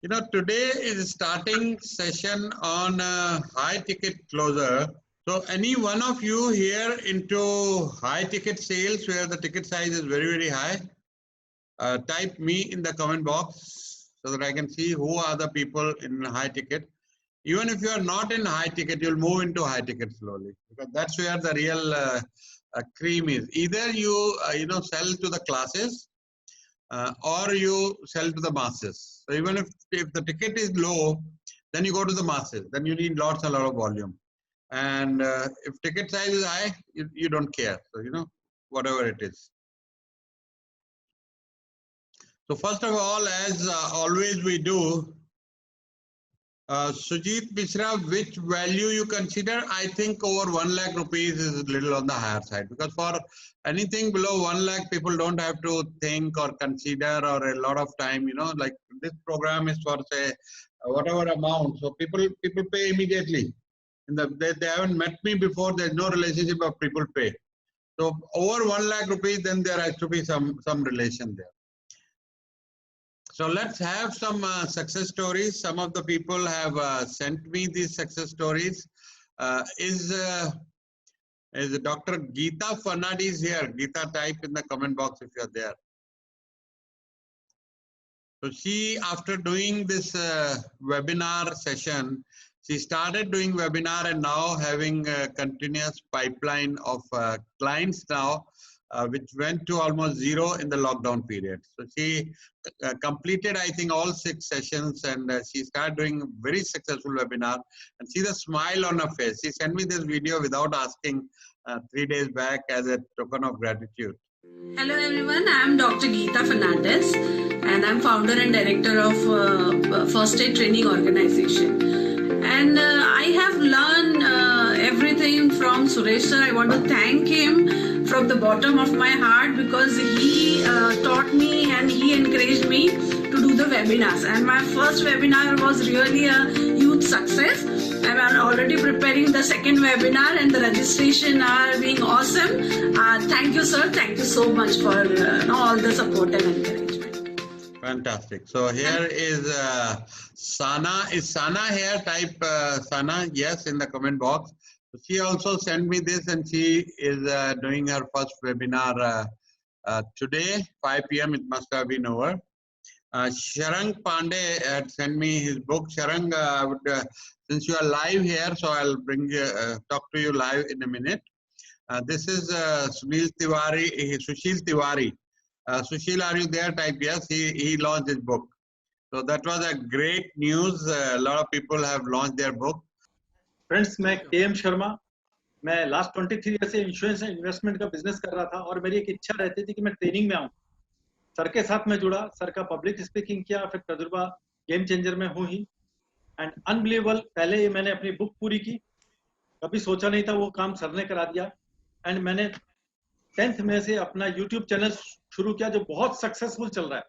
Today is starting session on high ticket closer. So any one of you here into high ticket sales where the ticket size is very, very high, type me in the comment box so that I can see who are the people in high ticket. Even if you are not in high ticket, you'll move into high ticket slowly because that's where the real cream is. Either you, sell to the classes or you sell to the masses. So even if the ticket is low, then you go to the masses. Then you need a lot of volume. And if ticket size is high, you don't care. So, whatever it is. So first of all, as always we do, Sujit Mishra, which value you consider? I think over 1 lakh rupees is a little on the higher side because for anything below 1 lakh, people don't have to think or consider or a lot of time, like this program is for say whatever amount. So people pay immediately. They haven't met me before. There's no relationship of people pay. So over 1 lakh rupees, then there has to be some relation there. So let's have some success stories. Some of the people have sent me these success stories. Is Dr. Geeta Fernandez here? Geeta, type in the comment box if you're there. So she, after doing this webinar session, she started doing webinar and now having a continuous pipeline of clients now, which went to almost zero in the lockdown period. So she completed, I think, all 6 sessions and she started doing very successful webinar and see the smile on her face. She sent me this video without asking 3 days back as a token of gratitude. Hello everyone, I am Dr. Geeta Fernandez and I am founder and director of First Aid Training Organization. And I have learned everything from Suresh sir. I want to thank him from the bottom of my heart because he taught me and he encouraged me to do the webinars. And my first webinar was really a huge success. And I'm already preparing the second webinar and the registration are being awesome. Thank you, sir. Thank you so much for all the support and encouragement. Fantastic. So here is Sana. Is Sana here? Type Sana, yes, in the comment box. She also sent me this and she is doing her first webinar today, 5 p.m. It must have been over. Sharang Pandey had sent me his book. Sharang, I would, since you are live here, so I'll bring talk to you live in a minute. This is Sushil Tiwari. Sushil, are you there? Type yes. He launched his book. So that was a great news. A lot of people have launched their book. Friends, मैं KM Sharma, मैं last 23 years से insurance and investment का business कर रहा था और मेरी एक इच्छा रहती थी कि मैं ट्रेनिंग में आऊं. सर के साथ मैं जुड़ा, सर का पब्लिक स्पीकिंग किया, फिर तजुर्बा गेम चेंजर में हूं ही एंड अनबिलीवेबल. पहले मैंने अपनी बुक पूरी की, कभी सोचा नहीं था वो काम सर ने करा दिया एंड मैंने 10th में से अपना यूट्यूब चैनल शुरू किया जो बहुत सक्सेसफुल चल रहा है.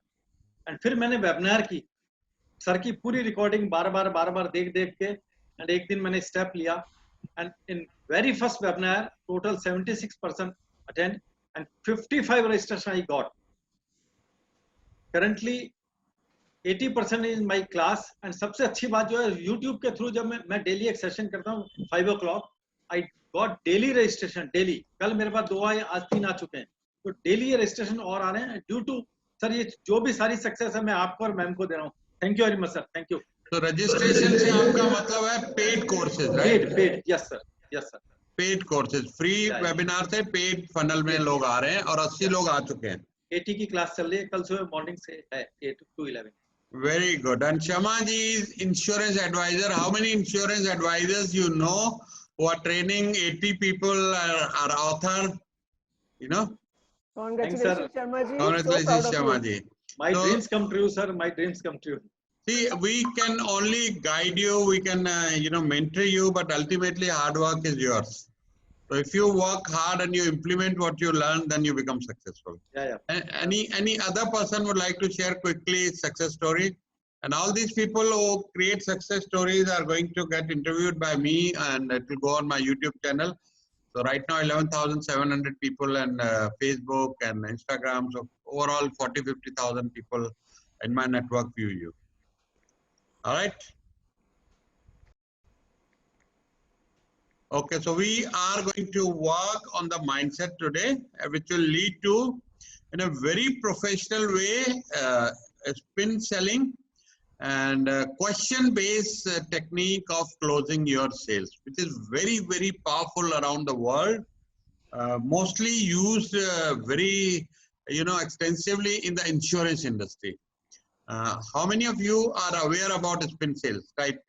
एंड फिर मैंने वेबिनार की, सर की पूरी रिकॉर्डिंग बार बार देख के एंड एक दिन मैंने स्टेप लिया and in very first webinar total 76% attend and 55 registration I got. Currently 80% is my class and सबसे अच्छी बात जो है यूट्यूब के थ्रू जब मैं डेली एक सेशन करता हूँ 5 o'clock, I got daily registration. Daily कल मेरे पास 2 आए, आज 3 आ चुके हैं. तो डेली ये रजिस्ट्रेशन और आ रहे हैं ड्यू टू सर. ये जो भी सारी सक्सेस है मैं आपको और मैम को दे रहा हूँ. Thank you very much sir. Thank you. तो रजिस्ट्रेशन से आपका मतलब है paid courses, right? Paid, yes sir, yes sir. Paid courses, free webinar से पेड फनल में लोग आ रहे हैं और 80 लोग आ चुके हैं. 80 की क्लास चल रही है, कल सुबह मॉर्निंग से है 8 to 11. Very good. And Shama ji is insurance advisor. How many insurance advisors you know who are training 80 people are author? You know? Congratulations, Sharma ji. Congratulations, So Shama ji. My dreams come true, sir. My dreams come true. See, we can only guide you, we can, mentor you, but ultimately hard work is yours. So if you work hard and you implement what you learn, then you become successful. Yeah. Any other person would like to share quickly success story? And all these people who create success stories are going to get interviewed by me and it will go on my YouTube channel. So right now 11,700 people and Facebook and Instagram. So overall 40-50,000 people in my network view you. All right. Okay, so we are going to work on the mindset today, which will lead to, in a very professional way, spin selling and question-based technique of closing your sales, which is very, very powerful around the world. Mostly used very, extensively in the insurance industry. How many of you are aware about spin sales? Type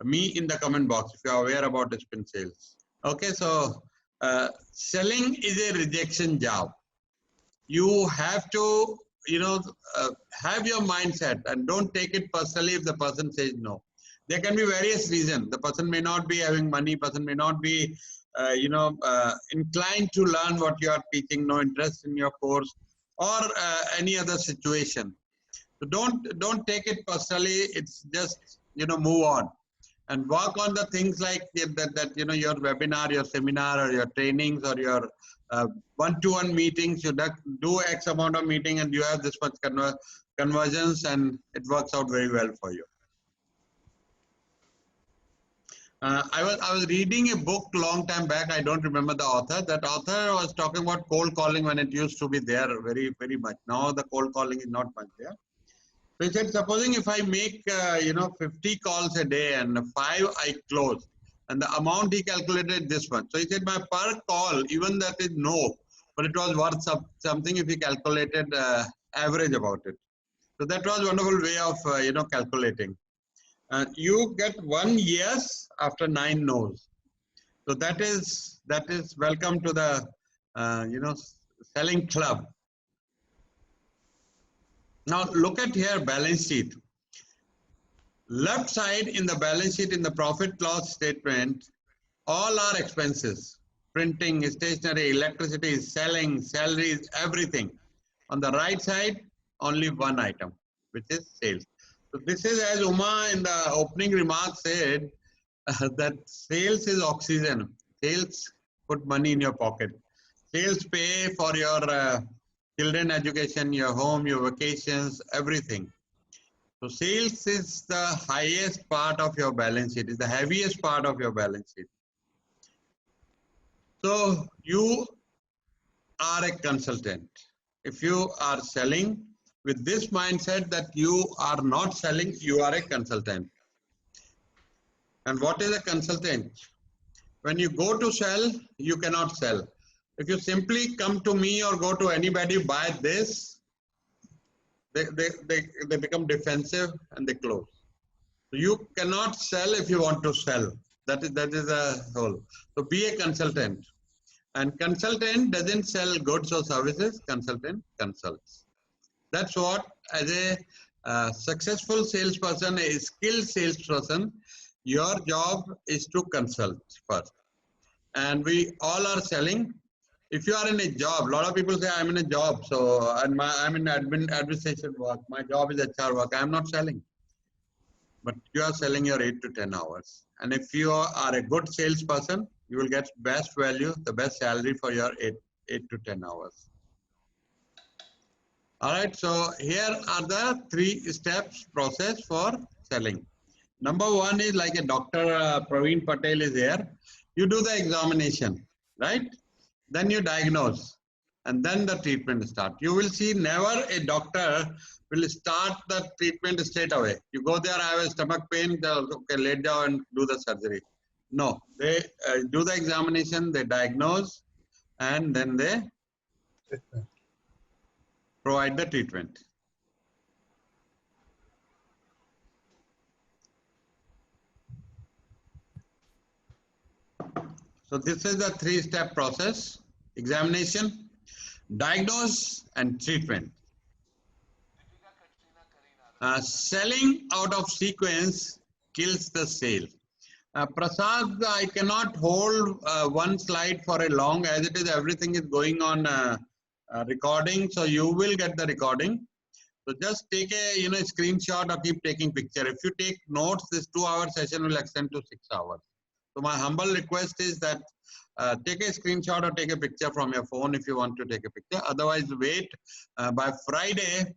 me in the comment box if you are aware about spin sales. Okay, so selling is a rejection job. You have to, have your mindset and don't take it personally if the person says no. There can be various reasons. The person may not be having money, person may not be, inclined to learn what you are teaching, no interest in your course, or any other situation. So don't take it personally. It's just, move on and work on the things like that your webinar, your seminar, or your trainings, or your one-to-one meetings. You do X amount of meeting and you have this much conversions, and it works out very well for you. I was reading a book long time back. I don't remember the author. That author was talking about cold calling when it used to be there very, very much. Now the cold calling is not much there. So he said, supposing if I make 50 calls a day and 5 I close, and the amount he calculated this much. So he said, my per call, even that is no, but it was worth something if he calculated average about it. So that was a wonderful way of calculating. You get 1 yes after 9 no's. So that is welcome to the selling club. Now look at here balance sheet. Left side in the balance sheet in the profit loss statement, all are expenses. Printing, stationery, electricity, selling, salaries, everything. On the right side, only one item, which is sales. So this is, as Uma in the opening remarks said, that sales is oxygen. Sales put money in your pocket. Sales pay for your children education, your home, your vacations, everything. So sales is the highest part of your balance sheet, is the heaviest part of your balance sheet. So you are a consultant. If you are selling with this mindset that you are not selling, you are a consultant. And what is a consultant? When you go to sell, you cannot sell. If you simply come to me or go to anybody, buy this, they become defensive and they close. So you cannot sell if you want to sell. That is a whole. So be a consultant. And consultant doesn't sell goods or services, consultant consults. That's what, as a successful salesperson, a skilled salesperson, your job is to consult first. And we all are selling. If you are in a job, a lot of people say, I'm in a job, so I'm in administration work, my job is HR work, I'm not selling. But you are selling your 8 to 10 hours. And if you are a good salesperson, you will get best value, the best salary for your 8 to 10 hours. All right, so here are the 3 steps process for selling. Number 1 is like a Dr. Praveen Patel is here. You do the examination, right? Then you diagnose, and then the treatment start. You will see never a doctor will start the treatment straight away. You go there, I have a stomach pain, okay, lay down and do the surgery. No, they do the examination, they diagnose, and then they provide the treatment. So this is the 3-step process: examination, diagnose, and treatment. Selling out of sequence kills the sale. Prasad, I cannot hold one slide for a long, as it is everything is going on recording, so you will get the recording. So just take a screenshot or keep taking picture. If you take notes, this 2-hour session will extend to 6 hours. So my humble request is that take a screenshot or take a picture from your phone if you want to take a picture. Otherwise, wait. By Friday,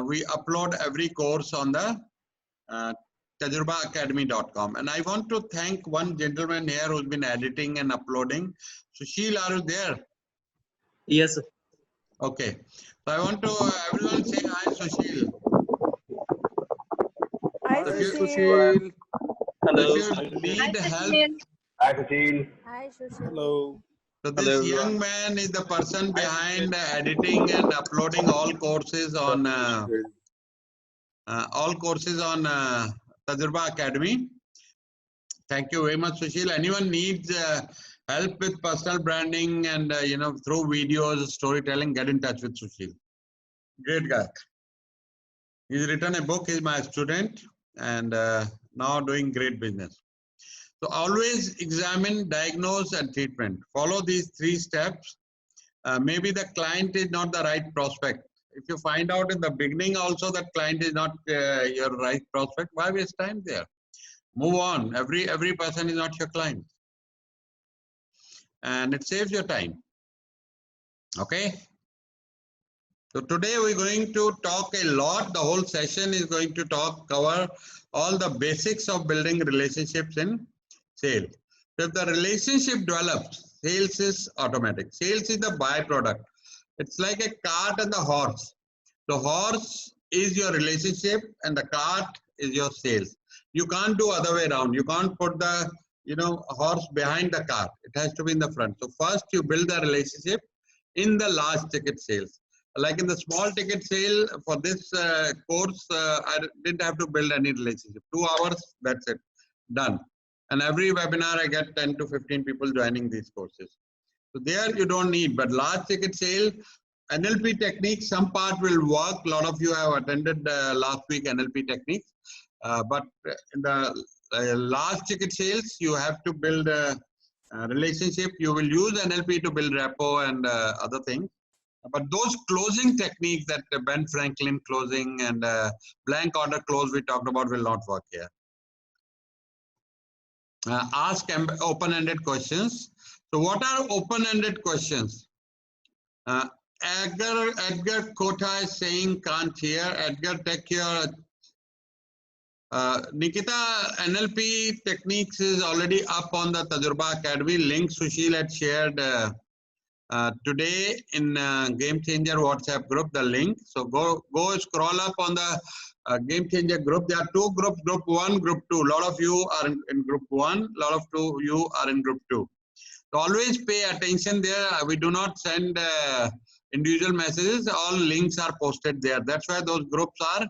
we upload every course on the tajurbaacademy.com. And I want to thank one gentleman here who's been editing and uploading. Sushil, are you there? Yes, sir. Okay. So I want to everyone say hi, Sushil. Hi, So if you, Sushil. Hello. if you need help, Hi, Sushil. Hi, Sushil. Hello. so Hello, this everyone. young man is the person behind editing and uploading all courses on Tajurba Academy. Thank you very much, Sushil. Anyone needs help with personal branding and through videos, storytelling, get in touch with Sushil. Great guy. He's written a book. He's my student and now doing great business. So always examine, diagnose, and treatment. Follow these 3 steps. Maybe the client is not the right prospect. If you find out in the beginning also that client is not your right prospect, why waste time there? Move on. Every person is not your client. And it saves your time. Okay. So today we're going to talk a lot. The whole session is going to cover all the basics of building relationships in sales. So if the relationship develops, sales is automatic. Sales is the byproduct. It's like a cart and the horse. The horse is your relationship and the cart is your sales. You can't do other way around. You can't put the horse behind the cart. It has to be in the front. So first you build the relationship in the large ticket sales. Like in the small ticket sale for this course, I didn't have to build any relationship. 2 hours, that's it, done. And every webinar I get 10 to 15 people joining these courses. So there you don't need, but large ticket sale, NLP techniques, some part will work. A lot of you have attended last week NLP techniques, but in the large ticket sales, you have to build a relationship. You will use NLP to build rapport and other things. But those closing techniques that Ben Franklin closing and blank order close we talked about will not work here. Ask open-ended questions. So what are open-ended questions? Edgar Kota is saying can't hear. Edgar, take your Nikita, NLP techniques is already up on the Tajurba Academy. Link Sushil had shared today in Game Changer WhatsApp group, the link. So go scroll up on the Game Changer group. There are 2 groups, group 1, group 2. A lot of you are in group 1, a lot of you are in group 2. So always pay attention there. We do not send individual messages. All links are posted there. That's why those groups are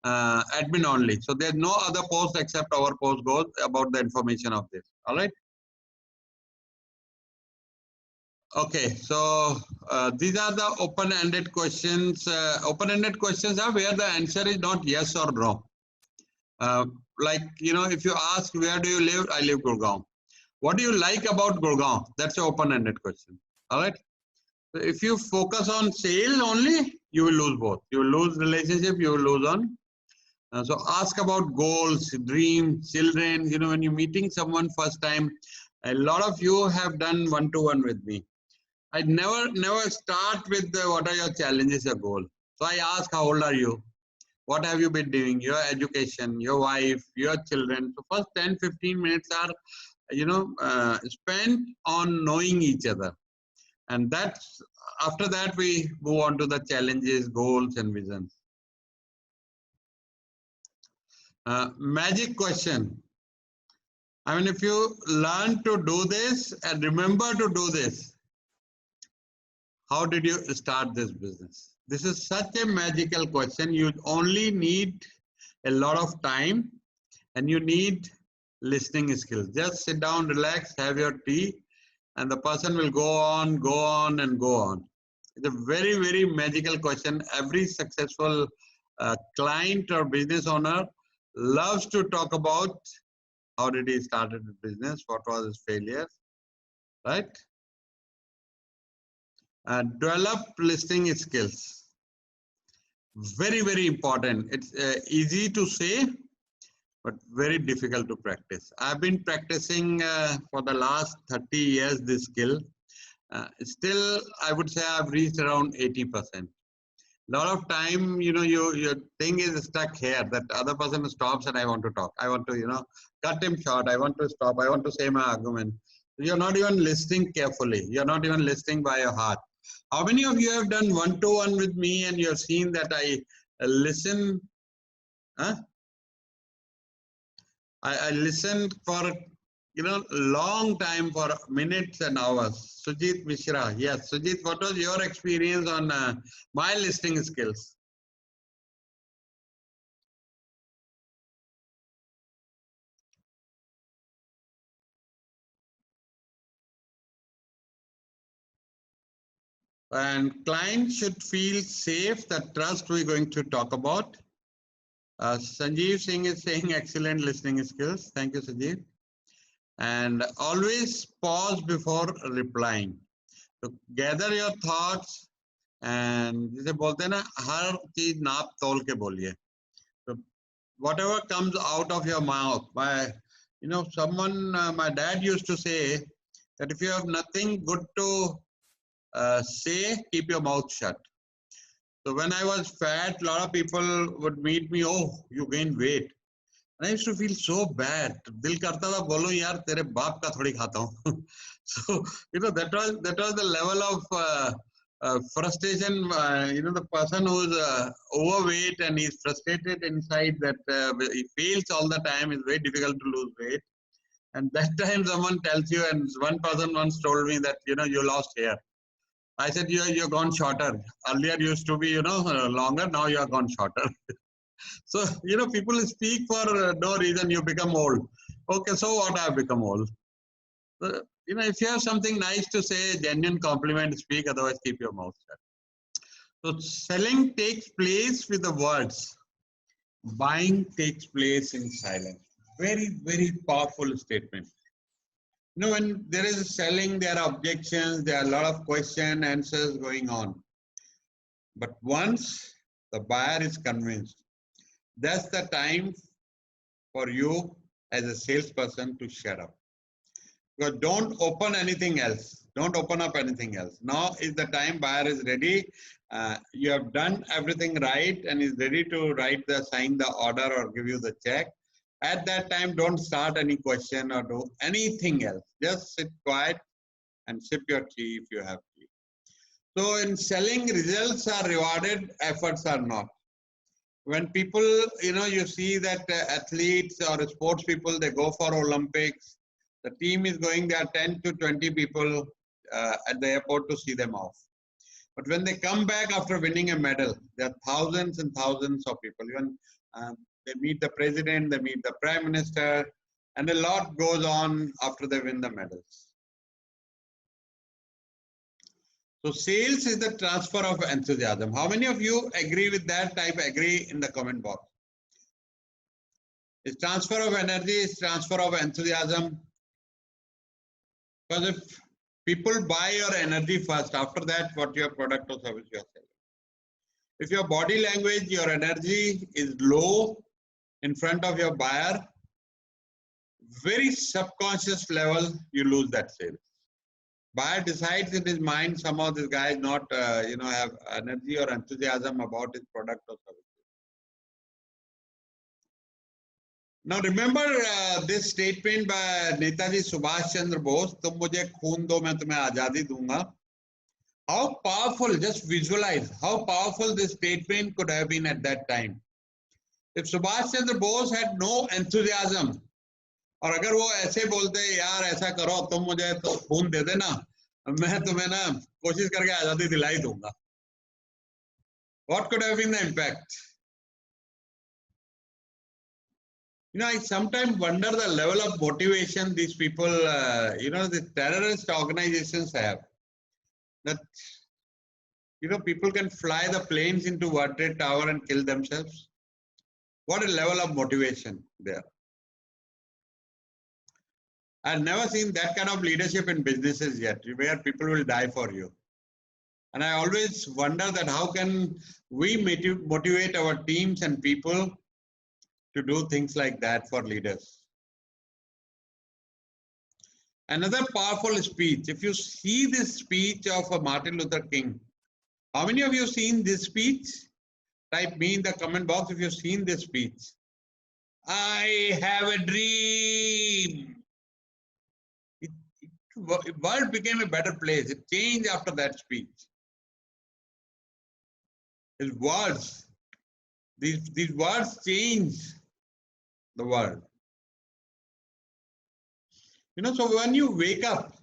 admin only. So there's no other post except our post goes about the information of this. All right. Okay, so these are the open-ended questions. Open-ended questions are where the answer is not yes or no. Like, if you ask, where do you live? I live Gurgaon. What do you like about Gurgaon? That's an open-ended question. All right. So if you focus on sales only, you will lose both. You will lose relationship, you will lose on. So ask about goals, dreams, children. When you're meeting someone first time, a lot of you have done one-to-one with me. I never start with what are your challenges or goal. So I ask, how old are you? What have you been doing? Your education, your wife, your children. So first 10, 15 minutes are, spent on knowing each other. And that's, after that, we move on to the challenges, goals, and visions. Magic question. I mean, if you learn to do this and remember to do this, how did you start this business? This is such a magical question. You only need a lot of time and you need listening skills. Just sit down, relax, have your tea, and the person will go on, and go on. It's a very, very magical question. Every successful client or business owner loves to talk about how did he start his business, what was his failure, right? Develop listening skills. Very, very important. It's easy to say, but very difficult to practice. I've been practicing for the last 30 years this skill. Still, I would say I've reached around 80%. lot of time, your thing is stuck here, that other person stops and I want to talk. I want to, cut him short. I want to stop. I want to say my argument. You're not even listening carefully. You're not even listening by your heart. How many of you have done one-to-one with me and you've seen that I listen? Huh? I listened for long time, for minutes and hours. Sujit Mishra. Yes, Sujit, what was your experience on my listening skills? And clients should feel safe, that trust we're going to talk about. Sanjeev Singh is saying excellent listening skills. Thank you, Sanjeev. And always pause before replying. So gather your thoughts and जिसे बोलते हैं ना, हर चीज नाप तोल के बोलिए. So whatever comes out of your mouth, my dad used to say that if you have nothing good to say, keep your mouth shut. So when I was fat, a lot of people would meet me, oh, you gained weight. And I used to feel so bad. Dil karta tha bolo yaar tere baap ka thodi khata hu. So that was the level of frustration. The person who's overweight and he's frustrated inside, that he fails all the time. It's very difficult to lose weight. And that time someone tells you, and one person once told me that you lost hair. I said, you're gone shorter. Earlier used to be, longer. Now you're gone shorter. So, people speak for no reason. You become old. Okay, so what? I've become old. So, if you have something nice to say, genuine compliment, speak. Otherwise, keep your mouth shut. So, selling takes place with the words. Buying takes place in silence. Very, very powerful statement. When there is selling, there are objections, there are a lot of question, answers going on. But once the buyer is convinced, that's the time for you as a salesperson to shut up. Because don't open anything else. Don't open up anything else. Now is the time buyer is ready. You have done everything right and is ready to sign the order or give you the check. At that time, don't start any question or do anything else. Just sit quiet and sip your tea if you have tea. So in selling, results are rewarded, efforts are not. When people, you see that athletes or sports people, they go for Olympics, the team is going, there are 10 to 20 people at the airport to see them off. But when they come back after winning a medal, there are thousands and thousands of people. Even they meet the president, they meet the prime minister, and a lot goes on after they win the medals. So sales is the transfer of enthusiasm. How many of you agree with that? Type agree in the comment box. It's transfer of energy, it's transfer of enthusiasm. Because if people buy your energy first, after that, what your product or service you are selling. If your body language, your energy is low in front of your buyer, very subconscious level, you lose that sale. Buyer decides in his mind, somehow this guy is not, have energy or enthusiasm about his product or service. Now remember this statement by Netaji Subhash Chandra Bose, "Tum mujhe khoon do, main tumhe azadi dunga." How powerful, just visualize how powerful this statement could have been at that time. If Subhash Chandra Bose had no enthusiasm, और अगर वो ऐसे बोलते यार ऐसा करो तुम मुझे तो खून दे देना, मैं तुम्हें ना कोशिश करके आजादी दिलाई दूंगा, what could have been the impact? I sometimes wonder the level of motivation these people, the terrorist organizations have. That, people can fly the planes into World Trade Tower and kill themselves. What a level of motivation there. I've never seen that kind of leadership in businesses yet, where people will die for you. And I always wonder that how can we motivate our teams and people to do things like that for leaders. Another powerful speech, if you see this speech of Martin Luther King, How many of you seen this speech? Type me in the comment box if you've seen this speech. I have a dream. The world became a better place. It changed after that speech. His words, these words change the world. You know, so when you wake up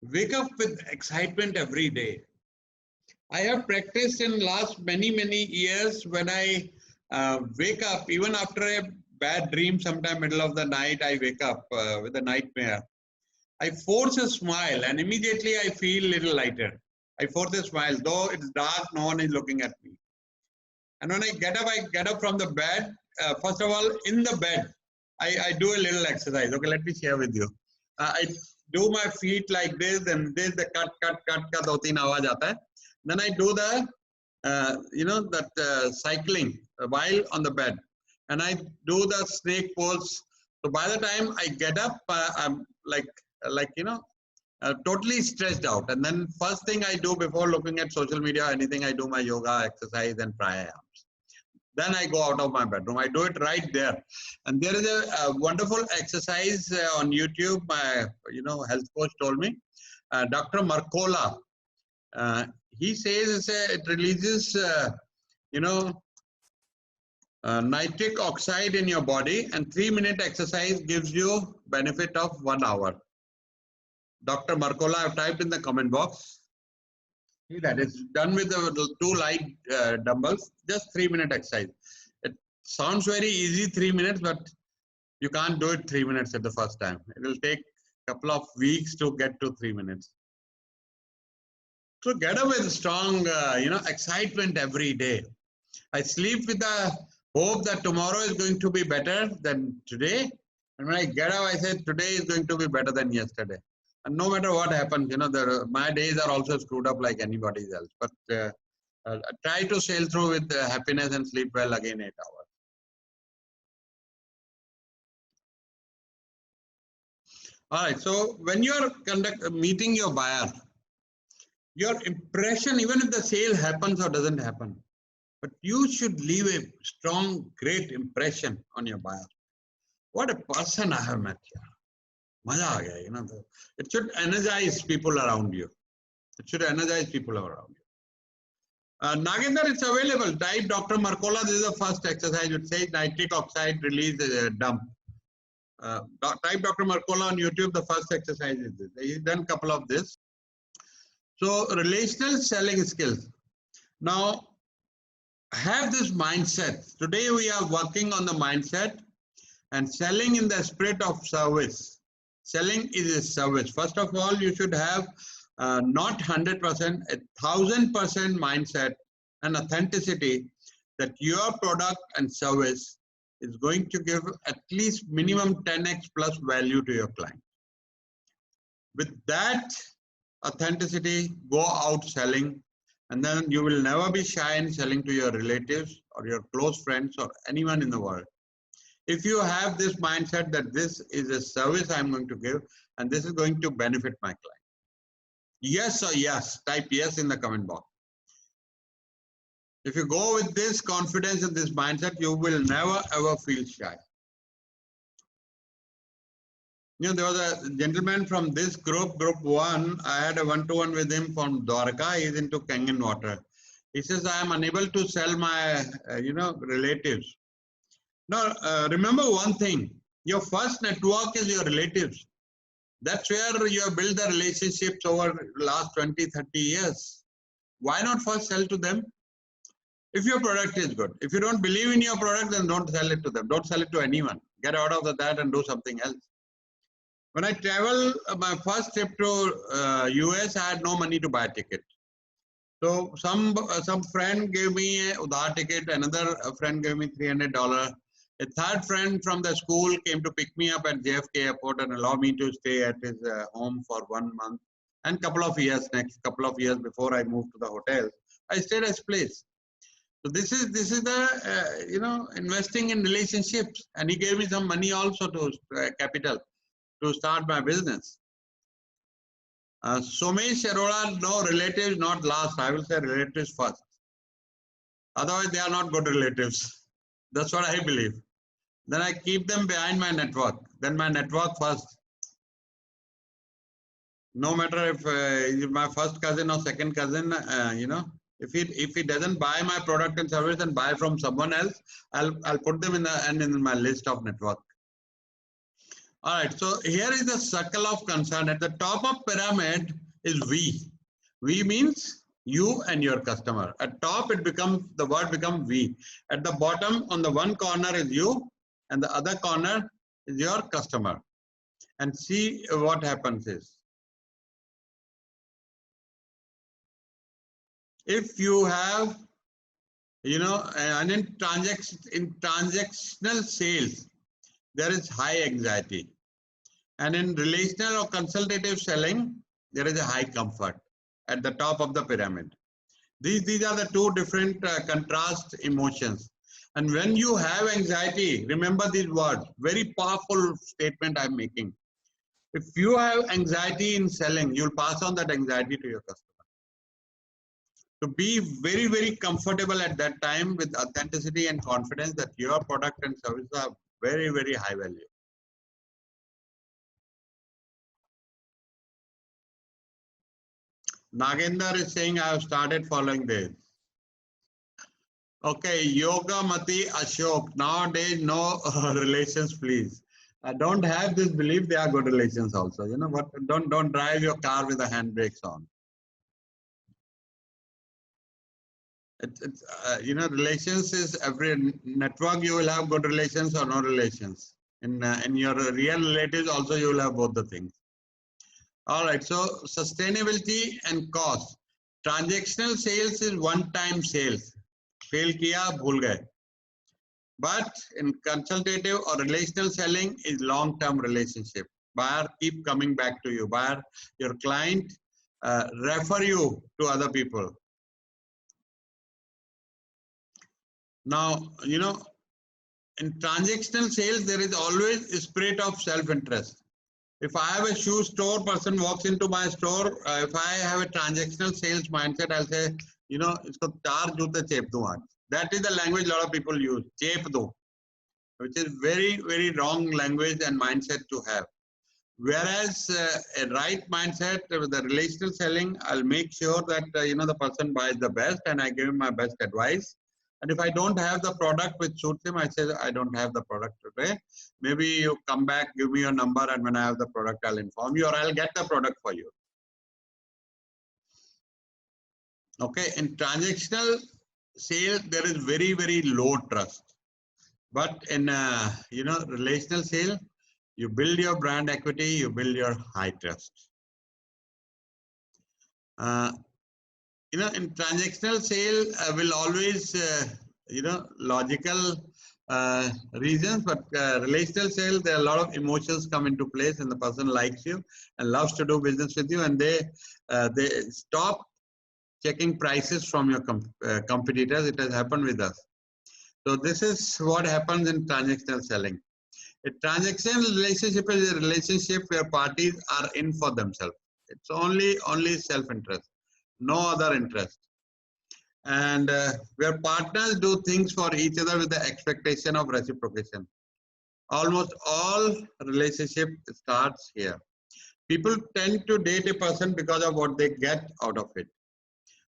with excitement every day. I have practiced in last many years. When I wake up, even after a bad dream, sometime middle of the night, I wake up with a nightmare. I force a smile and immediately I feel a little lighter. I force a smile, though it's dark, no one is looking at me. And when I get up from the bed. First of all, in the bed, I do a little exercise. Okay, let me share with you. I do my feet like this, and this the cut, do teen awaaz aata hai. Then I do the, cycling while on the bed, and I do the snake pose. So by the time I get up, I'm totally stressed out. And then first thing I do before looking at social media or anything, I do my yoga, exercise, and pranayams. Then I go out of my bedroom. I do it right there. And there is a wonderful exercise on YouTube. My health coach told me. Dr. Marcola. He says it releases nitric oxide in your body, and 3-minute exercise gives you benefit of 1 hour. Dr. Marcola, I've typed in the comment box. See that it's done with the 2 light dumbbells, just 3-minute exercise. It sounds very easy, 3 minutes, but you can't do it 3 minutes at the first time. It will take a couple of weeks to get to 3 minutes. So get up with strong, excitement every day. I sleep with the hope that tomorrow is going to be better than today. And when I get up, I say today is going to be better than yesterday. And no matter what happens, my days are also screwed up like anybody else. But try to sail through with happiness and sleep well again 8 hours. All right. So when you're meeting your buyer, your impression, even if the sale happens or doesn't happen, but you should leave a strong, great impression on your buyer. What a person I have met here. Maza aa gaya, it should energize people around you. It should energize people around you. Nagendra, it's available. Type Dr. Marcola. This is the first exercise. It says nitric oxide release dump. Type Dr. Marcola on YouTube. The first exercise is this. He's done a couple of this. So relational selling skills. Now, have this mindset. Today we are working on the mindset and selling in the spirit of service. Selling is a service. First of all, you should have not 100%, 1,000% mindset and authenticity that your product and service is going to give at least minimum 10x plus value to your client. With that authenticity, go out selling, and then you will never be shy in selling to your relatives or your close friends or anyone in the world. If you have this mindset that this is a service I'm going to give and this is going to benefit my client. Yes or yes, type yes in the comment box. If you go with this confidence and this mindset, you will never ever feel shy. There was a gentleman from this group 1. I had a one-to-one with him from Dwarka. He's into Kangen water. He says, I am unable to sell my, relatives. Now, remember one thing. Your first network is your relatives. That's where you have built the relationships over the last 20, 30 years. Why not first sell to them? If your product is good. If you don't believe in your product, then don't sell it to them. Don't sell it to anyone. Get out of that and do something else. When I traveled, my first trip to US, I had no money to buy a ticket. So some friend gave me a udhar ticket. Another friend gave me $300. A third friend from the school came to pick me up at JFK airport and allow me to stay at his home for 1 month. And next couple of years before I moved to the hotel, I stayed at his place. So this is the investing in relationships, and he gave me some money also to capital to start my business. Somesh Arora, no, relatives not last. I will say relatives first. Otherwise, they are not good relatives. That's what I believe. Then I keep them behind my network. Then my network first. No matter if he's my first cousin or second cousin, if he doesn't buy my product and service and buy from someone else, I'll put them in my list of network. All right. So here is the circle of concern. At the top of pyramid is we. We means you and your customer. At top, the word becomes we. At the bottom, on the one corner is you, and the other corner is your customer. And see what happens is, if you have, and in transactional sales, there is high anxiety. And in relational or consultative selling, there is a high comfort at the top of the pyramid. These are the two different contrast emotions. And when you have anxiety, remember these words, very powerful statement I'm making. If you have anxiety in selling, you'll pass on that anxiety to your customer. To be very, very comfortable at that time with authenticity and confidence that your product and service are very, very high value. Nagendra is saying, I have started following this. Okay, Yoga Mati Ashok. Nowadays, no relations, please. Don't have this belief they are good relations also. You know what? Don't drive your car with the handbrakes on. Relations is every network. You will have good relations or no relations. In your real relatives also you will have both the things. All right. So sustainability and cost. Transactional sales is one-time sales. Fail kiya, bhul gaye. But in consultative or relational selling is long-term relationship. Buyer keep coming back to you. Buyer, your client refer you to other people. Now, in transactional sales, there is always a spirit of self-interest. If I have a shoe store, person walks into my store, if I have a transactional sales mindset, I'll say, isko 4 jute chep do aaj. That is the language a lot of people use, chep do, which is very, very wrong language and mindset to have. Whereas a right mindset with the relational selling, I'll make sure that, the person buys the best and I give him my best advice. And if I don't have the product which suits him, I say, I don't have the product today. Maybe you come back, give me your number, and when I have the product, I'll inform you or I'll get the product for you. Okay, in transactional sale, there is very, very low trust. But in, relational sale, you build your brand equity, you build your high trust. In transactional sale will always, logical reasons, but relational sale, there are a lot of emotions come into place and the person likes you and loves to do business with you, and they stop checking prices from your competitors. It has happened with us. So this is what happens in transactional selling. A transactional relationship is a relationship where parties are in for themselves. It's only self-interest, no other interest. And where partners do things for each other with the expectation of reciprocation. Almost all relationship starts here. People tend to date a person because of what they get out of it.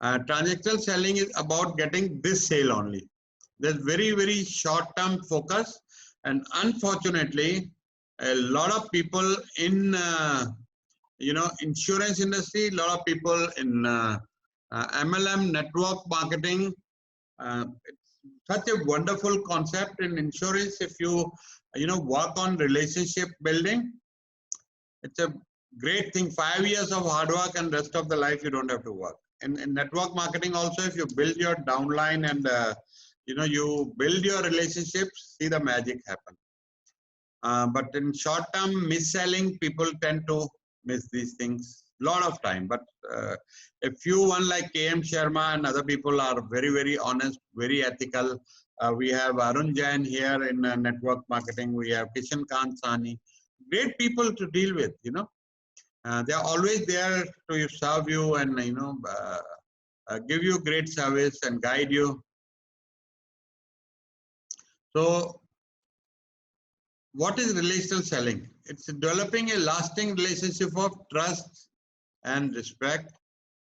Transactional selling is about getting this sale only. There's very, very short-term focus, and unfortunately, a lot of people in insurance industry, a lot of people in MLM, network marketing. It's such a wonderful concept in insurance. If you work on relationship building, it's a great thing. 5 years of hard work and rest of the life you don't have to work. In network marketing also, if you build your downline and you build your relationships, see the magic happen. But in short-term mis-selling, people tend to miss these things a lot of time. But a few one like KM Sharma and other people are very, very honest, very ethical. We have Arun Jain here in network marketing. We have Kishan Kant Sani. Great people to deal with, They are always there to serve you and give you great service and guide you. So, what is relational selling? It's developing a lasting relationship of trust and respect,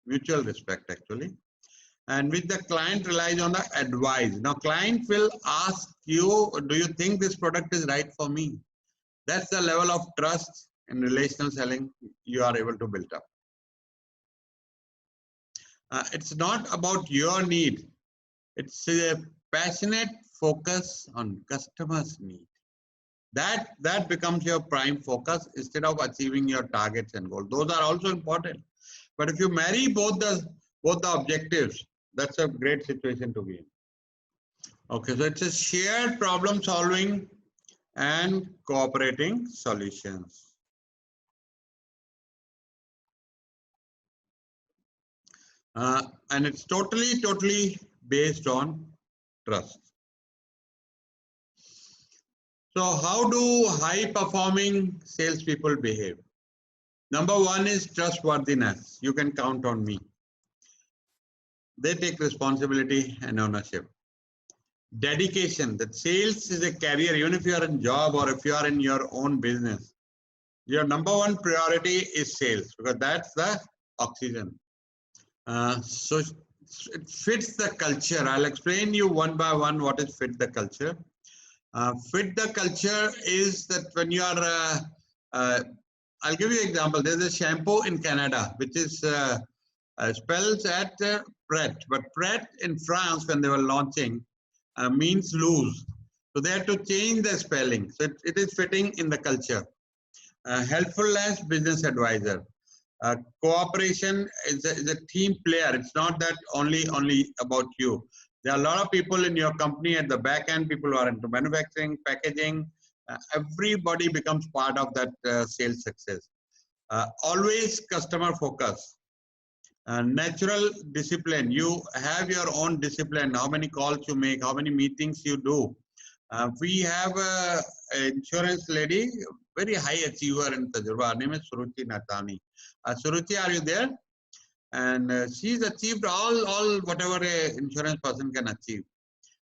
mutual respect actually, and which the client relies on the advice. Now, client will ask you, do you think this product is right for me? That's the level of trust in relational selling you are able to build up. It's not about your need. It's a passionate focus on customer's need. That becomes your prime focus instead of achieving your targets and goals. Those are also important. But if you marry both the objectives, that's a great situation to be in. Okay, so it's a shared problem solving and cooperating solutions. And it's totally based on trust. So how do high performing salespeople behave? Number one is trustworthiness. You can count on me. They take responsibility and ownership. Dedication. That sales is a career. Even if you are in job or if you are in your own business, your number one priority is sales because that's the oxygen. So it fits the culture. I'll explain you one by one what is fit the culture. Fit the culture is that when you are, I'll give you an example. There's a shampoo in Canada which is spells at Pret, but Pret in France when they were launching means lose. So they had to change the spelling. So it is fitting in the culture. Helpful as business advisor. Cooperation is a team player. It's not that only about you. There are a lot of people in your company at the back end, people who are into manufacturing, packaging. Everybody becomes part of that sales success. Always customer focus. Natural discipline. You have your own discipline. How many calls you make, how many meetings you do. We have an insurance lady, very high achiever in Tajurba. Her name is Suruchi Natani. Suruchi, are you there? And she's achieved all whatever an insurance person can achieve.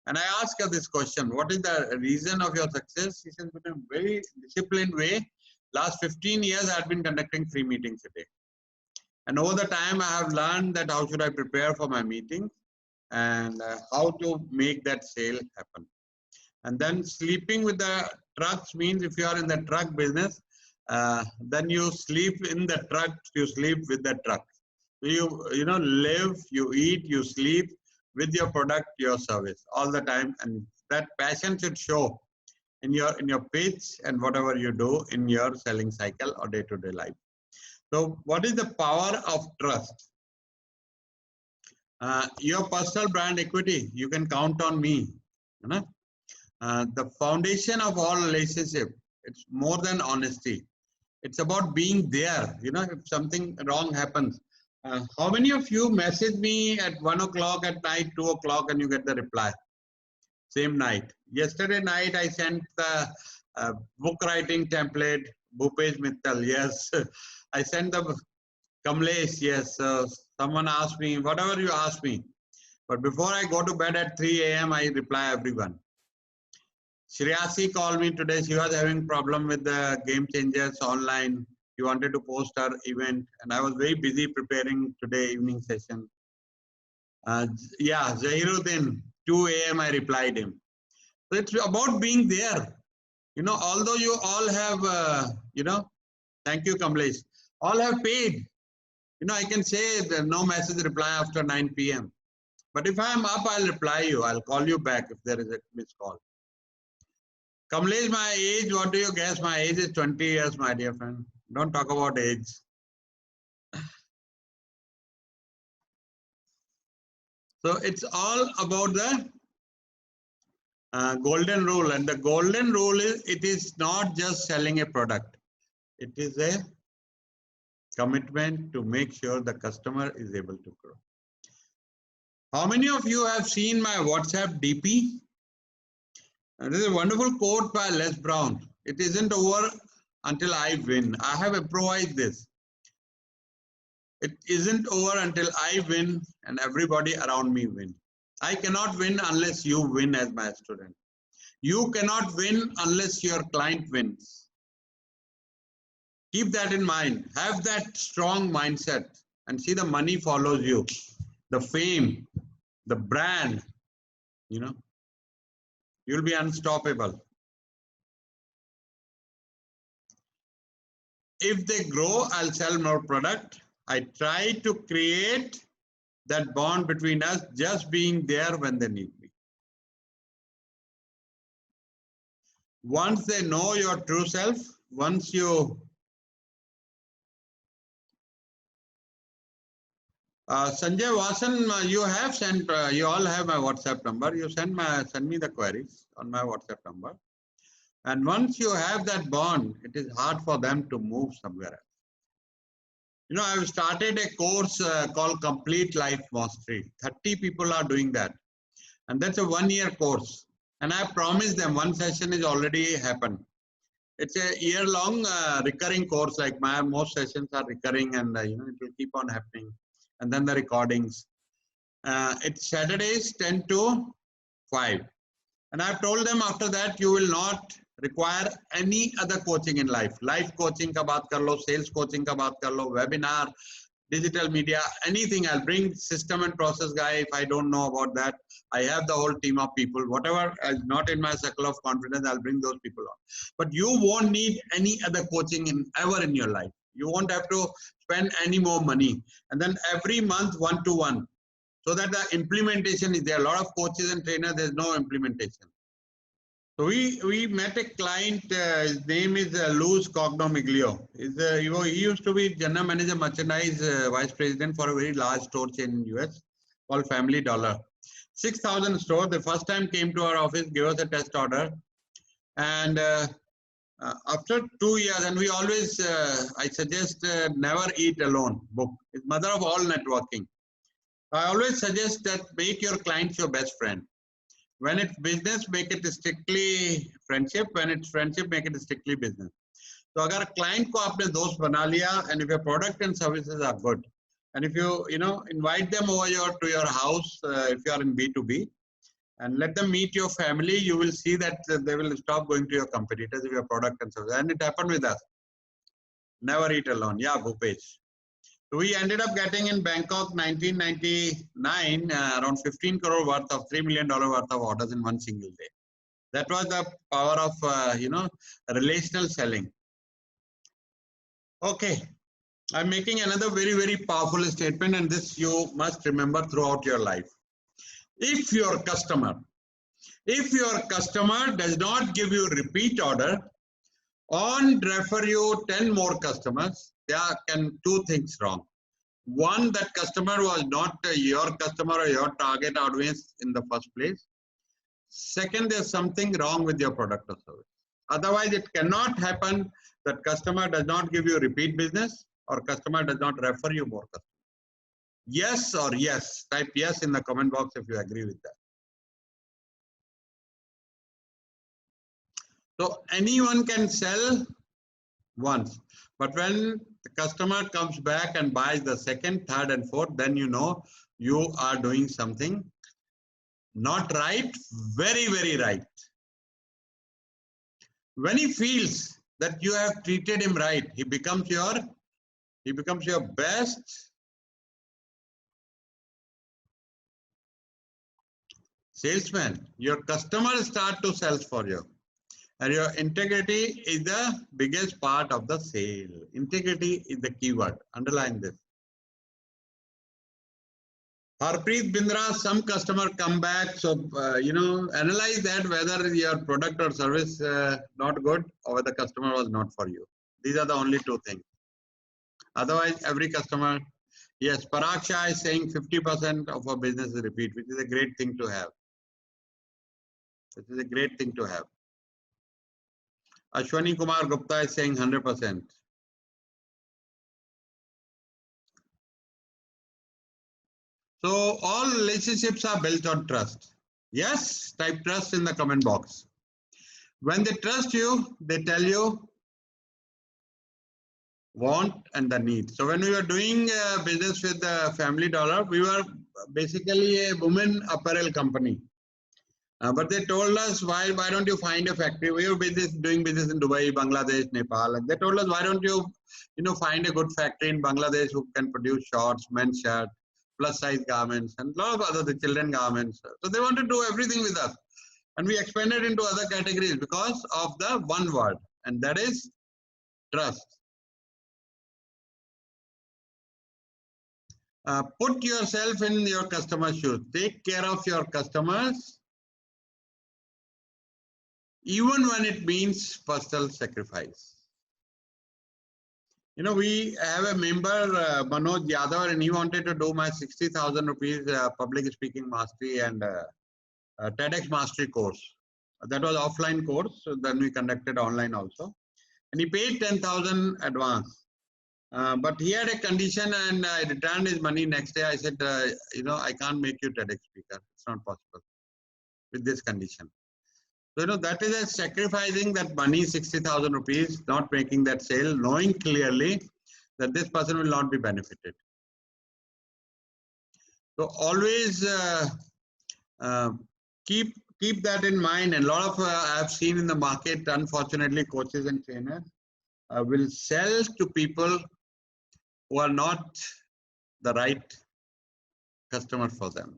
And I asked her this question, what is the reason of your success? She says, in a very disciplined way, last 15 years I've been conducting 3 meetings a day. And over the time I have learned that how should I prepare for my meetings and how to make that sale happen. And then sleeping with the trucks means if you are in the truck business, then you sleep in the truck, you sleep with the truck. You live, you eat, you sleep with your product, your service all the time, and that passion should show in your pitch and whatever you do in your selling cycle or day-to-day life. So what is the power of trust? Your personal brand equity, you can count on me. You know? The foundation of all relationship, it's more than honesty. It's about being there. If something wrong happens, how many of you message me at 1 o'clock at night, 2 o'clock, and you get the reply? Same night. Yesterday night, I sent the book writing template, Bhupesh Mittal, yes. I sent the Kamlesh, yes. Someone asked me, whatever you ask me. But before I go to bed at 3 a.m., I reply everyone. Shriyasi called me today. She was having problem with the Game Changers online. She wanted to post her event, and I was very busy preparing today evening session. Yeah, Zahiruddin, 2 a.m. I replied him. So it's about being there. Although you all have, thank you, Kamlesh, all have paid. I can say that no message reply after 9 p.m. But if I'm up, I'll reply you. I'll call you back if there is a missed call. Kamlesh, my age, what do you guess? My age is 20 years, my dear friend. Don't talk about age. So it's all about the golden rule. And the golden rule is, it is not just selling a product. It is a commitment to make sure the customer is able to grow. How many of you have seen my WhatsApp DP? This is a wonderful quote by Les Brown. It isn't over until I win. I have improvised this. It isn't over until I win and everybody around me win. I cannot win unless you win as my student. You cannot win unless your client wins. Keep that in mind. Have that strong mindset and see the money follows you. The fame, the brand, you know, you'll be unstoppable. If they grow, I'll sell more product. I try to create that bond between us, just being there when they need me. Once they know your true self, once you Sanjay Vasan, you have sent, you all have my WhatsApp number. You send me the queries on my WhatsApp number. And once you have that bond, it is hard for them to move somewhere else. You know, I've started a course called Complete Life Mastery. 30 people are doing that. And that's a 1-year course. And I promised them one session is already happened. It's a year-long recurring course. Like most sessions are recurring, and you know, it will keep on happening. And then the recordings. It's Saturdays 10 to 5. And I've told them after that, you will not require any other coaching in life. Life coaching ka baat kar lo, sales coaching ka baat kar lo, webinar, digital media, anything. I'll bring system and process guy if I don't know about that. I have the whole team of people. Whatever is not in my circle of confidence, I'll bring those people on. But you won't need any other coaching ever in your life. You won't have to spend any more money. And then every month, 1-to-1. So that the implementation is there. A lot of coaches and trainers, there's no implementation. So we met a client, his name is Luz Cognomiglio. He used to be General Manager Merchandise Vice President for a very large store chain in US called Family Dollar. 6,000 stores. The first time came to our office, gave us a test order. And after 2 years, and we always, I suggest never eat alone book. It's mother of all networking. I always suggest that make your clients your best friend. When it's business, make it strictly friendship. When it's friendship, make it strictly business. So, अगर client को आपने दोस्त बना लिया, and if your product and services are good, and if you invite them over to your house, if you are in B2B, and let them meet your family, you will see that they will stop going to your competitors if your product and service. And it happened with us. Never eat alone. Yeah, Bhupesh. So we ended up getting in Bangkok 1999 around 15 crore worth of $3 million worth of orders in one single day. That was the power of relational selling. Okay, I'm making another very, very powerful statement, and this you must remember throughout your life. If your customer does not give you repeat order and refer you 10 more customers, there can two things wrong. One, that customer was not your customer or your target audience in the first place. Second, there's something wrong with your product or service. Otherwise, it cannot happen that customer does not give you repeat business or customer does not refer you more customers. Yes or yes. Type yes in the comment box if you agree with that. So anyone can sell once, but when the customer comes back and buys the second, third, and fourth, then you know you are doing something not right, very, very right. When he feels that you have treated him right, he becomes your best salesman. Your customers start to sell for you. And your integrity is the biggest part of the sale. Integrity is the keyword. Underline this. Harpreet Bindra, some customer come back. So, analyze that whether your product or service not good or whether the customer was not for you. These are the only two things. Otherwise, every customer, yes, Parag Shah is saying 50% of our business is repeat, which is a great thing to have. This is a great thing to have. Ashwani Kumar Gupta is saying 100%. So all relationships are built on trust. Yes, type trust in the comment box. When they trust you, they tell you want and the need. So when we were doing business with the Family Dollar, we were basically a women apparel company. But they told us, why don't you find a factory? We were doing business in Dubai, Bangladesh, Nepal. And they told us, why don't you, find a good factory in Bangladesh who can produce shorts, men's shirt, plus size garments, and a lot of other children garments. So they want to do everything with us. And we expanded into other categories because of the one word, and that is trust. Put yourself in your customer's shoes. Take care of your customers, even when it means personal sacrifice. We have a member, Manoj Yadav, and he wanted to do my 60,000 rupees public speaking mastery and TEDx mastery course. That was offline course. So then we conducted online also. And he paid 10,000 advance. But he had a condition, and I returned his money next day. I said, I can't make you TEDx speaker. It's not possible with this condition. So, that is a sacrificing that money, 60,000 rupees, not making that sale, knowing clearly that this person will not be benefited. So always keep that in mind. And a lot of I've seen in the market, unfortunately, coaches and trainers will sell to people who are not the right customer for them.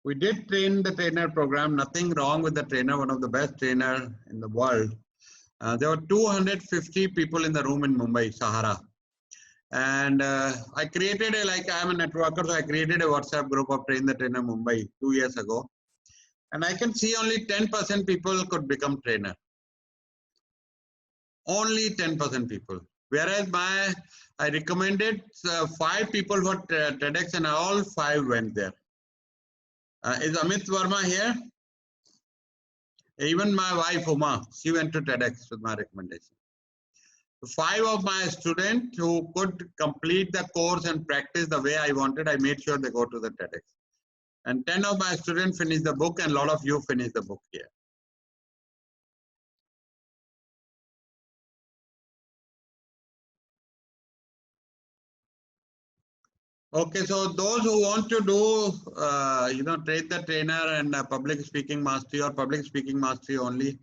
We did train the trainer program, nothing wrong with the trainer, one of the best trainer in the world. There were 250 people in the room in Mumbai, Sahara. And I created I'm a networker, so I created a WhatsApp group of Train the Trainer Mumbai 2 years ago. And I can see only 10% people could become trainer. Only 10% people. Whereas I recommended 5 people for TEDx, and all 5 went there. Is Amit Verma here? Even my wife, Uma, she went to TEDx with my recommendation. 5 of my students who could complete the course and practice the way I wanted, I made sure they go to the TEDx. And 10 of my students finished the book, and a lot of you finished the book here. Okay, so those who want to do, Train the Trainer and public speaking mastery, or public speaking mastery only,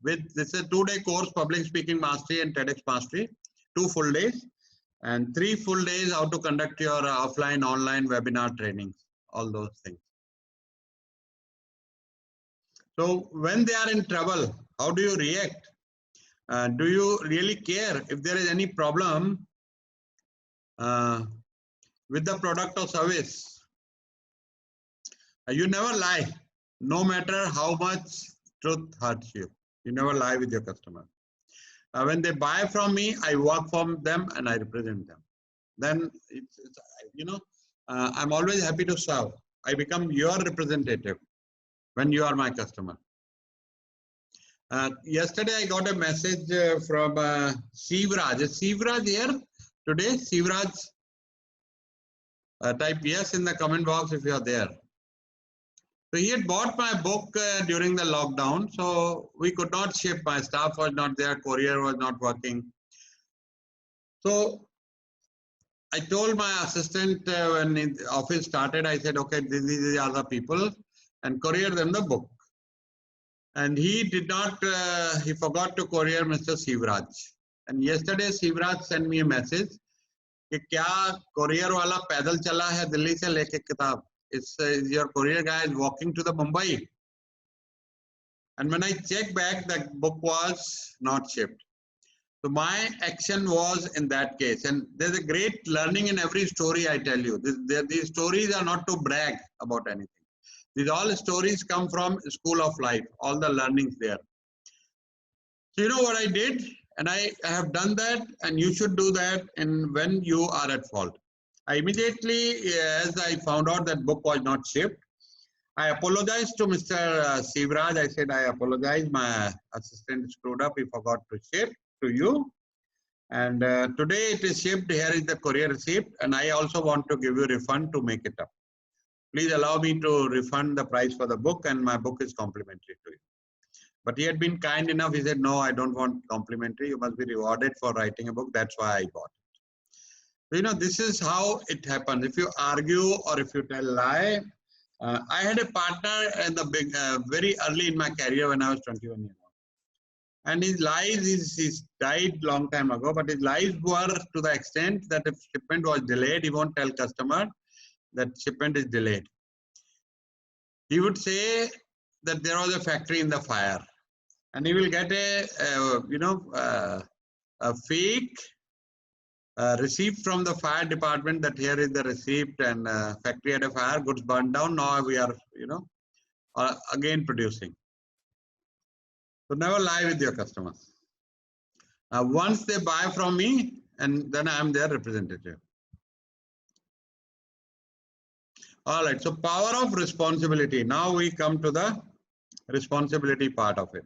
this is a 2-day course, public speaking mastery and TEDx mastery, 2 full days, and 3 full days how to conduct your offline, online webinar trainings, all those things. So when they are in trouble, how do you react? Do you really care if there is any problem with the product or service? You never lie, no matter how much truth hurts you. You never lie with your customer. When they buy from me, I work for them and I represent them. Then I'm always happy to serve. I become your representative when you are my customer. Yesterday I got a message from Sivraj. Is Sivraj here today? Sivraj? Type yes in the comment box if you are there. So he had bought my book during the lockdown, so we could not ship. My staff was not there, courier was not working. So I told my assistant when the office started, I said, okay, these are the people, and courier them the book. And he did not, he forgot to courier Mr. Sivraj. And yesterday Sivraj sent me a message कि क्या courier वाला पैदल चला है दिल्ली से लेके किताब? Is your courier guy is walking to the Mumbai? And when I checked back, the book was not shipped. So my action was in that case. And there's a great learning in every story I tell you. These stories are not to brag about anything. These all stories come from school of life, all the learnings there. So you know what I did? And I have done that, and you should do that. And when you are at fault, I immediately, as I found out that book was not shipped, I apologized to Mr. Sivraj. I said, I apologize. My assistant screwed up. He forgot to ship to you. And today it is shipped. Here is the courier receipt. And I also want to give you a refund to make it up. Please allow me to refund the price for the book, and my book is complimentary to you. But he had been kind enough. He said, no, I don't want complimentary. You must be rewarded for writing a book. That's why I bought it. So, this is how it happens. If you argue or if you tell lie, I had a partner in the very early in my career when I was 21 years old. And his lies, he's died long time ago, but his lies were to the extent that if shipment was delayed, he won't tell customer that shipment is delayed. He would say that there was a factory in the fire, and he will get a fake receipt from the fire department that here is the receipt and factory had a fire, goods burned down. Now we are, again producing. So never lie with your customers. Once they buy from me, and then I am their representative. All right, so power of responsibility. Now we come to the responsibility part of it.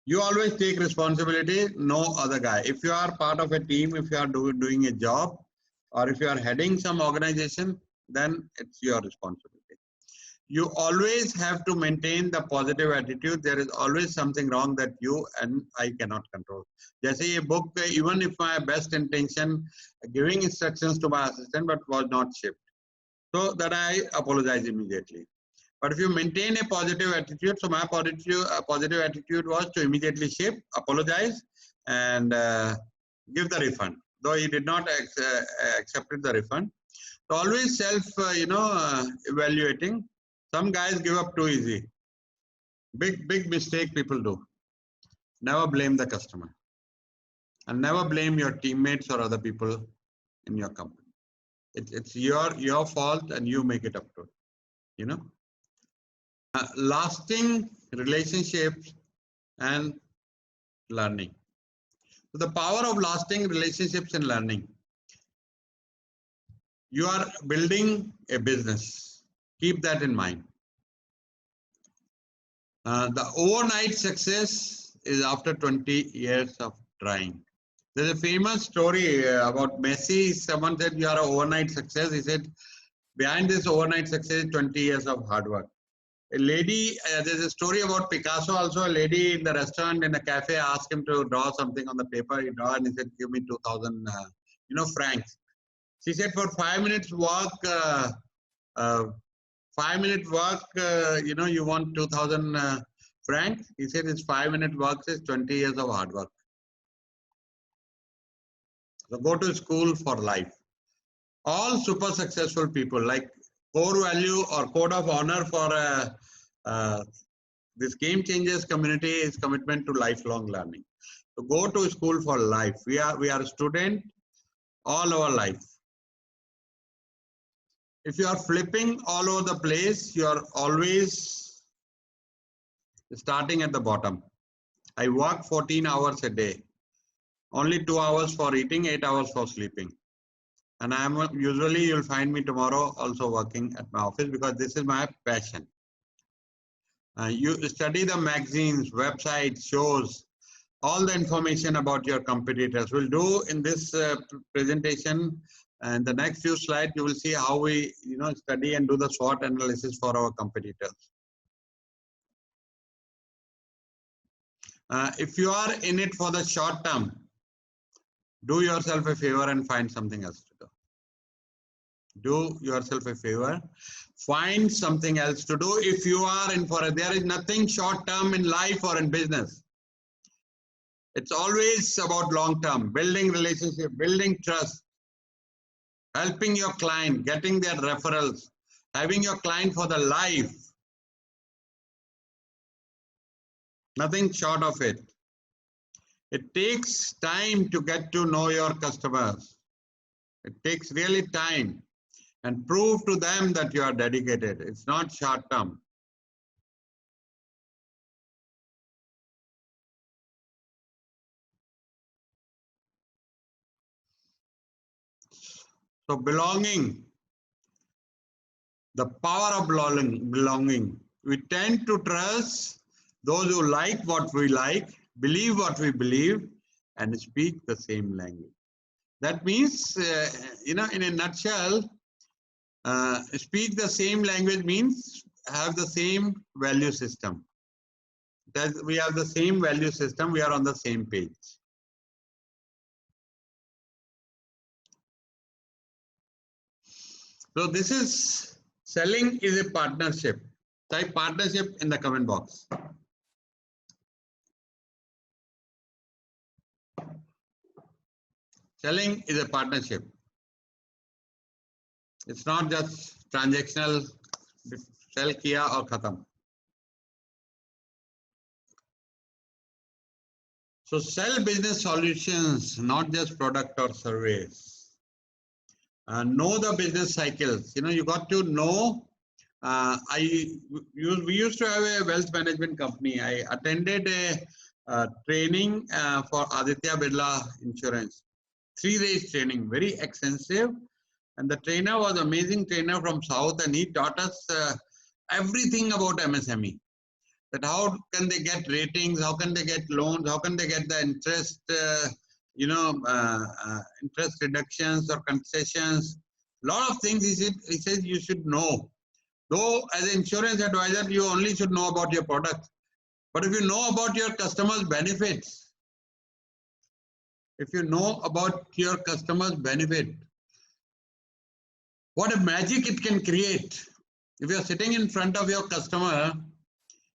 You always take responsibility, no other guy. If you are part of a team, if you are doing a job, or if you are heading some organization, then it's your responsibility. You always have to maintain the positive attitude. There is always something wrong that you and I cannot control. Just a book, even if my best intention, giving instructions to my assistant, but was not shipped. So that I apologize immediately. But if you maintain a positive attitude, so my positive attitude was to immediately ship, apologize, and give the refund. Though he did not accept the refund. So always evaluating. Some guys give up too easy. Big mistake people do. Never blame the customer. And never blame your teammates or other people in your company. It's your fault and you make it up to it, lasting relationships and learning. So the power of lasting relationships and learning. You are building a business. Keep that in mind. The overnight success is after 20 years of trying. There's a famous story about Messi. Someone said, you are an overnight success. He said, behind this overnight success is 20 years of hard work. A lady, there's a story about Picasso also. A lady in the restaurant, in a cafe, asked him to draw something on the paper. He drew and he said, give me 2,000 francs. She said, for 5 minutes walk, you want 2,000 francs. He said, it's 5 minute work is 20 years of hard work. So go to school for life. All super successful people, like core value or code of honor for this Game Changers community is commitment to lifelong learning. So go to school for life. We are a student all our life. If you are flipping all over the place, you are always starting at the bottom. I work 14 hours a day. Only 2 hours for eating, 8 hours for sleeping. And usually you'll find me tomorrow also working at my office because this is my passion. You study the magazines, websites, shows, all the information about your competitors. We'll do in this presentation and the next few slides, you will see how we study and do the SWOT analysis for our competitors. If you are in it for the short term, do yourself a favor and find something else to do. Do yourself a favor, find something else to do. If you are in for it, there is nothing short term in life or in business. It's always about long term, building relationship, building trust, helping your client, getting their referrals, having your client for the life. Nothing short of it. It takes time to get to know your customers. It takes really time, and prove to them that you are dedicated. It's not short term. So belonging, the power of belonging. We tend to trust those who like what we like, believe what we believe, and speak the same language. That means, in a nutshell, speak the same language means have the same value system. we have the same value system, we are on the same page. So this is selling is a partnership. Type partnership in the comment box. Selling is a partnership. It's not just transactional, sell kiya or khatam. So sell business solutions, not just product or service. Know the business cycles. You know, you got to know. We used to have a wealth management company. I attended a training for Aditya Birla Insurance. 3 days training, very extensive. And the trainer was amazing trainer from South, and he taught us everything about MSME. That how can they get ratings, how can they get loans, how can they get the interest, interest reductions or concessions. A lot of things he says you should know. Though as an insurance advisor, you only should know about your product. But if you know about your customers' benefits, what a magic it can create. If you are sitting in front of your customer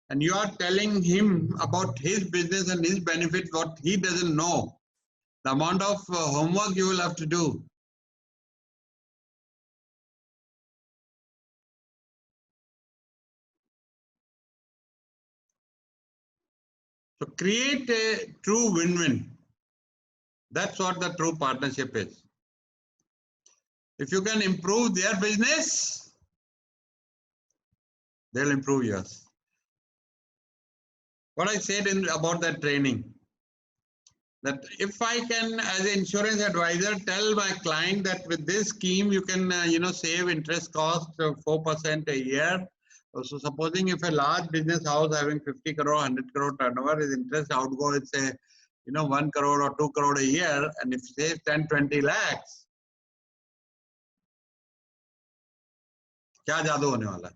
and you are telling him about his business and his benefits, what he doesn't know, the amount of homework you will have to do. So create a true win-win. That's what the true partnership is. If you can improve their business, they'll improve yours. What I said about that training, that if I can, as an insurance advisor, tell my client that with this scheme you can, save interest cost of 4% a year. So supposing if a large business house having 50 crore, 100 crore turnover, his interest outgo is say, 1 crore or 2 crore a year, and if saves 10, 20 lakhs, kya jadoo hone wala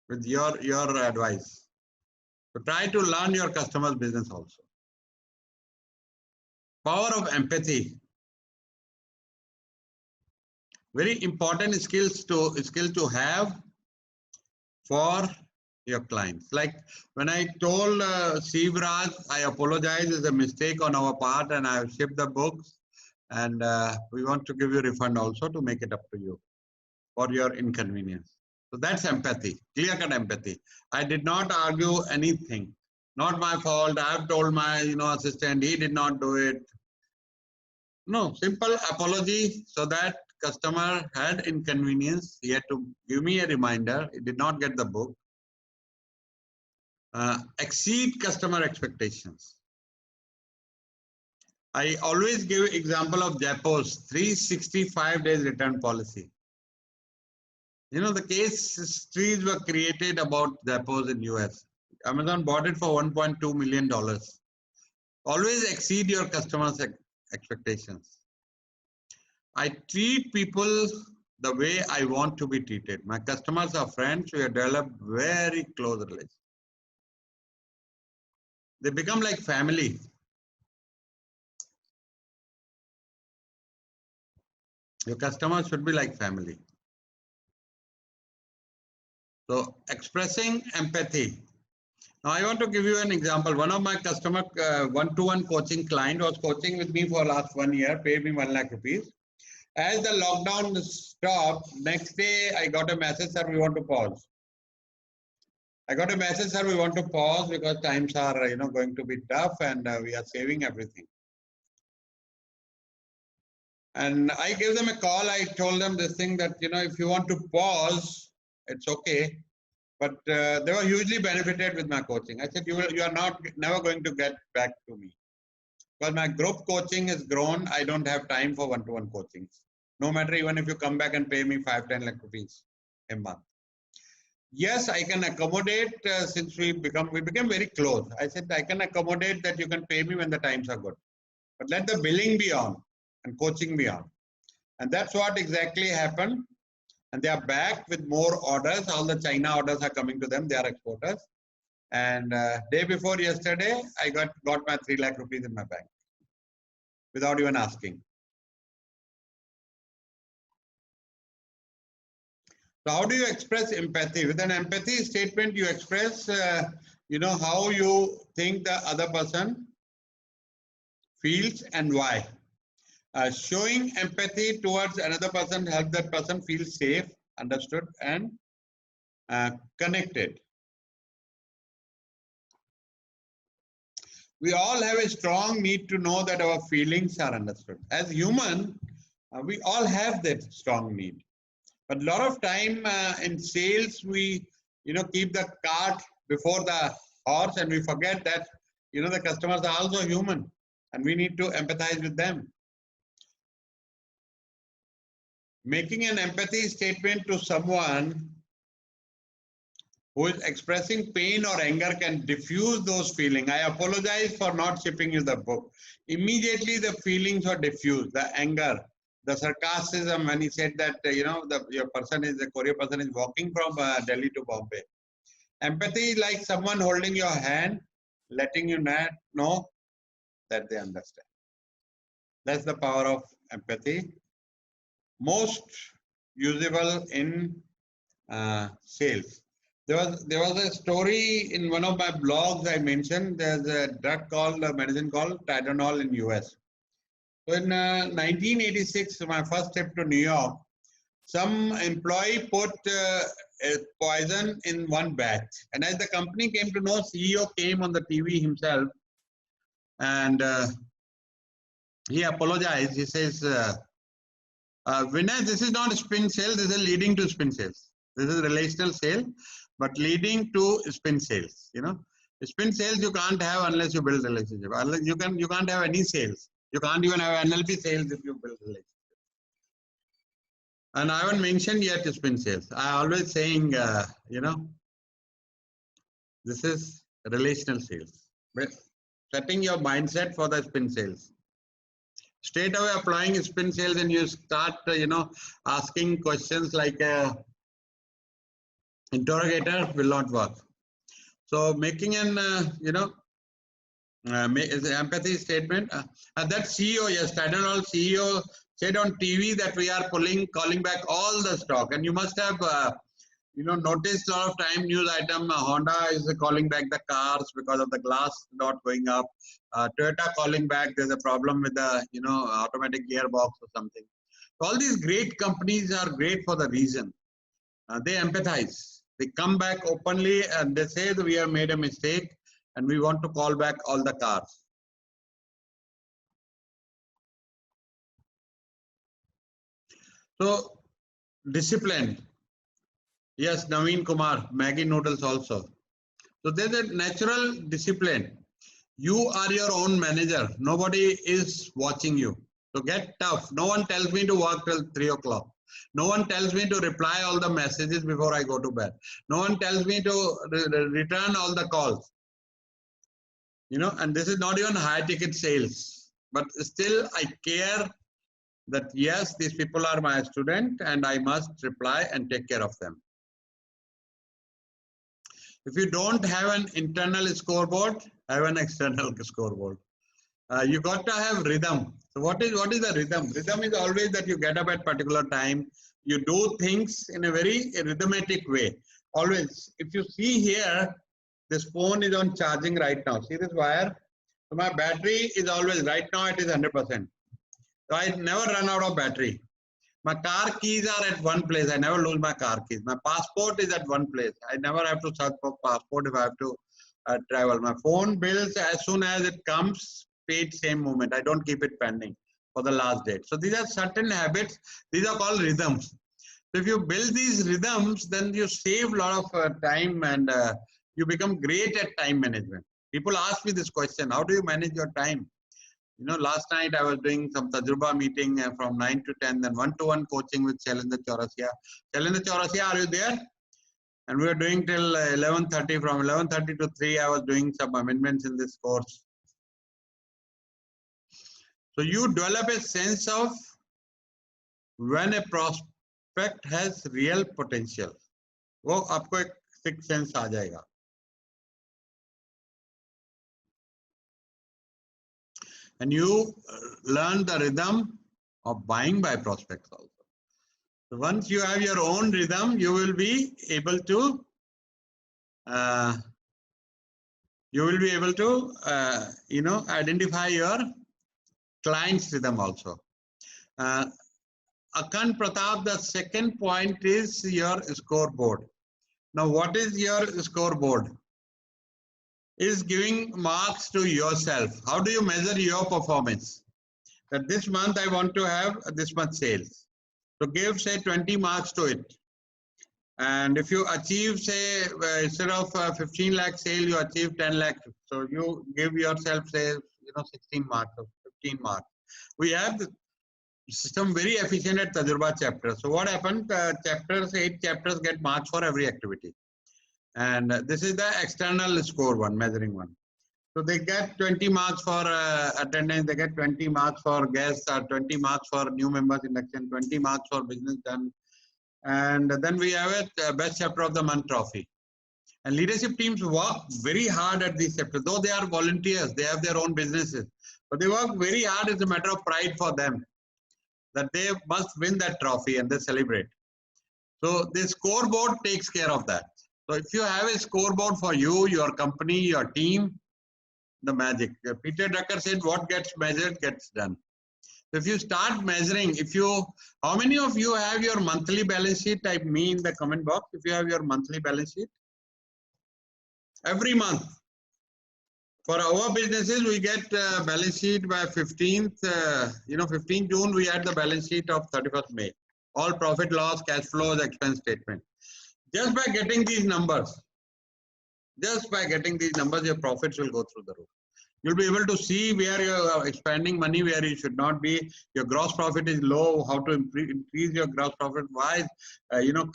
with your advice. So try to learn your customer's business also. Power of empathy. Very important skills to have for your clients. Like when I told Sivraj, I apologize, it's a mistake on our part and I have shipped the books, and we want to give you a refund also to make it up to you for your inconvenience. So that's empathy, clear-cut empathy. I did not argue anything. Not my fault. I have told my assistant, he did not do it. No, simple apology so that customer had inconvenience. He had to give me a reminder. He did not get the book. Exceed customer expectations. I always give example of Jaipur's 365 days return policy. The case histories were created about Jaipur's in US. Amazon bought it for $1.2 million. Always exceed your customers' expectations. I treat people the way I want to be treated. My customers are friends. We have developed very close relations. They become like family. Your customers should be like family. So expressing empathy. Now I want to give you an example. One of my customer one-to-one coaching client was coaching with me for last 1 year, paid me 1 lakh rupees. As the lockdown stopped, next day I got a message, sir, we want to pause. I got a message, sir, we want to pause because times are going to be tough and we are saving everything. And I gave them a call. I told them this thing that, if you want to pause, it's okay. But they were hugely benefited with my coaching. I said, you are never going to get back to me. Because my group coaching has grown. I don't have time for one-to-one coachings. No matter even if you come back and pay me 5-10 lakh rupees a month. Yes, I can accommodate since we became very close. I said, I can accommodate that you can pay me when the times are good. But let the billing be on and coaching be on. And that's what exactly happened. And they are back with more orders. All the China orders are coming to them. They are exporters. And day before yesterday, I got my 3 lakh rupees in my bank without even asking. So how do you express empathy? With an empathy statement, you express, how you think the other person feels and why. Showing empathy towards another person helps that person feel safe, understood, and connected. We all have a strong need to know that our feelings are understood. As human, we all have that strong need. But a lot of time in sales, we keep the cart before the horse, and we forget that the customers are also human, and we need to empathize with them. Making an empathy statement to someone who is expressing pain or anger can diffuse those feelings. I apologize for not shipping you the book. Immediately the feelings are diffused, the anger, the sarcasm when he said that, the courier person is walking from Delhi to Bombay. Empathy is like someone holding your hand, letting you know that they understand. That's the power of empathy. Most usable in sales. There was a story in one of my blogs I mentioned. There's a medicine called Tylenol in US. So in 1986, my first trip to New York, some employee put a poison in one batch. And as the company came to know, CEO came on the TV himself and he apologized. He says, Vinay, this is not spin sales, this is leading to spin sales. This is relational sale, but leading to spin sales. Spin sales you can't have unless you build relationship. You can't have any sales. You can't even have NLP sales if you build relationship. And I haven't mentioned yet spin sales. I always saying, this is relational sales. But setting your mindset for the spin sales. Straight away applying spin sales and you start, asking questions like interrogator will not work. So making an, empathy statement. That CEO, yes, Tylenol CEO said on TV that we are calling back all the stock. And you must have, noticed a lot of time news item. Honda is calling back the cars because of the glass not going up. Toyota calling back. There's a problem with the, automatic gearbox or something. All these great companies are great for the reason. They empathize. They come back openly and they say that we have made a mistake and we want to call back all the cars. So, discipline. Yes, Naveen Kumar, Maggie noodles also. So, there's a natural discipline. You are your own manager. Nobody is watching you. So, get tough. No one tells me to work till 3 o'clock. No one tells me to reply all the messages before I go to bed. No one tells me to return all the calls. And this is not even high ticket sales. But still, I care that yes, these people are my student and I must reply and take care of them. If you don't have an internal scoreboard, have an external scoreboard. You got to have rhythm. So what is the rhythm? Rhythm is always that you get up at particular time. You do things in a very rhythmic way. Always. If you see here, this phone is on charging right now. See this wire? So my battery is always, right now it is 100%. So I never run out of battery. My car keys are at one place. I never lose my car keys. My passport is at one place. I never have to search for passport if I have to travel. My phone bills, as soon as it comes, paid same moment. I don't keep it pending for the last date. So these are certain habits. These are called rhythms. So if you build these rhythms, then you save a lot of time and you become great at time management. People ask me this question, how do you manage your time? Last night I was doing some Tajruba meeting from 9 to 10, then one-to-one coaching with Shailendra Chaurasia. Shailendra Chaurasia, are you there? And we were doing till 11:30. From 11:30 to 3, I was doing some amendments in this course. So you develop a sense of when a prospect has real potential. वो आपको एक sixth sense आ जाएगा. and you learn the rhythm of buying by prospects also. So once you have your own rhythm, you will be able to identify your client's rhythm also. Akan Pratap, the second point is your scoreboard. Now, what is your scoreboard? Is giving marks to yourself. How do you measure your performance? That this month I want to have this much sales. So give say 20 marks to it. And if you achieve say instead of 15 lakh sale, you achieve 10 lakh. So you give yourself say 16 marks or 15 marks. We have the system very efficient at Tajurba chapter. So what happened? Chapters, 8 chapters get marks for every activity. And this is the external score one, measuring one. So they get 20 marks for attendance, they get 20 marks for guests, 20 marks for new members induction, 20 marks for business done. And then we have a best chapter of the month trophy. And leadership teams work very hard at these chapters, though they are volunteers, they have their own businesses, but they work very hard. It's a matter of pride for them that they must win that trophy and they celebrate. So the scoreboard takes care of that. So if you have a scoreboard for you, your company, your team, the magic. Peter Drucker said, what gets measured gets done. So if you start measuring, how many of you have your monthly balance sheet? Type me in the comment box if you have your monthly balance sheet. Every month. For our businesses, we get balance sheet by 15th, 15 June, we had the balance sheet of 31st May. All profit, loss, cash flows, expense statement. Just by getting these numbers, your profits will go through the roof. You'll be able to see where you're expanding money, where you should not be. Your gross profit is low, how to increase your gross profit. Why,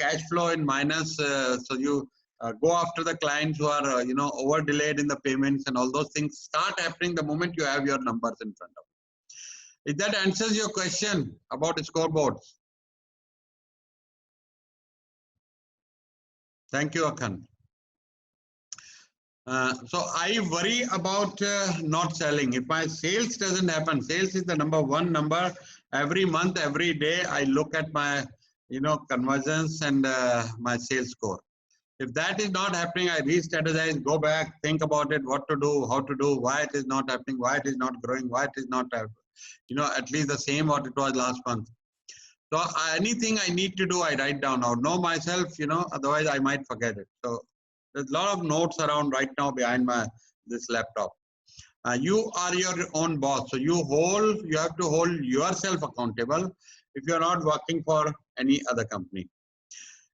cash flow in minus. So you go after the clients who are, over delayed in the payments, and all those things start happening the moment you have your numbers in front of you. If that answers your question about scoreboards. Thank you, Akhan. So I worry about not selling. If my sales doesn't happen, sales is the number one number. Every month, every day, I look at my, conversions and my sales score. If that is not happening, I re-strategize, go back, think about it, what to do, how to do, why it is not happening, why it is not growing, why it is not, at least the same what it was last month. So anything I need to do, I write down or know myself, otherwise I might forget it. So there's a lot of notes around right now behind this laptop. You are your own boss. So you have to hold yourself accountable if you're not working for any other company.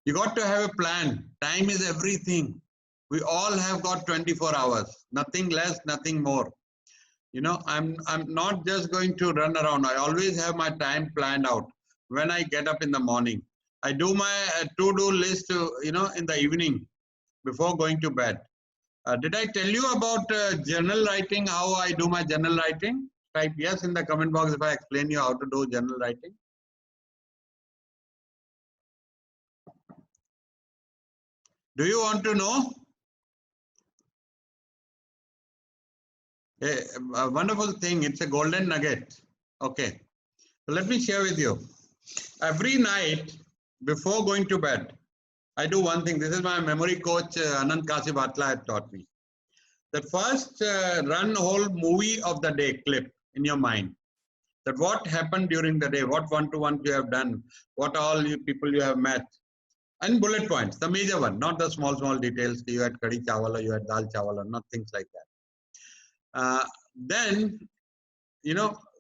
You got to have a plan. Time is everything. We all have got 24 hours, nothing less, nothing more. I'm not just going to run around. I always have my time planned out. When I get up in the morning, I do my to-do list, in the evening before going to bed. Did I tell you about journal writing, how I do my journal writing? Type yes in the comment box if I explain you how to do journal writing. Do you want to know? A wonderful thing. It's a golden nugget. Okay. So let me share with you. Every night before going to bed, I do one thing. This is my memory coach, Anand Kasibatla, had taught me. That first run whole movie of the day clip in your mind. That what happened during the day, what one-to-one you have done, what all people you have met. And bullet points, the major one, not the small details. You had kadi chawal or you had dal chawal or not things like that. Then,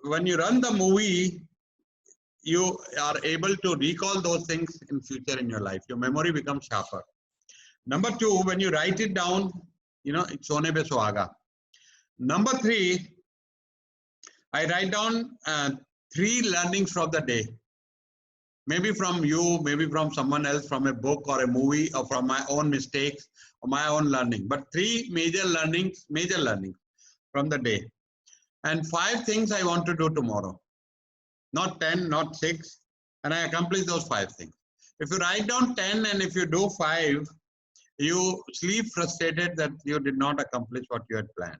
when you run the movie, you are able to recall those things in future in your life. Your memory becomes sharper. Number two, when you write it down, it's sone pe suhaga. Number three, I write down 3 learnings from the day. Maybe from you, maybe from someone else, from a book or a movie, or from my own mistakes or my own learning. But 3 major learnings from the day. And 5 things I want to do tomorrow. Not 10, not 6. And I accomplish those 5 things. If you write down 10 and if you do 5, you sleep frustrated that you did not accomplish what you had planned.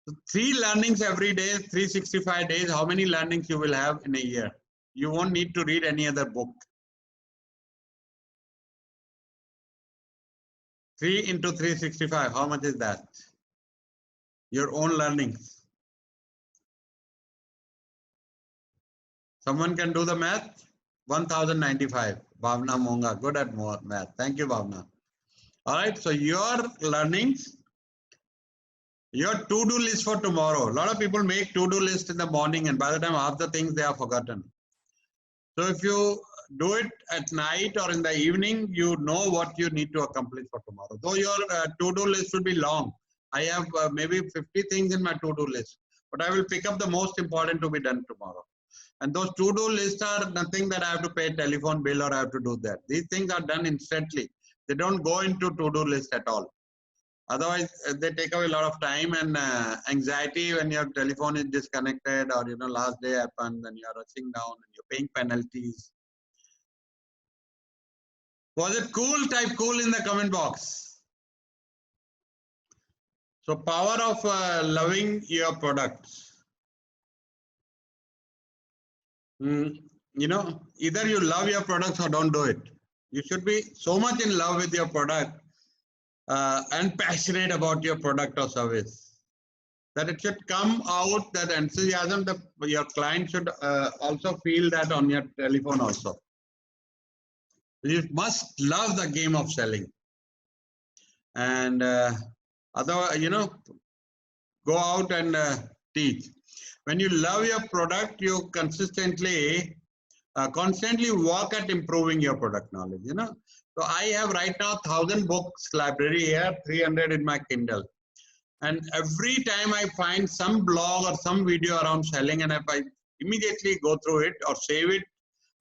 So 3 learnings every day, 365 days. How many learnings you will have in a year? You won't need to read any other book. 3 into 365, how much is that? Your own learnings. Someone can do the math? 1095. Bhavna Monga, good at math. Thank you, Bhavna. All right, so your learnings, your to-do list for tomorrow. A lot of people make to-do list in the morning, and by the time half the things they are forgotten. So if you do it at night or in the evening, you know what you need to accomplish for tomorrow. Though your to-do list should be long. I have maybe 50 things in my to-do list, but I will pick up the most important to be done tomorrow. And those to-do lists are nothing that I have to pay a telephone bill or I have to do that. These things are done instantly. They don't go into to-do list at all. Otherwise, they take away a lot of time and anxiety when your telephone is disconnected or, last day happened and you're rushing down and you're paying penalties. Was it cool? Type cool in the comment box. So power of loving your products. Either you love your products or don't do it. You should be so much in love with your product and passionate about your product or service that it should come out, that enthusiasm, your client should also feel that on your telephone also. You must love the game of selling. And otherwise, go out and teach. When you love your product, you constantly work at improving your product knowledge. So I have right now 1,000 books library here, 300 in my Kindle. And every time I find some blog or some video around selling, and if I immediately go through it or save it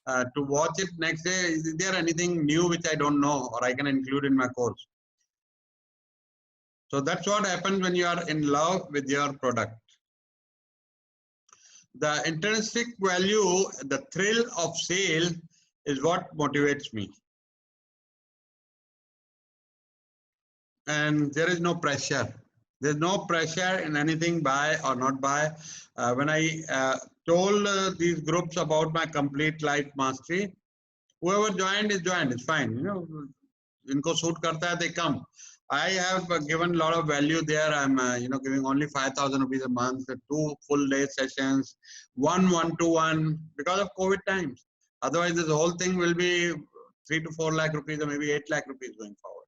to watch it next day, is there anything new which I don't know or I can include in my course? So that's what happens when you are in love with your product. The intrinsic value, the thrill of sale is what motivates me. And there is no pressure. There's no pressure in anything buy or not buy. When I told these groups about my complete life mastery, whoever joined is joined, it's fine. Inko suit karta hai, they come. I have given a lot of value there. I'm giving only 5,000 rupees a month, 2 full day sessions, 1 one-to-one because of COVID times. Otherwise, this whole thing will be 3 to 4 lakh rupees or maybe 8 lakh rupees going forward.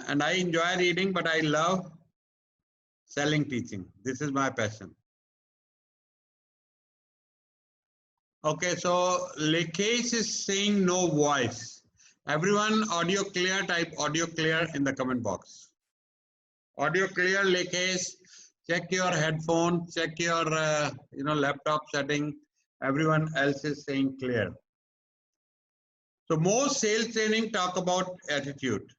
And I enjoy reading, but I love selling, teaching. This is my passion. Okay, so Lakesh is saying no voice. Everyone, audio clear, type audio clear in the comment box. Audio clear, Lakesh. Check your headphone, check your laptop setting. Everyone else is saying clear. So most sales training talk about attitude.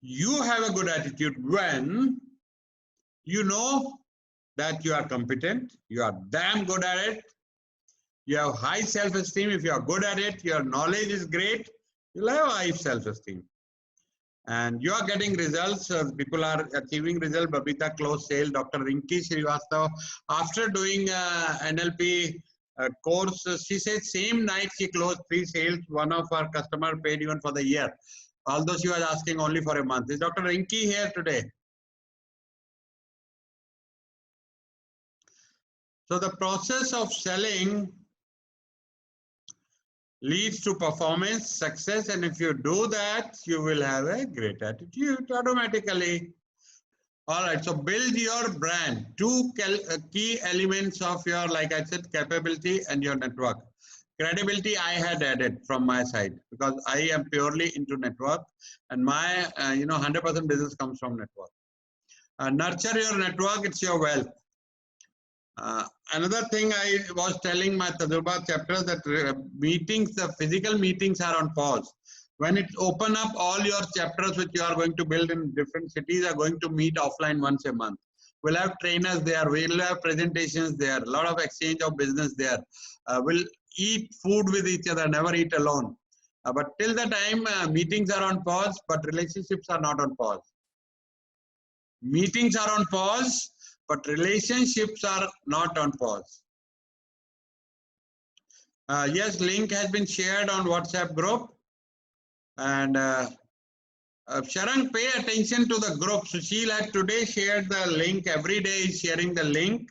You have a good attitude when you know that you are competent, you are damn good at it, you have high self-esteem. If you are good at it, your knowledge is great, you'll have high self-esteem. And you are getting results, people are achieving results. Babita closed sale, Dr. Rinki Srivastava, after doing NLP course, she said same night she closed 3 sales. One of our customer paid even for the year, although she was asking only for a month. Is Dr. Rinki here today? So the process of selling leads to performance, success, and if you do that, you will have a great attitude automatically. All right, so build your brand. 2 key elements of your, like I said, capability and your network. Credibility I had added from my side because I am purely into network, and my 100% business comes from network. Nurture your network, it's your wealth. Another thing I was telling my Tajurba chapter, that meetings, the physical meetings are on pause. When it open up, all your chapters which you are going to build in different cities are going to meet offline once a month. We'll have trainers there, we'll have presentations there, a lot of exchange of business there. We'll eat food with each other, never eat alone. But till the time meetings are on pause, but relationships are not on pause. Meetings are on pause, but relationships are not on pause. Yes, link has been shared on WhatsApp group. And Sharang, pay attention to the group. Sushil had today shared the link. Every day is sharing the link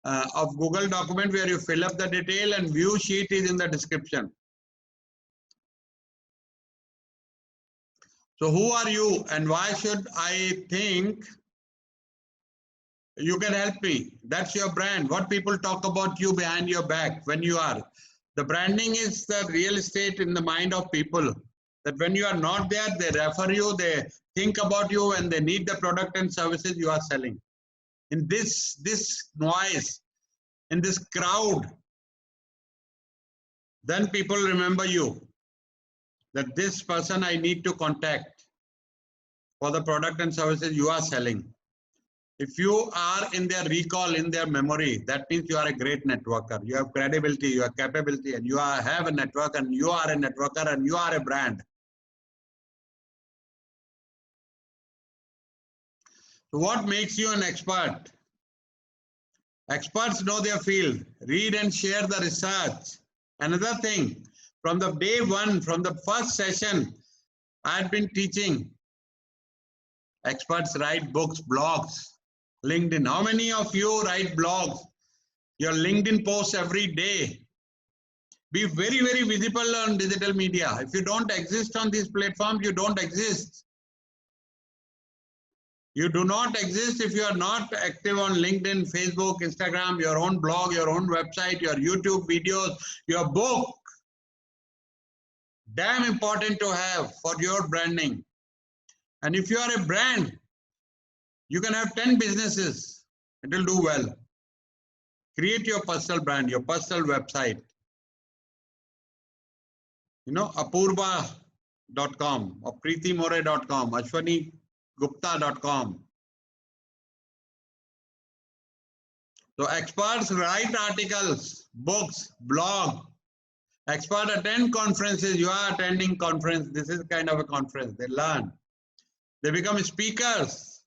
of Google document where you fill up the detail, and view sheet is in the description. So who are you and why should I think you can help me? That's your brand. What people talk about you behind your back when you are. The branding is the real estate in the mind of people. That when you are not there, they refer you, they think about you, and they need the product and services you are selling. In this noise, in this crowd, then people remember you. That this person I need to contact for the product and services you are selling. If you are in their recall, in their memory, that means you are a great networker. You have credibility, you have capability, and you have a network, and you are a networker, and you are a brand. So what makes you an expert? Experts know their field. Read and share the research. Another thing, from the day one, from the first session, I had been teaching. Experts write books, blogs, LinkedIn. How many of you write blogs? Your LinkedIn posts every day. Be very, very visible on digital media. If you don't exist on these platforms, you don't exist. You do not exist if you are not active on LinkedIn, Facebook, Instagram, your own blog, your own website, your YouTube videos, your book. Damn important to have for your branding. And if you are a brand, you can have 10 businesses. It will do well. Create your personal brand, your personal website. You know, apurva.com or preetimore.com, ashwanigupta.com. So experts write articles, books, blog. Experts attend conferences. You are attending conference. This is kind of a conference. They learn. They become speakers.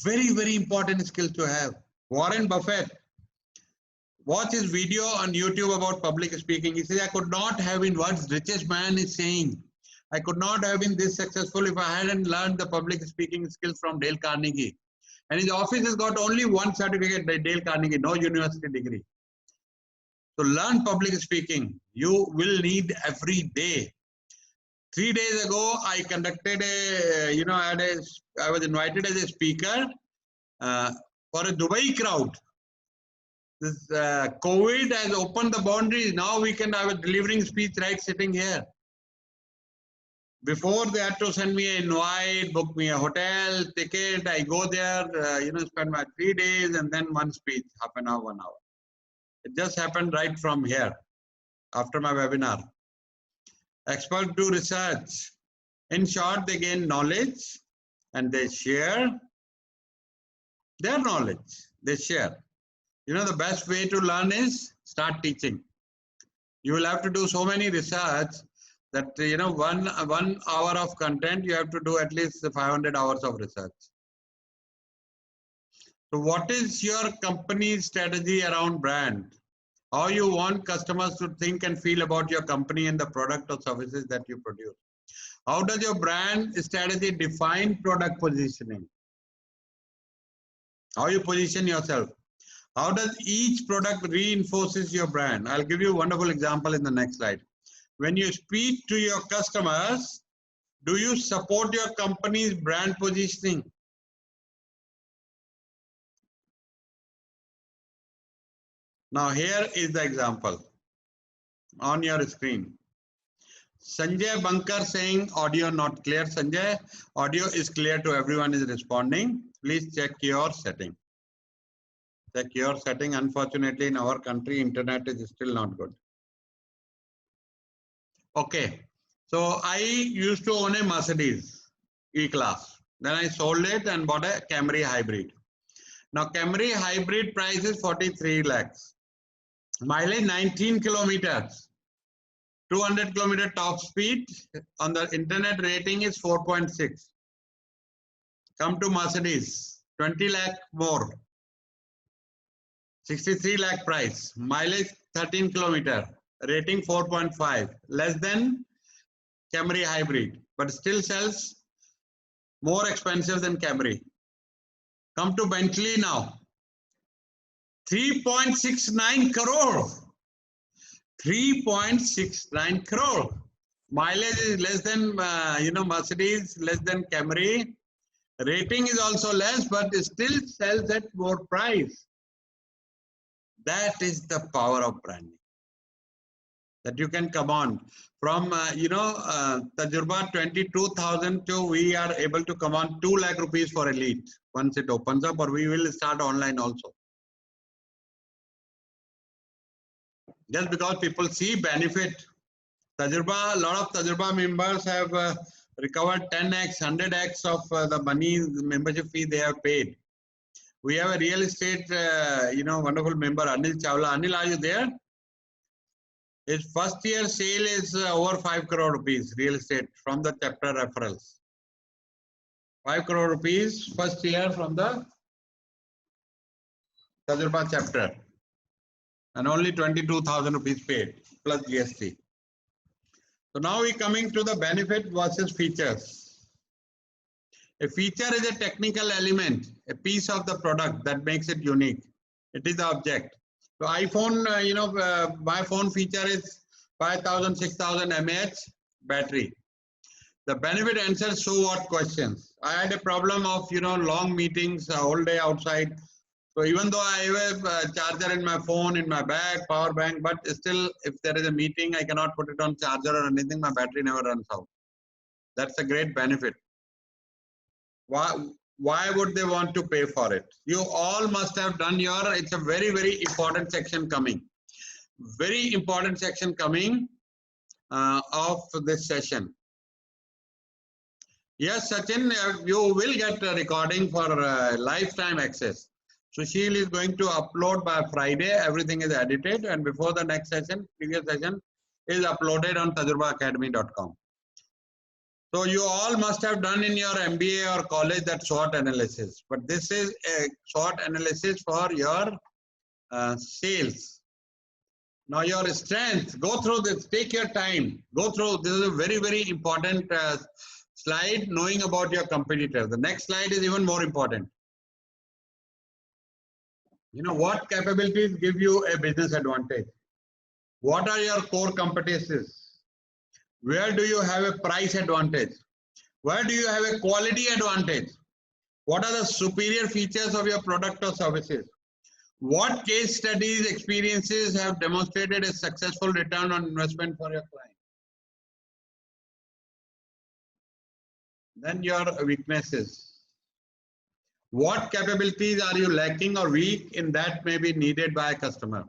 Very, very important skill to have. Warren Buffett. Watch his video on YouTube about public speaking. He says, I could not have been what richest man is saying. I could not have been this successful if I hadn't learned the public speaking skills from Dale Carnegie. And his office has got only one certificate by Dale Carnegie, no university degree. So learn public speaking. You will need every day. 3 days ago, I conducted a, I was invited as a speaker for a Dubai crowd. This COVID has opened the boundaries. Now I was delivering speech right sitting here. Before they had to send me an invite, book me a hotel, ticket. I go there, spend my 3 days and then one speech, half an hour, 1 hour. It just happened right from here after my webinar. Experts do research. In short, they gain knowledge and they share their knowledge. They share. You know, the best way to learn is start teaching. You will have to do so many research that, 1 hour of content, you have to do at least 500 hours of research. So what is your company's strategy around brand? How you want customers to think and feel about your company and the product or services that you produce? How does your brand strategy define product positioning? How you position yourself? How does each product reinforces your brand? I'll give you a wonderful example in the next slide. When you speak to your customers, do you support your company's brand positioning? Now here is the example on your screen. Sanjay Bankar saying audio not clear. Sanjay, audio is clear to everyone is responding. Please check your setting. Check your setting. Unfortunately, in our country, internet is still not good. Okay. So I used to own a Mercedes E-Class. Then I sold it and bought a Camry Hybrid. Now Camry Hybrid price is 43 lakhs. Mileage 19 kilometers. 200 kilometer top speed. On the internet rating is 4.6. Come to Mercedes, 20 lakh more, 63 lakh price, mileage 13 kilometer, rating 4.5, less than Camry hybrid, but still sells more expensive than Camry. Come to Bentley now, 3.69 crore, 3.69 crore. Mileage is less than, Mercedes, less than Camry. Rating is also less, but it still sells at more price. That is the power of branding. That you can come on from, Tajurba 22,000 to we are able to come on 2 lakh rupees for elite once it opens up, or we will start online also. Just because people see benefit. Tajurba, a lot of Tajurba members have recovered 10x, 100x of the money, the membership fee they have paid. We have a real estate, wonderful member, Anil Chawla. Anil, are you there? His first year sale is over 5 crore rupees, real estate, from the chapter referrals. 5 crore rupees first year from the Tajurba chapter. And only 22,000 rupees paid, plus GST. So now we're coming to the benefit versus features. A feature is a technical element, a piece of the product that makes it unique. It is the object. So iPhone, my phone feature is 5,000, 6,000 mAh battery. The benefit answers so what questions. I had a problem of, long meetings, whole day outside. So even though I have a charger in my phone, in my bag, power bank, but still if there is a meeting, I cannot put it on charger or anything, my battery never runs out. That's a great benefit. Why would they want to pay for it? You all must have done it's a very, very important section coming. Very important section coming of this session. Yes, Sachin, you will get a recording for lifetime access. Sushil is going to upload by Friday. Everything is edited, and before the next session, previous session is uploaded on tajurbaacademy.com. So you all must have done in your MBA or college that SWOT analysis, but this is a SWOT analysis for your sales. Now your strength, go through this, take your time, go through. This is a very, very important slide, knowing about your competitor. The next slide is even more important. What capabilities give you a business advantage? What are your core competencies? Where do you have a price advantage? Where do you have a quality advantage? What are the superior features of your product or services? What case studies, experiences have demonstrated a successful return on investment for your client? Then your weaknesses. What capabilities are you lacking or weak in that may be needed by a customer?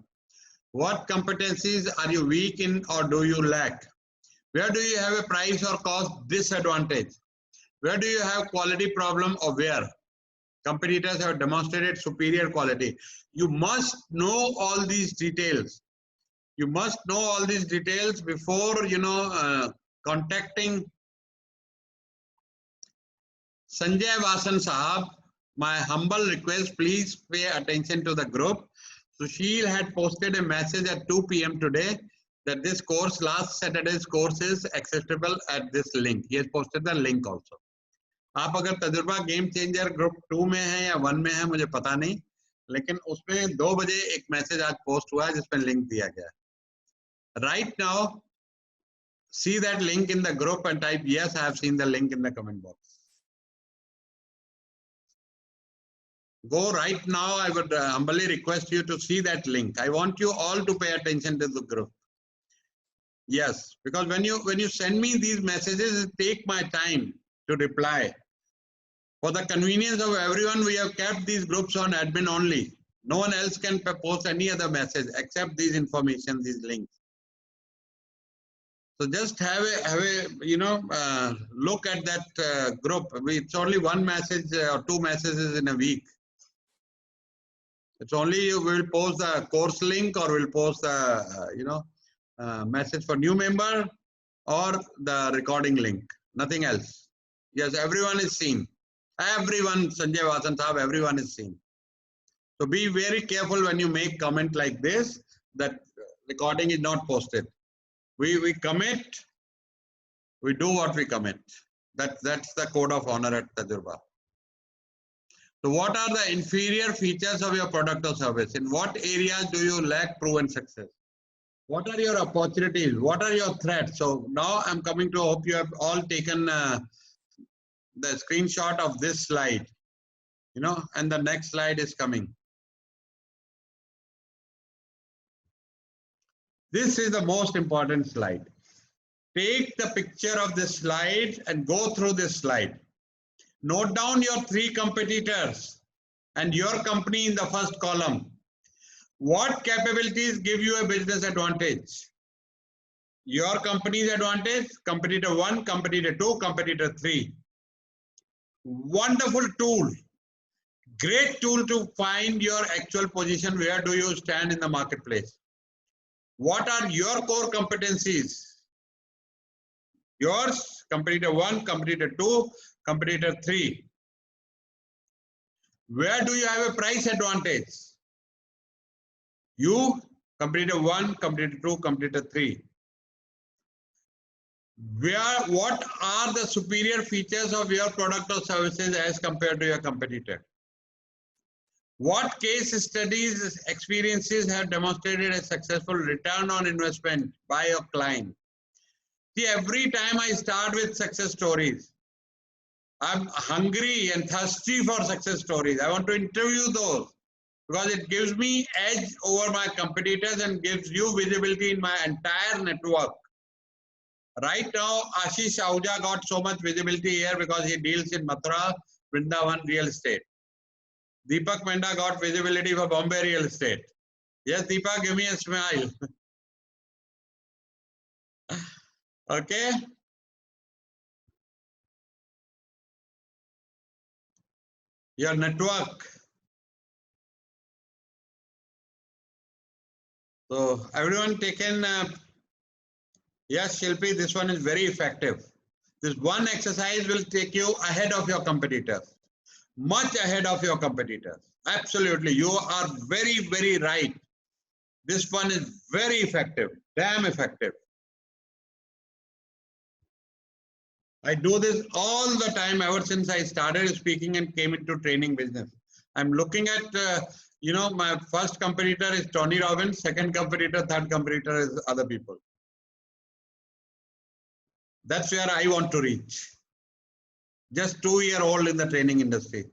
What competencies are you weak in or do you lack? Where do you have a price or cost disadvantage? Where do you have quality problem or where? Competitors have demonstrated superior quality. You must know all these details. You must know all these details before, contacting Sanjay Vasan Sahab. My humble request, please pay attention to the group. Sushil had posted a message at 2 p.m. today that this course, last Saturday's course, is accessible at this link. He has posted the link also. आप अगर तजुर्बा game changer group 2 में है या 1 में है मुझे पता नहीं, लेकिन उसमें 2 बजे एक मैसेज आज पोस्ट हुआ है जिसमें लिंक दिया गया है. Right now, see that link in the group and type yes, I have seen the link in the comment box. Go right now. I would humbly request you to see that link. I want you all to pay attention to the group. Yes, because when you send me these messages, it take my time to reply. For the convenience of everyone, we have kept these groups on admin only. No one else can post any other message except these information, these links. So just have a look at that group. It's only one message or 2 messages in a week. It's only we will post the course link or we'll post the message for new member or the recording link. Nothing else. Yes, everyone is seen. Everyone, Sanjay Vasan Sahab, everyone is seeing. So be very careful when you make comment like this, that recording is not posted. We commit, we do what we commit. That's the code of honor at Tajurba. So what are the inferior features of your product or service? In what areas do you lack proven success? What are your opportunities? What are your threats? So now I'm coming to, hope you have all taken the screenshot of this slide, and the next slide is coming. This is the most important slide. Take the picture of this slide and go through this slide. Note down your 3 competitors and your company in the first column. What capabilities give you a business advantage? Your company's advantage, competitor 1, competitor 2, competitor 3. Wonderful tool. Great tool to find your actual position. Where do you stand in the marketplace? What are your core competencies? Yours, competitor 1, competitor 2, competitor 3. Where do you have a price advantage? You, competitor 1, competitor 2, competitor 3. What are the superior features of your product or services as compared to your competitor? What case studies, experiences have demonstrated a successful return on investment by your client? See, every time I start with success stories, I'm hungry and thirsty for success stories. I want to interview those because it gives me edge over my competitors and gives you visibility in my entire network. Right now, Ashish Ahuja got so much visibility here because he deals in Mathura, Vrindavan real estate. Deepak Menda got visibility for Bombay real estate. Yes, Deepak, give me a smile. Okay. Your network. So everyone taken, yes, Shilpi, this one is very effective. This one exercise will take you ahead of your competitors, much ahead of your competitors. Absolutely, you are very, very right. This one is very effective, damn effective. I do this all the time ever since I started speaking and came into training business. I'm looking at, my first competitor is Tony Robbins, second competitor, third competitor is other people. That's where I want to reach. Just 2-year-old in the training industry.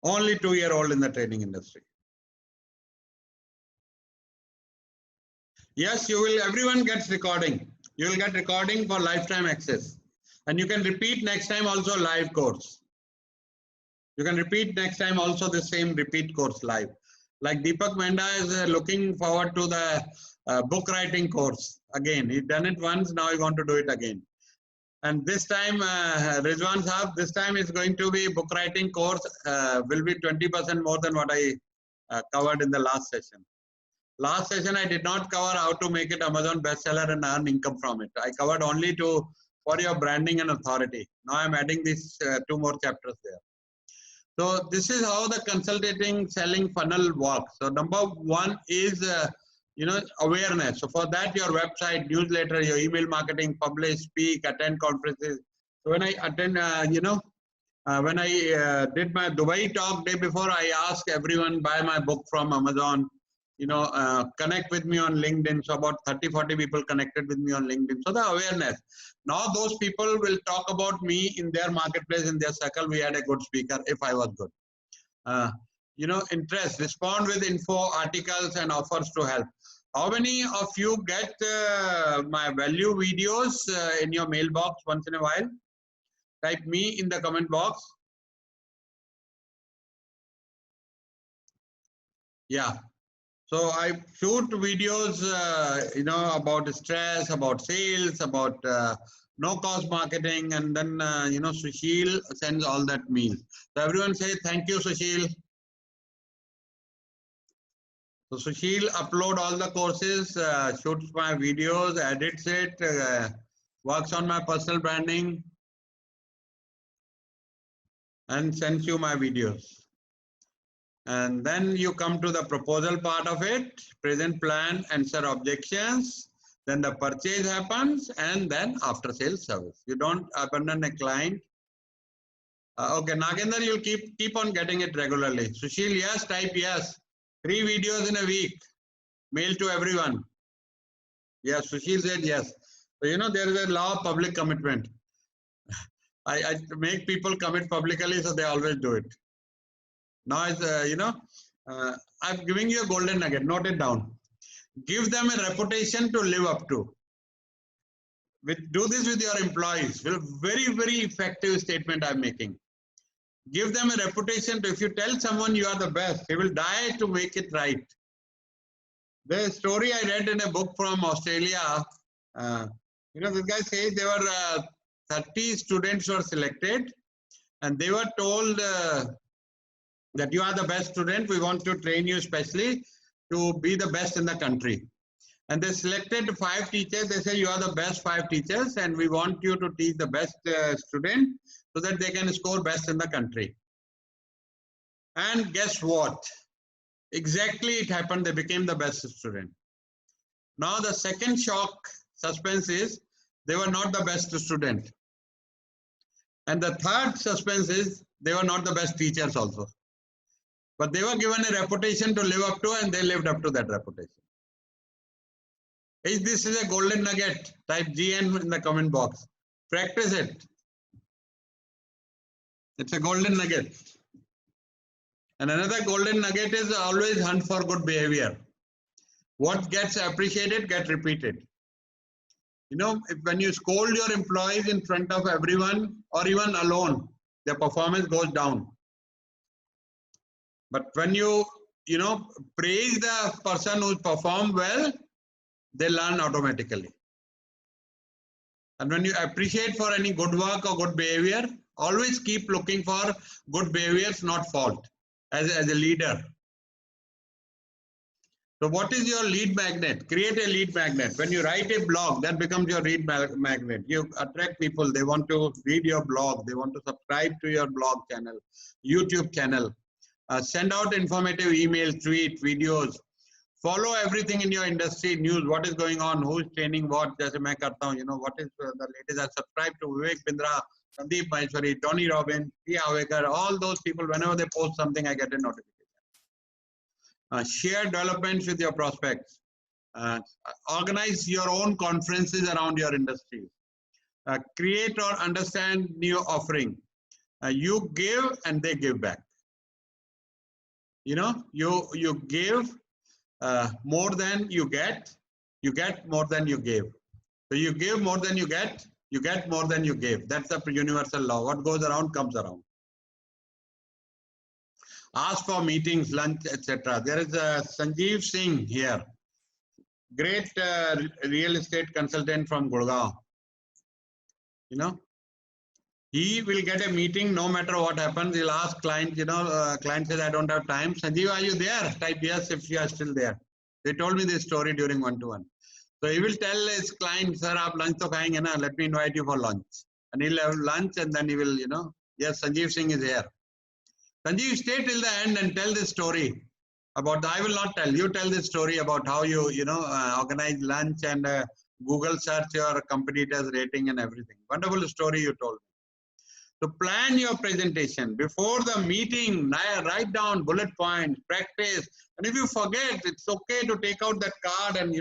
Only 2-year-old in the training industry. Yes, you will, everyone gets recording. You will get recording for lifetime access. And you can repeat next time also live course. You can repeat next time also the same repeat course live. Like Deepak Menda is looking forward to the book writing course. Again, he's done it once, now he want to do it again. And this time, Rizwan Saab, this time is going to be book writing course, will be 20% more than what I covered in the last session. Last session, I did not cover how to make it Amazon bestseller and earn income from it. I covered only for your branding and authority. Now I'm adding these 2 more chapters there. So this is how the consulting selling funnel works. So number 1 is, awareness. So for that, your website, newsletter, your email marketing, publish, speak, attend conferences. So when I attend, when I did my Dubai talk day before, I asked everyone buy my book from Amazon, connect with me on LinkedIn. So about 30-40 people connected with me on LinkedIn. So the awareness. Now those people will talk about me in their marketplace, in their circle. We had a good speaker if I was good. Interest, respond with info, articles and offers to help. How many of you get my value videos in your mailbox once in a while? Type me in the comment box. Yeah. So I shoot videos, about stress, about sales, about no-cost marketing, and then, Sushil sends all that meal. So everyone say, thank you, Sushil. So Sushil upload all the courses, shoots my videos, edits it, works on my personal branding. and sends you my videos. And then you come to the proposal part of it, present plan, answer objections, then the purchase happens, and then after sales service. You don't abandon a client. Okay, Nagendra, you'll keep on getting it regularly. Sushil, yes, type yes. 3 videos in a week, mail to everyone. Yes, Sushil said yes. So, you know, there is a law of public commitment. I make people commit publicly, so they always do it. Now, I'm giving you a golden nugget. Note it down. Give them a reputation to live up to. Do this with your employees. Very, very effective statement I'm making. Give them a reputation to, if you tell someone you are the best, he will die to make it right. The story I read in a book from Australia, this guy says there were 30 students were selected, and they were told that you are the best student. We want to train you specially to be the best in the country. And they selected 5 teachers. They say you are the best 5 teachers, and we want you to teach the best student so that they can score best in the country. And guess what? Exactly it happened. They became the best student. Now the second shock suspense is they were not the best student. And the third suspense is they were not the best teachers also. But they were given a reputation to live up to, and they lived up to that reputation. If this is a golden nugget, type GN in the comment box. Practice it. It's a golden nugget. And another golden nugget is always hunt for good behavior. What gets appreciated, gets repeated. You know, when you scold your employees in front of everyone or even alone, their performance goes down. But when you praise the person who performed well, they learn automatically. And when you appreciate for any good work or good behavior, always keep looking for good behaviors, not fault, as a leader. So what is your lead magnet? Create a lead magnet. When you write a blog, that becomes your lead magnet. You attract people. They want to read your blog. They want to subscribe to your blog channel, YouTube channel. Send out informative emails, tweet, videos. Follow everything in your industry news. What is going on? Who is training what? Jaise main karta hu, what is the latest? I subscribe to Vivek Bindra, Sandeep Maheshwari, Tony Robbins, P. Avekar, all those people. Whenever they post something, I get a notification. Share developments with your prospects. Organize your own conferences around your industry. Create or understand new offering. You give and they give back. You give more than you get more than you give. So you give more than you get more than you give. That's the universal law. What goes around comes around. Ask for meetings, lunch, etc. There is a Sanjeev Singh here, great real estate consultant from Gurgaon. He will get a meeting no matter what happens. He'll ask client, client says, I don't have time. Sanjeev, are you there? Type yes if you are still there. They told me this story during one-to-one. So he will tell his client, sir, aap lunch to khayenge na, let me invite you for lunch. And he'll have lunch and then he will, yes, Sanjeev Singh is here. Sanjeev, stay till the end and tell this story about, I will not tell, you tell this story about how you, organize lunch and Google search your competitors rating and everything. Wonderful story you told me. So plan your presentation before the meeting, write down bullet points, practice. And if you forget, it's okay to take out that card and,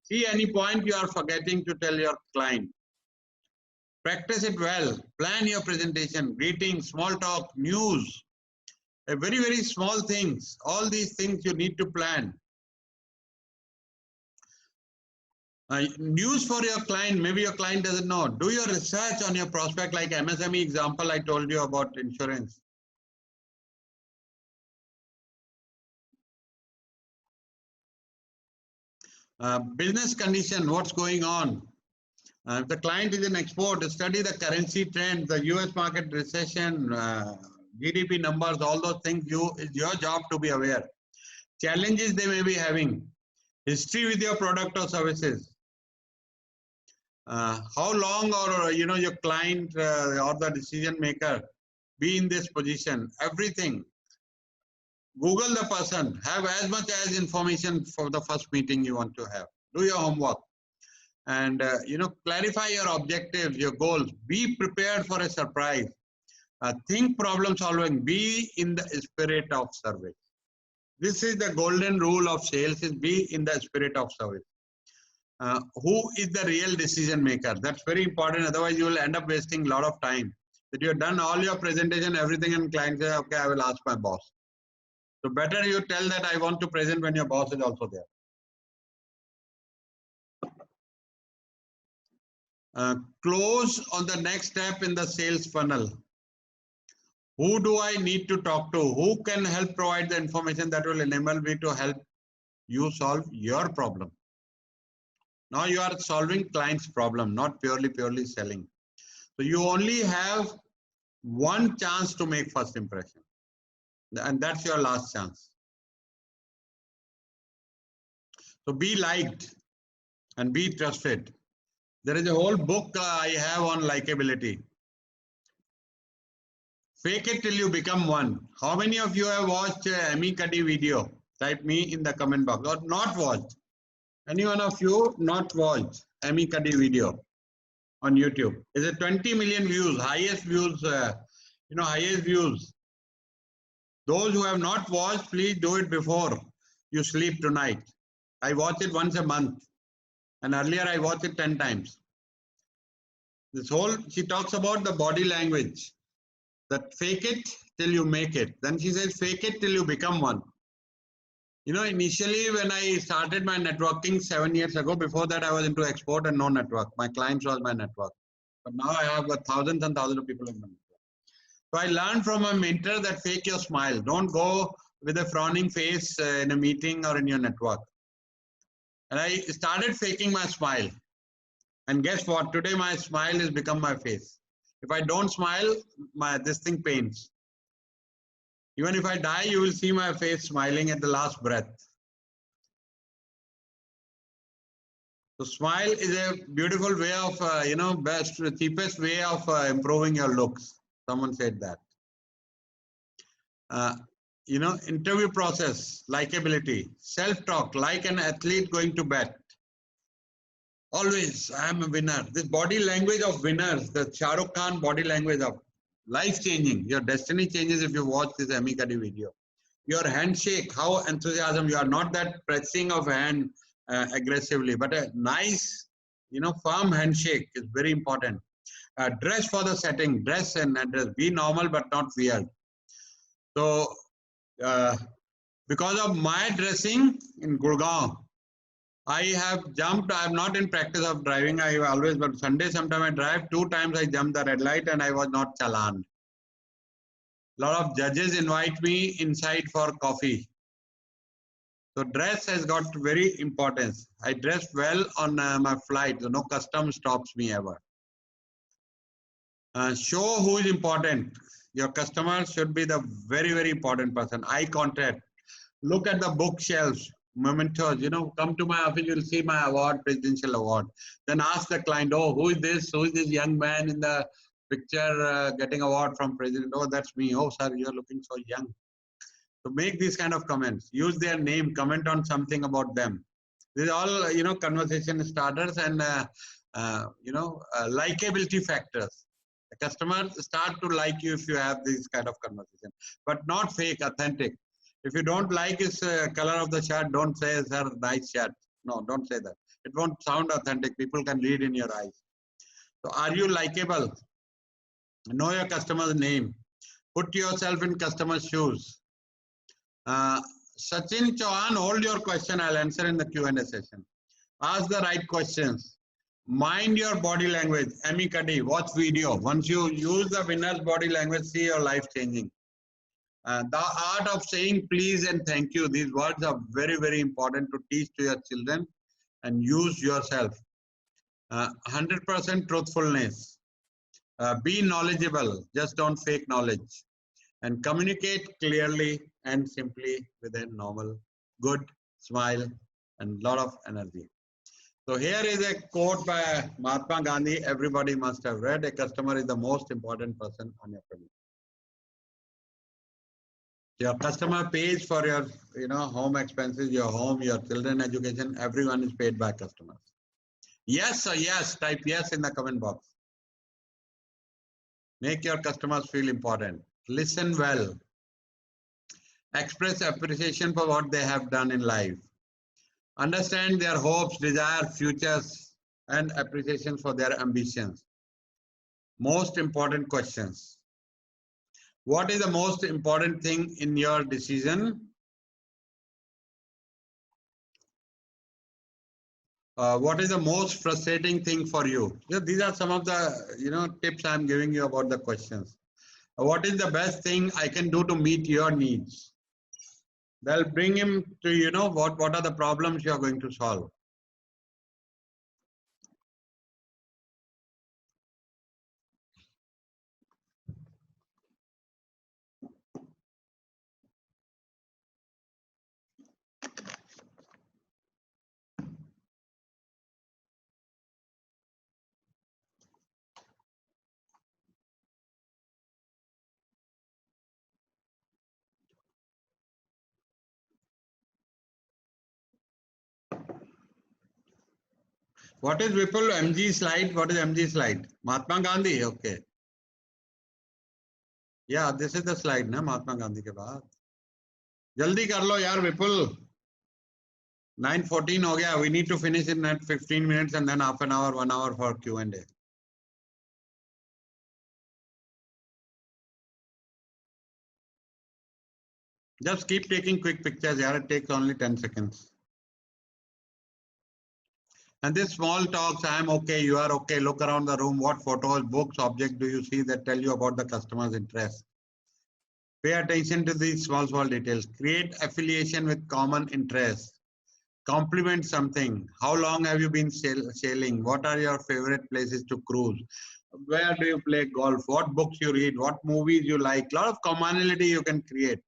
see any point you are forgetting to tell your client. Practice it well. Plan your presentation, greetings, small talk, news. Very, very small things. All these things you need to plan. News for your client, maybe your client doesn't know. Do your research on your prospect, like MSME example I told you about insurance. Business condition, what's going on? If the client is in export, study the currency trend, the US market recession, GDP numbers, all those things. It's your job to be aware. Challenges they may be having. History with your product or services. How long or your client or the decision maker be in this position, everything. Google the person, have as much as information for the first meeting you want to have. Do your homework. And clarify your objectives, your goals. Be prepared for a surprise. Think problem solving. Be in the spirit of service. This is the golden rule of sales: is be in the spirit of service. Who is the real decision maker? That's very important. Otherwise, you will end up wasting a lot of time. That you have done all your presentation, everything, and client says, "Okay, I will ask my boss." So better you tell that I want to present when your boss is also there. Close on the next step in the sales funnel. Who do I need to talk to? Who can help provide the information that will enable me to help you solve your problem? Now you are solving client's problem, not purely selling. So you only have one chance to make first impression, and that's your last chance. So be liked and be trusted. There is a whole book I have on likability. Fake it till you become one. How many of you have watched Amy Cuddy video? Type me in the comment box. Or not watched. Any one of you not watched Amy Cuddy video on YouTube? Is it 20 million views? Highest views. Highest views. Those who have not watched, please do it before you sleep tonight. I watch it once a month, and earlier I watched it 10 times. She talks about the body language. That fake it till you make it. Then she says, fake it till you become one. Initially when I started my networking 7 years ago, before that I was into export and no network. My clients was my network. But now I have thousands and thousands of people in my network. So I learned from a mentor that fake your smile. Don't go with a frowning face in a meeting or in your network. And I started faking my smile. And guess what? Today my smile has become my face. If I don't smile, this thing pains. Even if I die, you will see my face smiling at the last breath. So smile is a beautiful way of, cheapest way of improving your looks. Someone said that. Interview process, likability, self-talk, like an athlete going to bet. Always, I am a winner. This body language of winners, the Shah Rukh Khan body language of life-changing. Your destiny changes if you watch this Amy Cuddy video. Your handshake, how enthusiasm. You are not that pressing of hand aggressively, but a nice, firm handshake is very important. Dress for the setting. Dress and address. Be normal but not weird. So, because of my dressing in Gurgaon, I have jumped. I am not in practice of driving. I always, but Sunday sometime I drive. 2 times I jumped the red light and I was not challaned. A lot of judges invite me inside for coffee. So dress has got very importance. I dress well on my flight. So no custom stops me ever. Show who is important. Your customer should be the very important person. Eye contact. Look at the bookshelves. Mementos, come to my office, you'll see my award, presidential award. Then ask the client, oh, who is this young man in the picture getting award from president? Oh, that's me. Oh, sir, you're looking so young. So make these kind of comments. Use their name, comment on something about them. These are all, conversation starters and, likability factors. The customers start to like you if you have this kind of conversation, but not fake, authentic. If you don't like his color of the shirt, don't say, sir, nice shirt. No, don't say that. It won't sound authentic. People can read in your eyes. So are you likable? Know your customer's name. Put yourself in customer's shoes. Sachin Chauhan, hold your question. I'll answer in the Q&A session. Ask the right questions. Mind your body language. Amy Cuddy, watch video. Once you use the winner's body language, see your life changing. The art of saying please and thank you. These words are very important to teach to your children and use yourself. 100% truthfulness. Be knowledgeable. Just don't fake knowledge. And communicate clearly and simply with a normal, good smile and lot of energy. So here is a quote by Mahatma Gandhi. Everybody must have read. A customer is the most important person on your premises. Your customer pays for your, home expenses, your home, your children education, everyone is paid by customers. Yes or yes, type yes in the comment box. Make your customers feel important. Listen well. Express appreciation for what they have done in life. Understand their hopes, desires, futures, and appreciation for their ambitions. Most important questions. What is the most important thing in your decision? What is the most frustrating thing for you? These are some of the tips I'm giving you about the questions. What is the best thing I can do to meet your needs? They'll bring him to what are the problems you are going to solve. What is Vipul MG slide? What is MG slide? Mahatma Gandhi. Okay. Yeah, this is the slide, na Mahatma Gandhi ke baad. Jaldi kar lo yaar Vipul. 9:14 ho gaya. We need to finish in at 15 minutes and then half an hour, 1 hour for Q&A. Just keep taking quick pictures. Yaar, it takes only 10 seconds. And this small talks, I am okay, you are okay, look around the room, what photos, books, objects do you see that tell you about the customer's interest? Pay attention to these small details. Create affiliation with common interests. Compliment something. How long have you been sailing? What are your favorite places to cruise? Where do you play golf? What books you read? What movies you like? A lot of commonality you can create,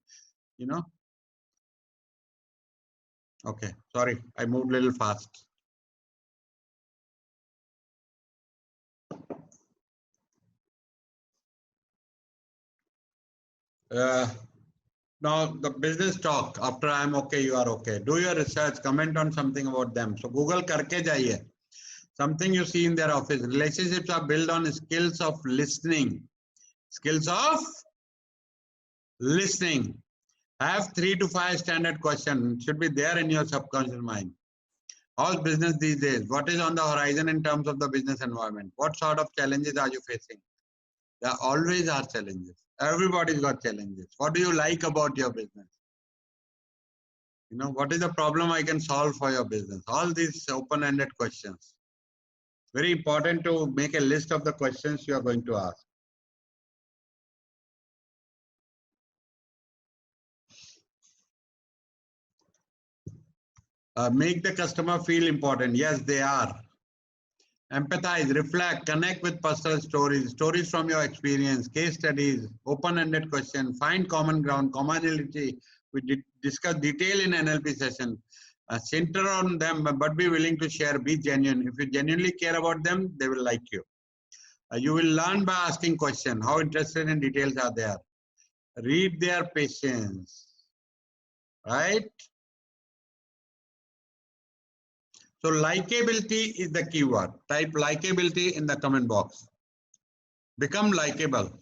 Okay, sorry, I moved a little fast. Now the business talk after I'm okay, you are okay. Do your research, comment on something about them. So Google karke jaiye. Something you see in their office. Relationships are built on skills of listening. Skills of listening. Have 3 to 5 standard questions. Should be there in your subconscious mind. How's business these days? What is on the horizon in terms of the business environment? What sort of challenges are you facing? There always are challenges. Everybody's got challenges. What do you like about your business? What is the problem I can solve for your business? All these open-ended questions. Very important to make a list of the questions you are going to ask. Make the customer feel important. Yes, they are. Empathize, reflect, connect with personal stories from your experience, case studies, open-ended question, find common ground, commonality. We discuss detail in NLP session. Center on them, but be willing to share, be genuine. If you genuinely care about them, they will like you. You will learn by asking questions. How interested in details are they? Read their patience, right? So likability is the keyword. Type likability in the comment box. Become likable.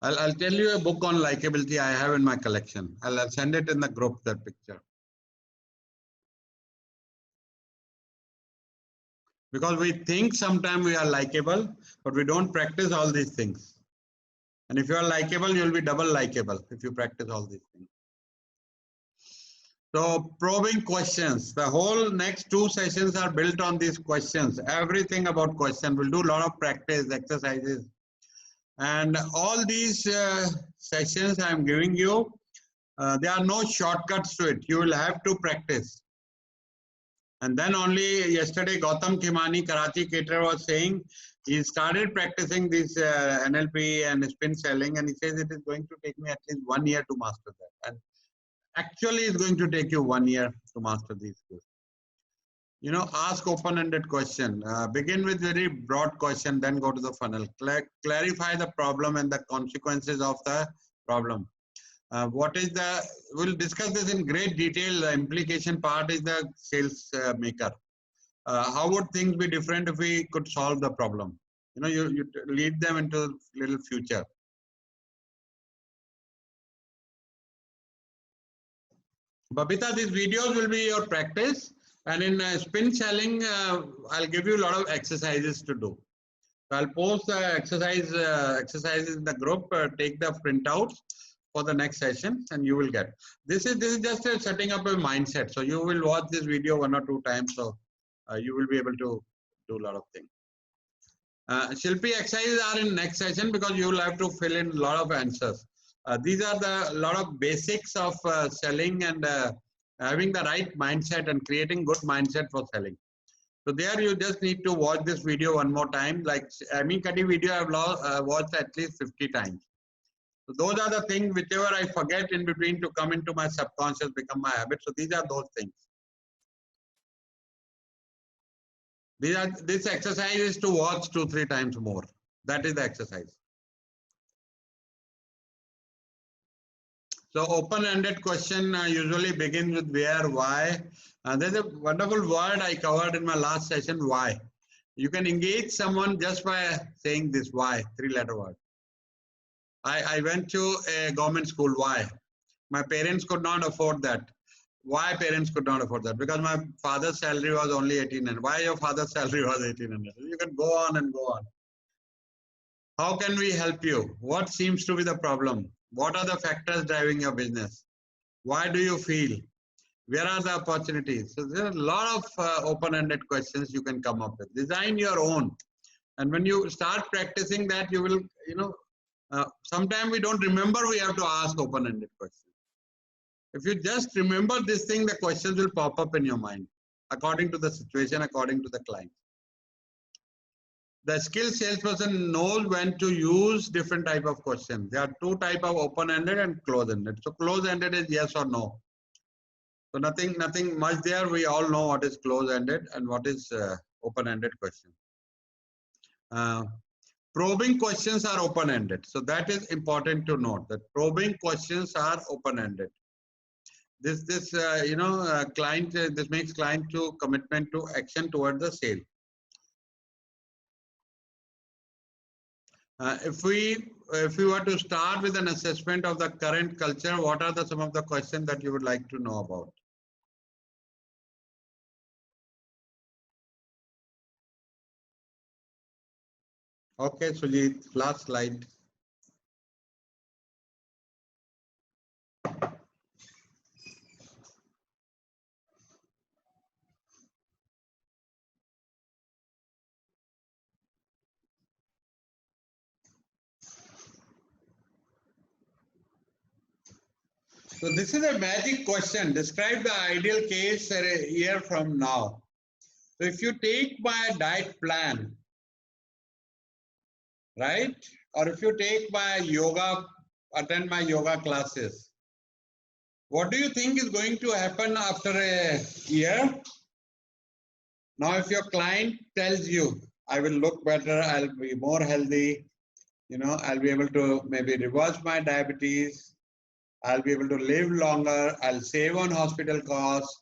I'll tell you a book on likability I have in my collection. I'll send it in the group, that picture. Because we think sometimes we are likable, but we don't practice all these things. And if you are likable, you'll be double likable if you practice all these things. So probing questions. The whole next 2 sessions are built on these questions. Everything about question. We'll do a lot of practice exercises. And all these sessions I'm giving you, there are no shortcuts to it. You will have to practice. And then only yesterday, Gautam Khimani, Karachi caterer, was saying he started practicing this NLP and spin selling, and he says it is going to take me at least 1 year to master that. And actually, it's going to take you 1 year to master these skills. Ask open-ended question. Begin with very broad question, then go to the funnel. Clarify the problem and the consequences of the problem. We'll discuss this in great detail. The implication part is the sales maker. How would things be different if we could solve the problem? You know, you lead them into little future. Babita, these videos will be your practice, and in spin selling, I'll give you a lot of exercises to do. So I'll post the exercises in the group. Take the printouts for the next session, and you will get. This is just setting up a mindset. So you will watch this video 1 or 2 times, so you will be able to do a lot of things. Shilpi exercises are in next session because you will have to fill in a lot of answers. These are the lot of basics of selling and having the right mindset and creating good mindset for selling. So there you just need to watch this video 1 more time. Like Amy Cuddy video I've watched at least 50 times. So those are the things whichever I forget in between to come into my subconscious, become my habit. So these are those things. This exercise is to watch 2-3 times more. That is the exercise. So open-ended question usually begins with where, why. There's a wonderful word I covered in my last session, why. You can engage someone just by saying this why, 3-letter word. I went to a government school, why? My parents could not afford that. Why parents could not afford that? Because my father's salary was only 1800. Why your father's salary was 1800? You can go on and go on. How can we help you? What seems to be the problem? What are the factors driving your business? Why do you feel? Where are the opportunities? So there are a lot of open-ended questions you can come up with. Design your own. And when you start practicing that, you will, you know, sometimes we don't remember we have to ask open-ended questions. If you just remember this thing, the questions will pop up in your mind according to the situation, according to the client. The skilled salesperson knows when to use different type of questions. There are 2 types of open-ended and close-ended. So close-ended is yes or no. So nothing much there. We all know what is close-ended and what is open-ended question. Probing questions are open-ended. So that is important to note that probing questions are open-ended. This client, this makes client to commitment to action toward the sale. If we were to start with an assessment of the current culture, what are some of the questions that you would like to know about? Okay, Sujit, last slide. So this is a magic question. Describe the ideal case a year from now. So if you take my diet plan, right? Or if you take my yoga, attend my yoga classes, what do you think is going to happen after a year? Now, if your client tells you, I will look better, I'll be more healthy, you know, I'll be able to maybe reverse my diabetes, I'll be able to live longer, I'll save on hospital costs,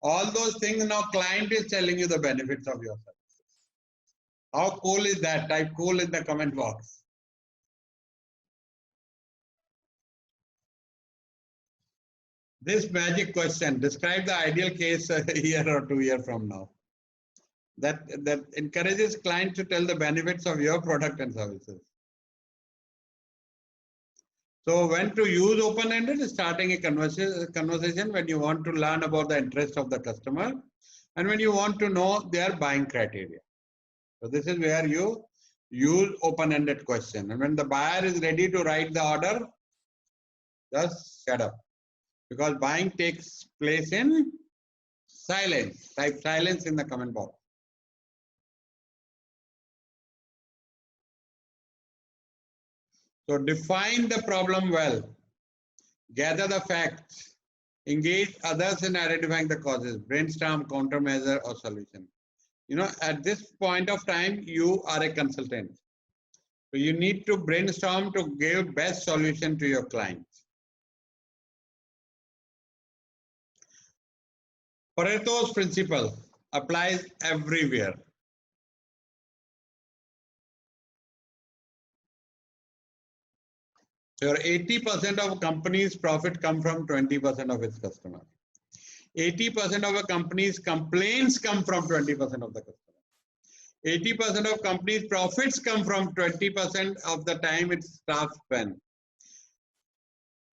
all those things. Now client is telling you the benefits of your services. How cool is that? Type cool in the comment box. This magic question, describe the ideal case a year or 2 years from now. That encourages client to tell the benefits of your product and services. So when to use open-ended is starting a conversation when you want to learn about the interest of the customer and when you want to know their buying criteria. So this is where you use open-ended question. And when the buyer is ready to write the order, just shut up. Because buying takes place in silence. Type silence in the comment box. So define the problem well, gather the facts, engage others in identifying the causes, brainstorm, countermeasure or solution. You know, at this point of time, you are a consultant. So you need to brainstorm to give best solution to your clients. Pareto's principle applies everywhere. Your 80% of a company's profit come from 20% of its customers. 80% of a company's complaints come from 20% of the customers. 80% of company's profits come from 20% of the time its staff spend.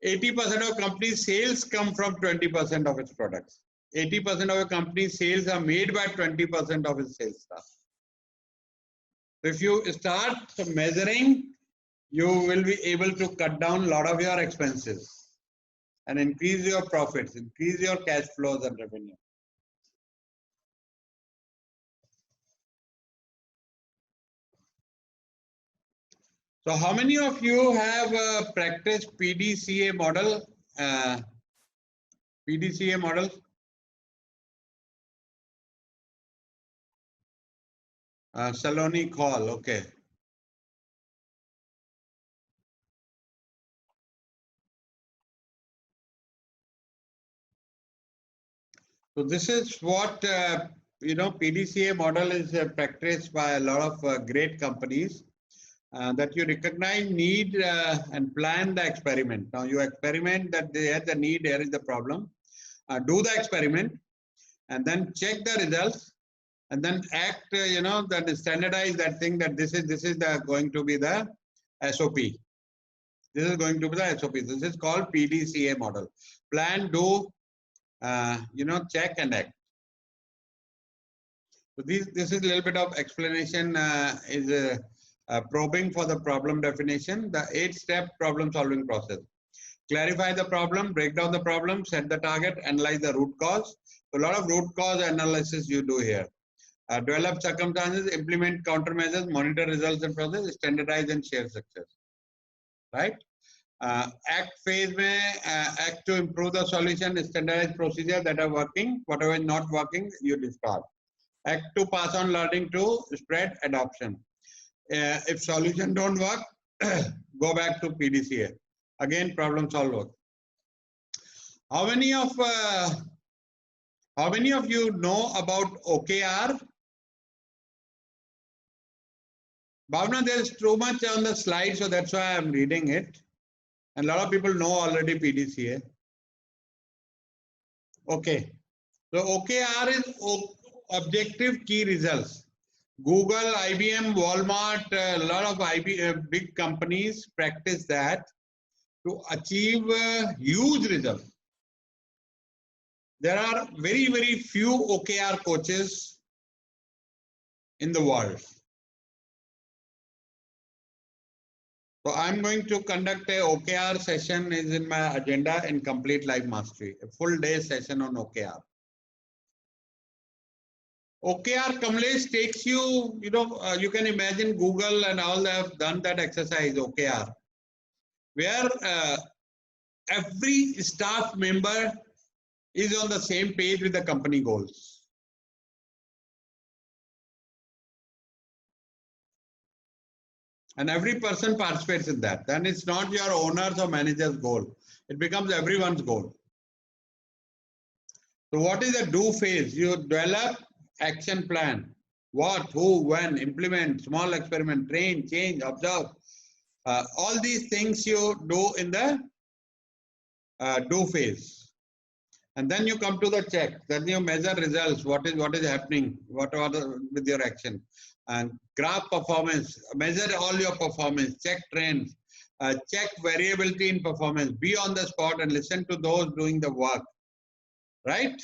80% of company's sales come from 20% of its products. 80% of a company's sales are made by 20% of its sales staff. If you start measuring, you will be able to cut down a lot of your expenses and increase your profits, increase your cash flows and revenue. So how many of you have practiced PDCA model? PDCA model? Saloni call, okay. So this is what, PDCA model is practiced by a lot of great companies. That you recognize need and plan the experiment. Now you experiment that there is the need, here is the problem. Do the experiment and then check the results and then act, that standardize that thing that this is going to be the SOP. This is going to be the SOP. This is called PDCA model. Plan, do, check and act. So this is a little bit of explanation probing for the problem definition, the 8-step problem solving process. Clarify the problem, break down the problem, set the target, analyze the root cause. So a lot of root cause analysis you do here. Develop circumstances, implement countermeasures, monitor results and process, standardize and share success. Right? Act phase may act to improve the solution, standardize procedures that are working, whatever is not working, you discard. Act to pass on learning to spread adoption. If solution don't work, go back to PDCA. Again, problem solver. How many of you know about OKR? Bhavna, there's too much on the slide, so that's why I'm reading it. And a lot of people know already PDCA. Okay. So OKR is objective key results. Google, IBM, Walmart, a lot of big companies practice that to achieve huge results. There are very, very few OKR coaches in the world. So I'm going to conduct a OKR session is in my agenda in Complete Life Mastery, a full day session on OKR. OKR, Kamlesh, takes you, you can imagine Google and all have done that exercise, OKR, where every staff member is on the same page with the company goals. And every person participates in that. Then it's not your owner's or manager's goal. It becomes everyone's goal. So what is the do phase? You develop action plan. What, who, when, implement, small experiment, train, change, observe. All these things you do in the do phase. And then you come to the check. Then you measure results. What is happening? What are with your action? And graph performance. Measure all your performance. Check trends. Check variability in performance. Be on the spot and listen to those doing the work. Right?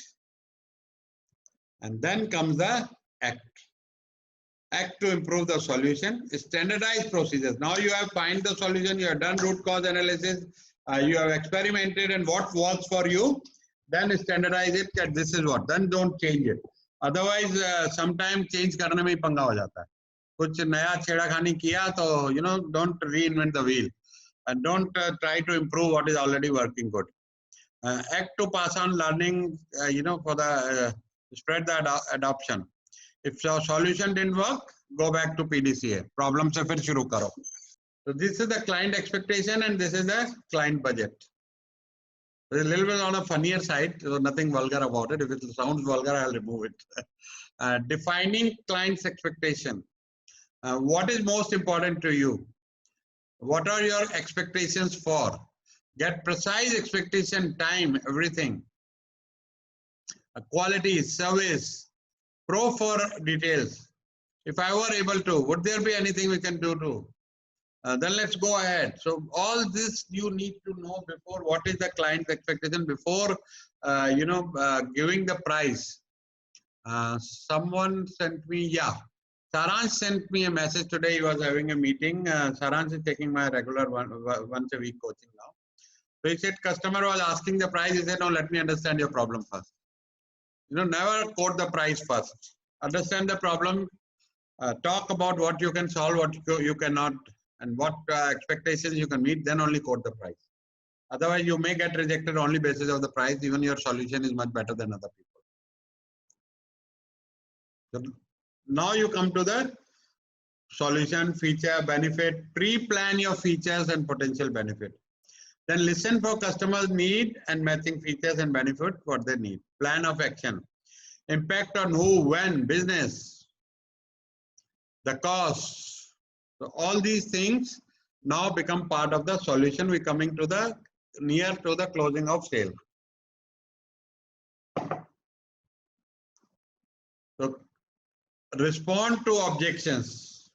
And then comes the act. Act to improve the solution. Standardize procedures. Now you have find the solution. You have done root cause analysis. You have experimented and what works for you. Then standardize it that this is what. Then don't change it. Otherwise, sometimes change करने में ही पंगा हो जाता है. कुछ नया छेड़खानी किया तो don't reinvent the wheel and don't try to improve what is already working good. Act to pass on learning, for the spread the adoption. If your solution didn't work, go back to PDCA. Problem se fir shuru karo. So this is the client expectation and this is the client budget. It's a little bit on a funnier side, so nothing vulgar about it. If it sounds vulgar, I'll remove it. Defining client's expectation. What is most important to you? What are your expectations for? Get precise expectation, time, everything. Quality, service, pro for details. If I were able to, would there be anything we can do to? Then let's go ahead. So all this you need to know before what is the client's expectation before giving the price. Someone sent me, yeah. Saransh sent me a message today. He was having a meeting. Saransh is taking my regular once a week coaching now. So he said customer was asking the price. He said, no, let me understand your problem first. Never quote the price first. Understand the problem. Talk about what you can solve, what you cannot, and what expectations you can meet, then only quote the price. Otherwise, you may get rejected only basis of the price, even your solution is much better than other people. So now you come to the solution, feature, benefit, pre-plan your features and potential benefit. Then listen for customers' need and matching features and benefit what they need. Plan of action. Impact on who, when, business, the cost. So all these things now become part of the solution. We're coming to the near to the closing of sale. So respond to objections.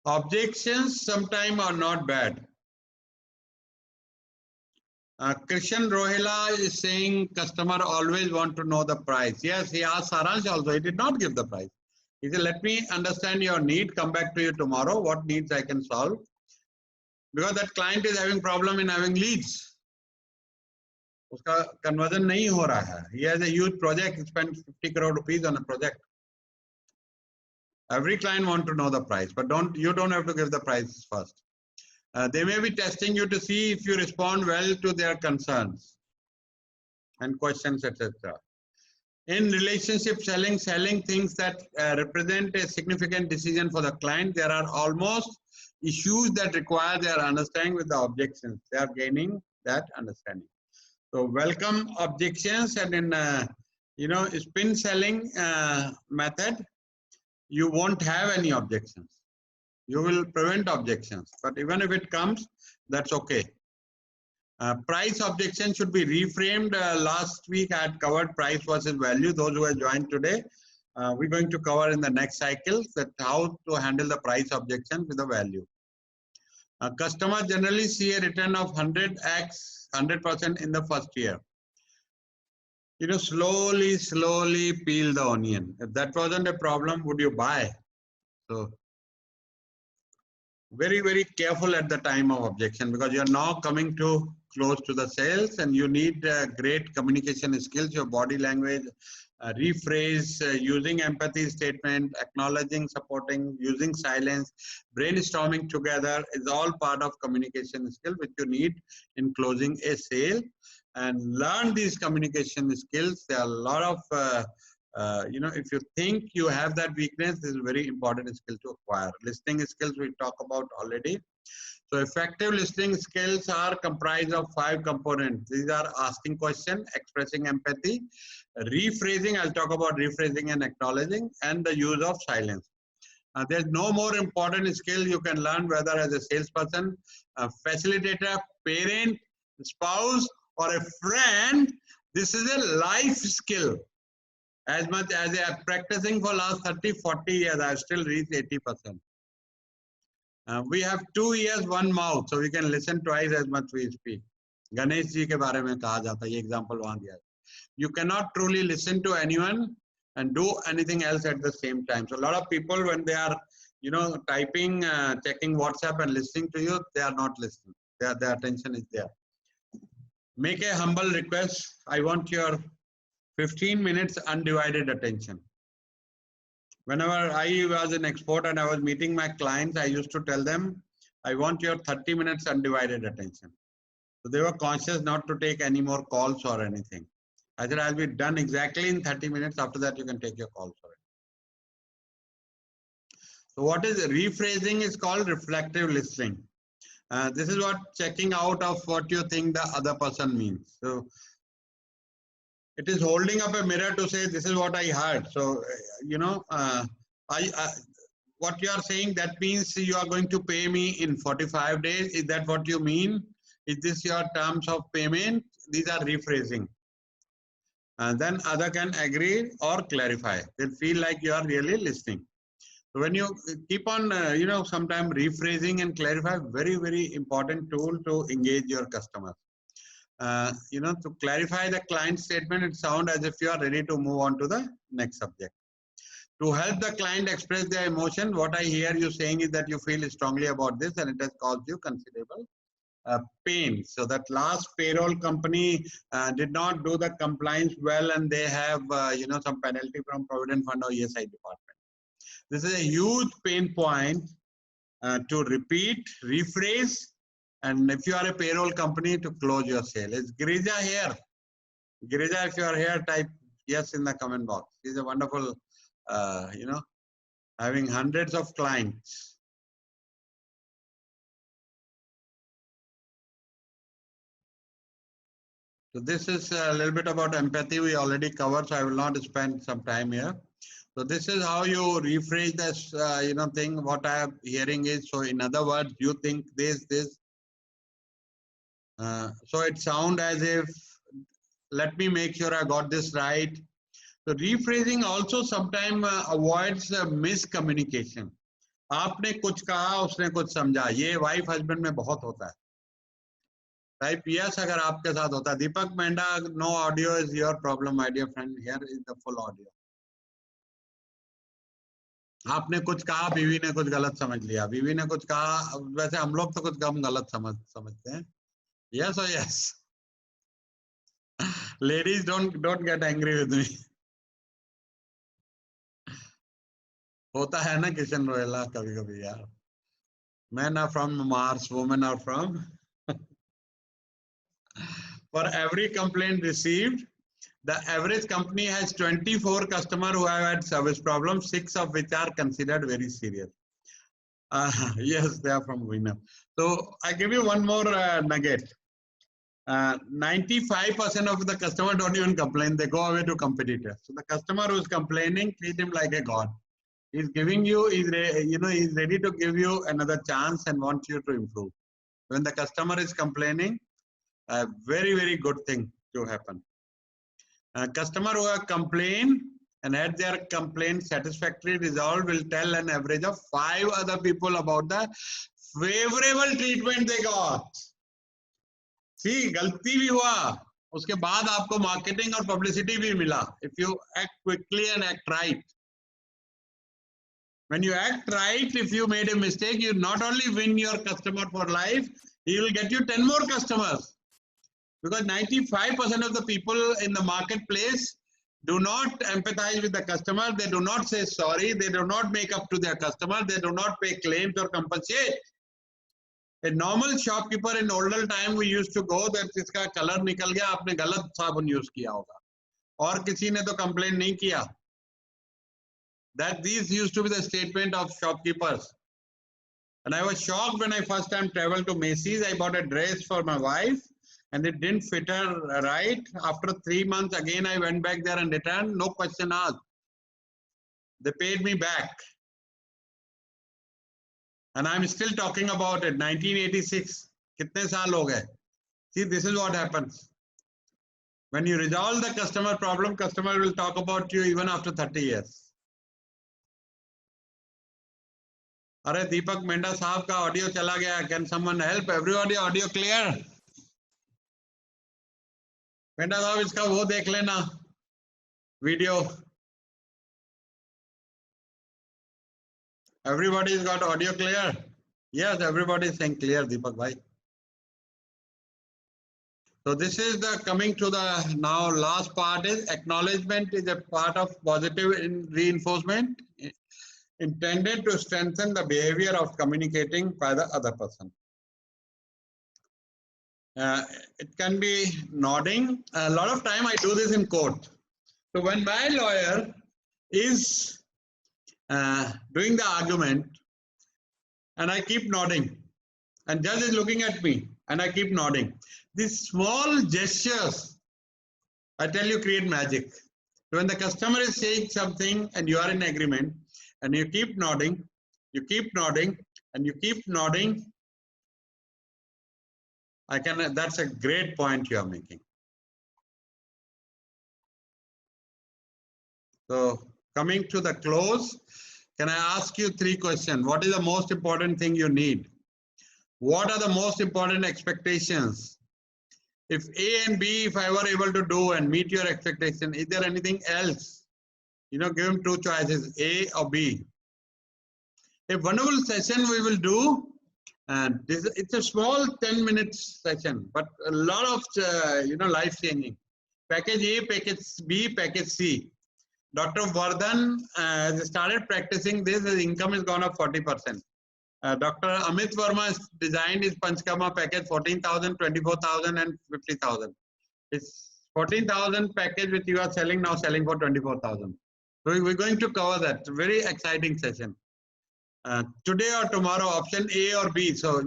Objections sometimes are not bad. Krishan Rohila is saying customer always want to know the price. Yes, he asked Saransh also. He did not give the price. He said, let me understand your need, come back to you tomorrow, what needs I can solve. Because that client is having problem in having leads. Uska conversion nahi ho raha hai. He has a huge project, he spent 50 crore rupees on a project. Every client wants to know the price, but you don't have to give the price first. They may be testing you to see if you respond well to their concerns and questions, etc. In relationship selling things that represent a significant decision for the client, there are almost issues that require their understanding with the objections. They are gaining that understanding. So welcome objections, and in spin selling method, you won't have any objections. You will prevent objections, but even if it comes, that's okay. Price objection should be reframed. Last week I had covered price versus value. Those who have joined today, we're going to cover in the next cycle that how to handle the price objection with the value. Customers generally see a return of 100x, 100% in the first year. Slowly peel the onion. If that wasn't a problem, would you buy? So very careful at the time of objection, because you're now coming to close to the sales, and you need great communication skills, your body language, rephrase, using empathy statement, acknowledging, supporting, using silence, brainstorming together is all part of communication skill which you need in closing a sale. And learn these communication skills. There are a lot of if you think you have that weakness, this is a very important skill to acquire. Listening skills we talk about already. So effective listening skills are comprised of 5 components. These are asking question, expressing empathy, rephrasing, I'll talk about rephrasing and acknowledging, and the use of silence. There's no more important skill you can learn, whether as a salesperson, a facilitator, parent, spouse, or a friend. This is a life skill. As much as I am practicing for last 30-40 years, I have still reached 80%. We have 2 ears, 1 mouth, so we can listen twice as much we speak. Ganesh ji ke baare mein kaha jata hai, ye example wahan diya. You cannot truly listen to anyone and do anything else at the same time. So a lot of people, when they are, typing, checking WhatsApp and listening to you, they are not listening. Their attention is there. Make a humble request. I want your 15 minutes undivided attention. Whenever I was in export and I was meeting my clients, I used to tell them, I want your 30 minutes undivided attention. So they were conscious not to take any more calls or anything. I said, I'll be done exactly in 30 minutes. After that, you can take your calls for it. So what is rephrasing is called reflective listening. This is what checking out of what you think the other person means. So it is holding up a mirror to say, this is what I heard. So, what you are saying, that means you are going to pay me in 45 days. Is that what you mean? Is this your terms of payment? These are rephrasing. And then other can agree or clarify. They feel like you are really listening. So when you keep on, sometimes rephrasing and clarify, very, very important tool to engage your customers. To clarify the client statement, it sounds as if you are ready to move on to the next subject. To help the client express their emotion, what I hear you saying is that you feel strongly about this and it has caused you considerable pain. So that last payroll company did not do the compliance well, and they have some penalty from Provident Fund or ESI department. This is a huge pain point to repeat, rephrase, and if you are a payroll company, to close your sale. Is Girija here? Girija, if you are here, type yes in the comment box. She's a wonderful, having hundreds of clients. So this is a little bit about empathy we already covered, so I will not spend some time here. So this is how you rephrase this, thing. What I am hearing is, so in other words, you think this. So it sounds as if, let me make sure I got this right. So rephrasing also sometimes avoids miscommunication. आपने कुछ कहा, उसने कुछ समझा. ये wife husband में बहुत होता है. Type yes अगर आपके साथ होता है. दीपक मेंढा, no audio is your problem, my dear friend. Here is the full audio. आपने कुछ कहा, बीवी ने कुछ गलत समझ लिया. बीवी ने कुछ कहा, वैसे हम लोग तो कुछ कम गलत समझते हैं. Yes or yes? Ladies, don't get angry with me. होता है ना किशन रोयला कभी-कभी यार. Men are from Mars, women are from. For every complaint received, the average company has 24 customers who have had service problems, 6 of which are considered very serious. Yes, they are from Winner. So I give you one more nugget. 95% of the customer don't even complain. They go away to competitors. So the customer who is complaining, treat him like a god. He's giving you, he's ready to give you another chance and wants you to improve. When the customer is complaining, a very, very good thing to happen. A customer who have complained and had their complaint satisfactorily resolved will tell an average of 5 other people about the favorable treatment they got. See, गलती भी हुआ, उसके बाद आपको marketing और publicity भी मिला. If you act quickly and act right. When you act right, if you made a mistake, you not only win your customer for life, he will get you 10 more customers. Because 95% of the people in the marketplace do not empathize with the customer. They do not say sorry. They do not make up to their customer. They do not pay claims or compensate. A normal shopkeeper in older time, we used to go that इसका color निकल गया, आपने गलत साबुन use किया होगा, और किसी ने तो complain नहीं किया. That these used to be the statement of shopkeepers. And I was shocked when I first time traveled to Macy's. I bought a dress for my wife and it didn't fit her right. After 3 months, again I went back there and returned, no question asked. They paid me back. And I'm still talking about it, 1986. Kitne saal ho gaye? See, this is what happens. When you resolve the customer problem, customer will talk about you even after 30 years. अरे दीपक मेंढा साहब का audio चला गया. Can someone help? Everybody audio clear? Mendha साहब इसका वो देख लेना video. Everybody's got audio clear? Yes, everybody is saying clear, Deepak bhai. So this is the coming to the now last part is acknowledgement is a part of positive reinforcement intended to strengthen the behavior of communicating by the other person. It can be nodding. A lot of time I do this in court. So when my lawyer is doing the argument and I keep nodding, and judge is looking at me and I keep nodding. These small gestures, I tell you, create magic. So when the customer is saying something and you are in agreement and you keep nodding, you keep nodding and you keep nodding, that's a great point you are making. So coming to the close, can I ask you 3 questions? What is the most important thing you need? What are the most important expectations? If A and B, if I were able to do and meet your expectation, is there anything else? You know, give him 2 choices, A or B. A wonderful session we will do. And it's a small 10 minutes session, but a lot of, life changing. Package A, package B, package C. Dr. Vardhan started practicing this, his income has gone up 40%. Dr. Amit Verma has designed his Panchkarma package 14,000, 24,000 and 50,000. It's 14,000 package which you are selling now, selling for 24,000. So we're going to cover that. Very exciting session. Today or tomorrow, option A or B. So,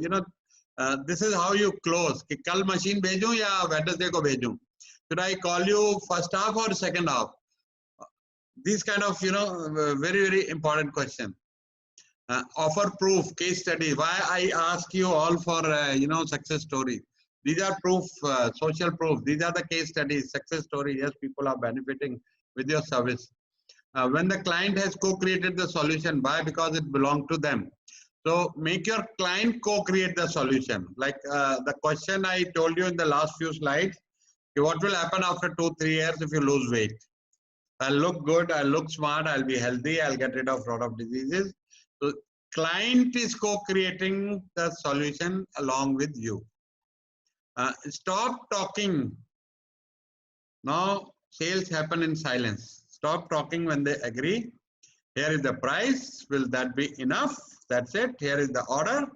this is how you close. Ki kal machine bhejun ya Wednesday ko bhejun? Should I call you first half or second half? These kind of, very, very important question. Offer proof, case study. Why I ask you all for, success story. These are proof, social proof. These are the case studies, success story. Yes, people are benefiting with your service. When the client has co-created the solution, why? Because it belongs to them. So make your client co-create the solution. Like the question I told you in the last few slides, what will happen after 2-3 years if you lose weight? I'll look good, I'll look smart, I'll be healthy, I'll get rid of a lot of diseases. So client is co-creating the solution along with you. Stop talking. Now sales happen in silence. Stop talking when they agree. Here is the price. Will that be enough? That's it. Here is the order.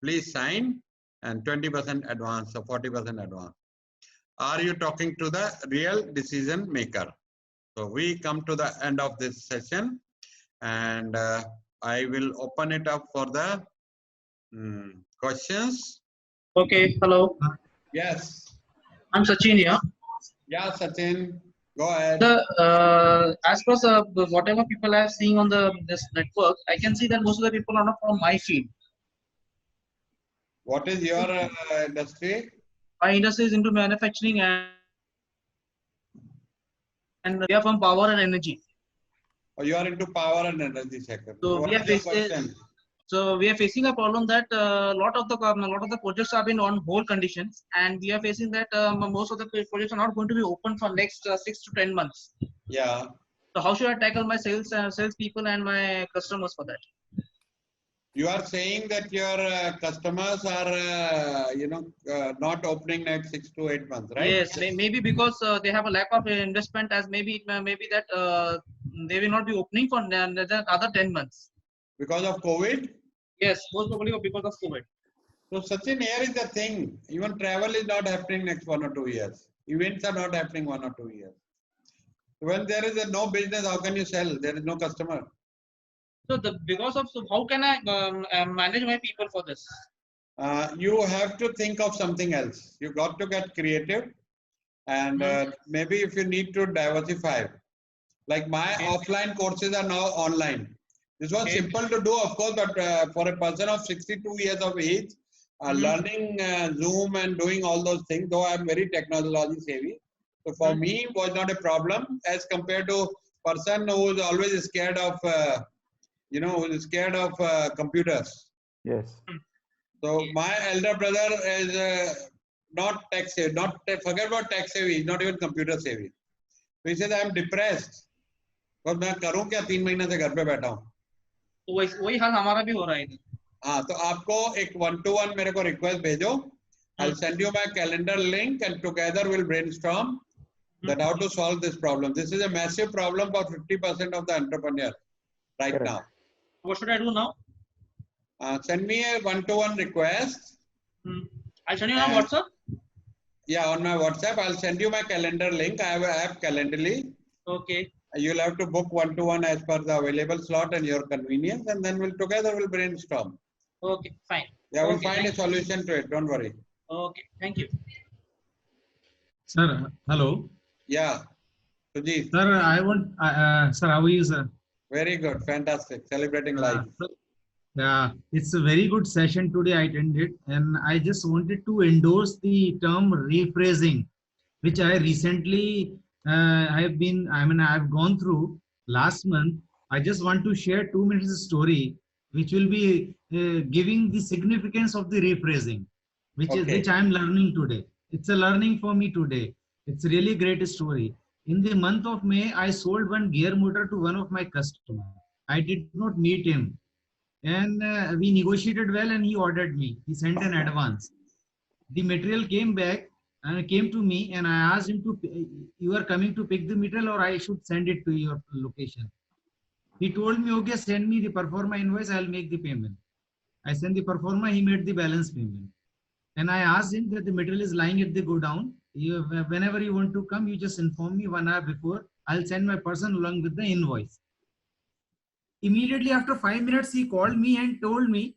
Please sign and 20% advance or 40% advance. Are you talking to the real decision maker? So we come to the end of this session and I will open it up for the questions. Okay, hello. Yes. I'm Sachin here. Yeah, Sachin. Go ahead. As per whatever people are seeing on this network, I can see that most of the people are not from my field. What is your industry? My industry is into manufacturing and we are from power and energy. Oh, you are into power and energy sector. So what is your question? So we are facing a problem that a lot of the projects have been on hold conditions, and we are facing that most of the projects are not going to be open for next 6 to 10 months. Yeah. So how should I tackle my sales people and my customers for that? You are saying that your customers are, not opening next 6 to 8 months, right? Yes, maybe because they have a lack of investment, as maybe that they will not be opening for the other 10 months. Because of COVID? Yes, most probably because of COVID. So Sachin, here is the thing. Even travel is not happening next 1 or 2 years. Events are not happening 1 or 2 years. When there is no business, how can you sell? There is no customer. So how can I manage my people for this? You have to think of something else. You got to get creative, and maybe if you need to diversify. Like my offline courses are now online. This was simple to do, of course, but for a person of 62 years of age, learning Zoom and doing all those things, though I am very technology savvy. So for me, it was not a problem as compared to person who is always scared of, computers. Yes. So my elder brother is not tech savvy, forget about tech savvy, he's not even computer savvy. So he says, I am depressed. और मैं करूं क्या 3 महीने से घर पे बैठा हूं. तो वही हाल हमारा भी हो रहा है. हाँ, तो आपको एक 1-to-1 मेरे को रिक्वेस्ट भेजो. I'll send you my calendar link and together we'll brainstorm that how to solve this problem. This is a massive problem for 50% of the entrepreneur right now. What should I do now? Send me a 1-to-1 request. I'll send you on WhatsApp. Yeah, on my WhatsApp. I'll send you my calendar link. I have an app, Calendly. Okay. You'll have to book 1-to-1 as per the available slot and your convenience, and then we'll brainstorm. Okay, fine. Yeah, we'll Okay, find a thank you. solution to it. Don't worry. Okay, thank you. Sir, hello. Yeah, Sujit. Sir, sir, how are you, sir? Very good. Fantastic. Celebrating life. Sir, it's a very good session today I attended, and I just wanted to endorse the term rephrasing, which I recently I've gone through last month. I just want to share 2 minutes story, which will be giving the significance of the rephrasing, which Okay. I am learning today. It's a learning for me today. It's a really great story. In the month of May, I sold one gear motor to one of my customers. I did not meet him, and we negotiated well, and he ordered me. He sent an advance. The material came back and came to me, and I asked him to, you are coming to pick the material or I should send it to your location. He told me, okay, send me the performa invoice, I'll make the payment. I sent the performa, he made the balance payment. And I asked him that the material is lying at the godown. Whenever you want to come, you just inform me 1 hour before. I'll send my person along with the invoice. Immediately after 5 minutes, he called me and told me,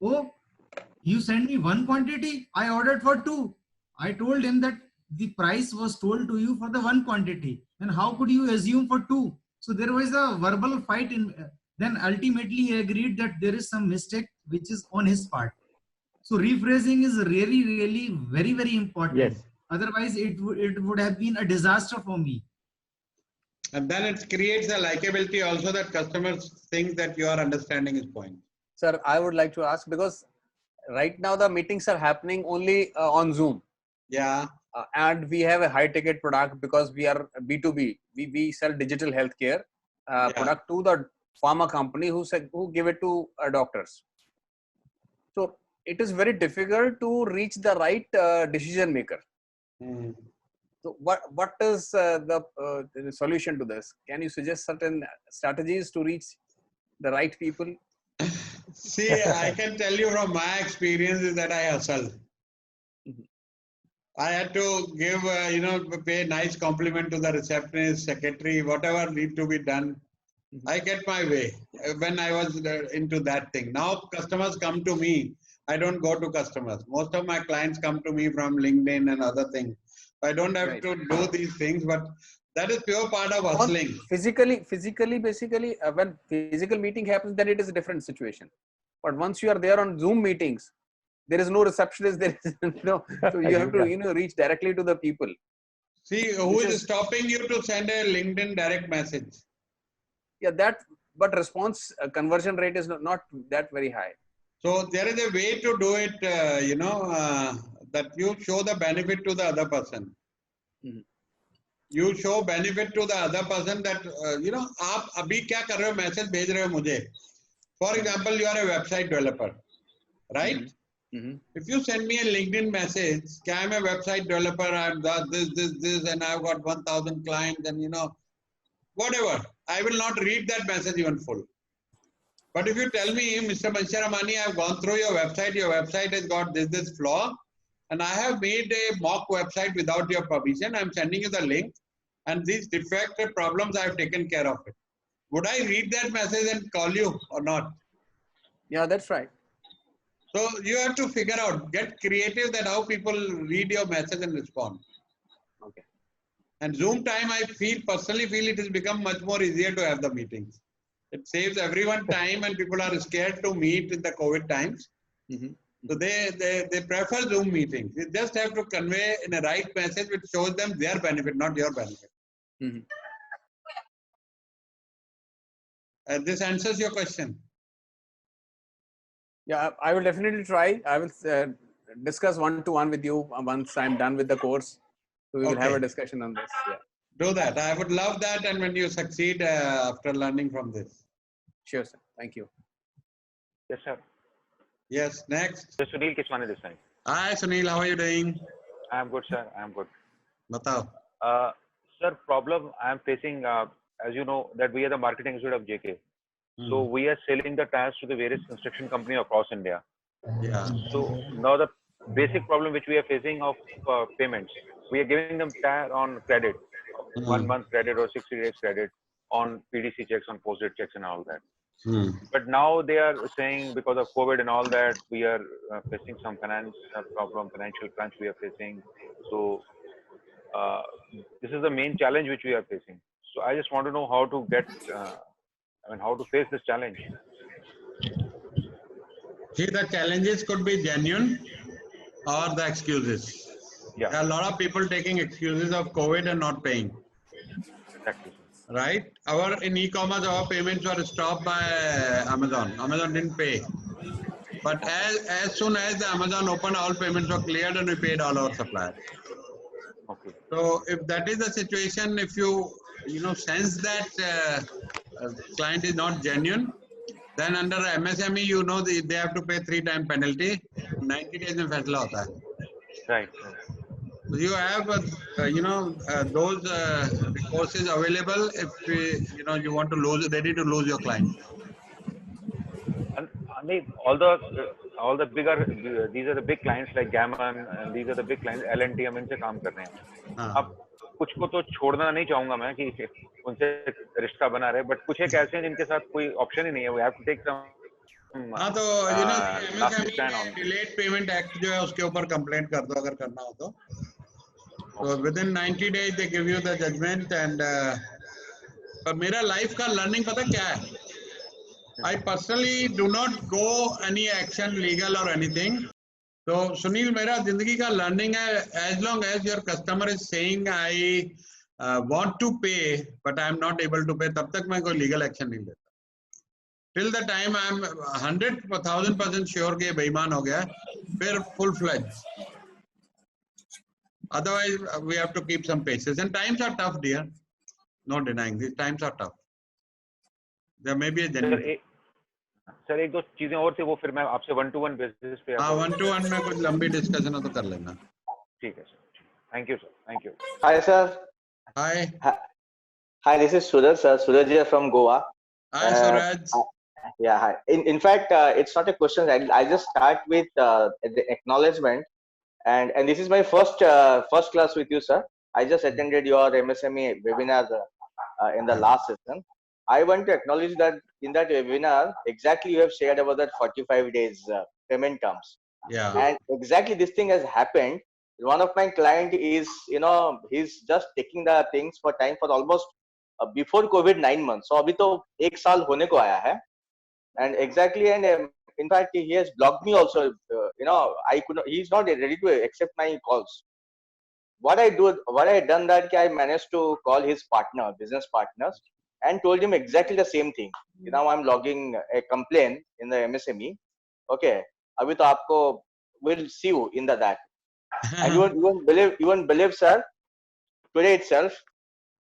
oh, you sent me one quantity, I ordered for two. I told him that the price was told to you for the one quantity, and how could you assume for two? So there was a verbal fight in. Then ultimately he agreed that there is some mistake which is on his part. So rephrasing is really, really very, very important. Yes. Otherwise, it would have been a disaster for me. And then it creates a likability also that customers think that you are understanding his point. Sir, I would like to ask, because right now the meetings are happening only on Zoom. Yeah. And we have a high ticket product because we are B2B. We sell digital healthcare product to the pharma company who give it to doctors. So it is very difficult to reach the right decision maker. Hmm. So what is the solution to this? Can you suggest certain strategies to reach the right people? See, I can tell you from my experience is that I hustled. I had to give, pay a nice compliment to the receptionist, secretary, whatever need to be done. I get my way when I was into that thing. Now customers come to me. I don't go to customers. Most of my clients come to me from LinkedIn and other things. I don't have to do these things, but that is pure part of hustling. Physically, basically, when physical meeting happens, then it is a different situation. But once you are there on Zoom meetings, there is no receptionist. There is so you have to reach directly to the people. See, who is stopping you to send a LinkedIn direct message? Yeah, but response conversion rate is not that very high. So there is a way to do it, that you show the benefit to the other person. You show benefit to the other person that, आप अभी क्या कर रहे हो, message भेज रहे हो मुझे. For example, you are a website developer, right? If you send me a LinkedIn message, I'm a website developer, I've got this, and I've got 1,000 clients, and whatever, I will not read that message even full. But if you tell me, Mr. Mansharamani, I've gone through your website has got this flaw, and I have made a mock website without your permission, I'm sending you the link, and these defective problems I have taken care of it. Would I read that message and call you or not? Yeah, that's right. So you have to figure out, get creative that how people read your message and respond. Okay. And Zoom time, I personally feel it has become much more easier to have the meetings. It saves everyone time, and people are scared to meet in the COVID times. So they prefer Zoom meetings. You just have to convey in a right message which shows them their benefit, not your benefit. This answers your question. Yeah, I will definitely try. I will discuss one-to-one with you once I'm done with the course. So we will have a discussion on this. Yeah. Do that. I would love that. And when you succeed after learning from this. Sure, sir. Thank you. Yes, sir. Yes, next. Sunil Kiswani this time. Hi, Sunil. How are you doing? I am good, sir. I am good. Batao. Sir, problem I am facing, as you know, that we are the marketing executive of JK. So we are selling the tires to the various construction companies across India. Yeah. So now the basic problem which we are facing of payments, we are giving them tire on credit, 1 month credit or 60 days credit on PDC checks, on post-date checks and all that. But now they are saying because of COVID and all that, we are facing some financial crunch we are facing. So this is the main challenge which we are facing. So I just want to know how to get, how to face this challenge. See, the challenges could be genuine or the excuses. Yeah. There are a lot of people taking excuses of COVID and not paying. Exactly. Right? In e-commerce, our payments were stopped by Amazon. Amazon didn't pay. But as soon as the Amazon opened, all payments were cleared and we paid all our suppliers. Okay. So if that is the situation, if you sense that client is not genuine, then under MSME, they have to pay 3 times penalty. 90 days में फैसला होता है. Right. So you have those recourses available if you want to ready to lose your client. And all the bigger, these are the big clients like Gammon, and these are the big clients. L&T हम इनसे काम कर रहे हैं. अब कुछ को तो छोड़ना नहीं चाहूंगा मैं कि उनसे रिश्ता बना रहे, बट कुछ एक ऐसे हैं जिनके साथ कोई ऑप्शन ही नहीं है. We have to take some. हाँ तो MSME डिलेड पेमेंट एक्ट जो है उसके ऊपर कंप्लेंट कर दो अगर करना हो तो. So within 90 days they give you the judgment and पर मेरा लाइफ का लर्निंग पता क्या है? I personally do not go any action legal or anything. तो सुनील मेरा जिंदगी का लर्निंग है as long as your customer is saying I want to pay but I am not able to pay तब तक मैं कोई legal action नहीं लेता. Till the time I am 100,000% sure कि बेईमान हो गया फिर full fledged. Otherwise, we have to keep some patience. And times are tough, dear. No denying, these times are tough. There may be a genuine. Sir एक दो चीजें और थी वो फिर मैं आपसे 1-to-1 बेसिस पे. हाँ 1-to-1 में कुछ लंबी डिस्कशन हो तो कर लेना. ठीक है sir. Thank you sir. Thank you. Hi sir. Hi. Hi, this is Suraj. Suraj here from Goa. Hi Suraj. Yeah, hi. In fact, it's not a question. I just start with the acknowledgement. And this is my first class with you, sir. I just attended your MSME webinar in the last session. I want to acknowledge that in that webinar, exactly you have shared about that 45 days payment terms. Yeah. And exactly this thing has happened. One of my client is, he's just taking the things for time for almost before COVID 9 months. So abhi to ek saal hone ko aaya hai. And exactly, and in fact, he has blocked me also. He's not ready to accept my calls. What I had done that I managed to call his business partners, and told him exactly the same thing. Now I'm logging a complaint in the MSME. Okay, abhi to aapko will see you in that. And you won't believe, sir. Today itself,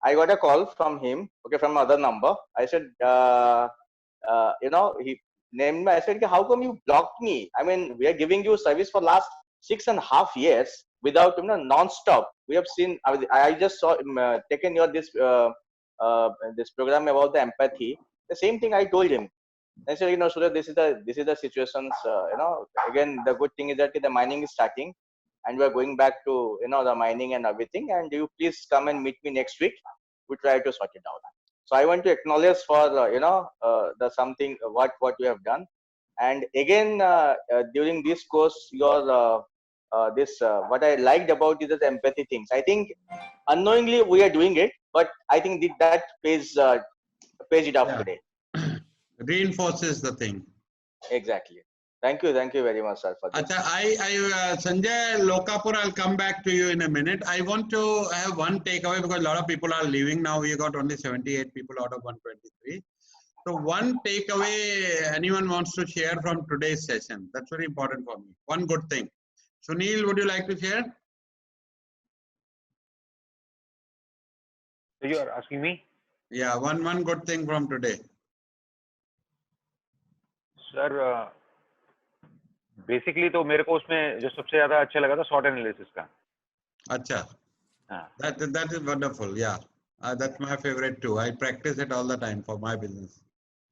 I got a call from him. Okay, from another number. I said, he named me. I said, how come you blocked me? I mean, we are giving you service for last 6.5 years without non-stop. We have seen. I just saw taken your this program about the empathy. The same thing I told him. I said, Surya, this is the situations. Again, the good thing is that the mining is starting, and we are going back to the mining and everything. And you please come and meet me next week. We try to sort it out. So I want to acknowledge for the something what you have done. And again, during this course, your what I liked about is the empathy things. I think unknowingly we are doing it, but I think that pays it off today. Reinforces the thing. Exactly. Thank you very much, sir, for this. Sanjay Lokapur, I'll come back to you in a minute. I want to have one takeaway because a lot of people are leaving now. We got only 78 people out of 123. So one takeaway anyone wants to share from today's session. That's very important for me. One good thing. Sunil, would you like to share? So you are asking me? Yeah, one good thing from today. Sir, basically तो मेरे को उसमें जो सबसे ज्यादा अच्छा लगा था SWOT एनालिसिस का. अच्छा. That is wonderful. Yeah, that's my favorite too. I practice it all the time for my business.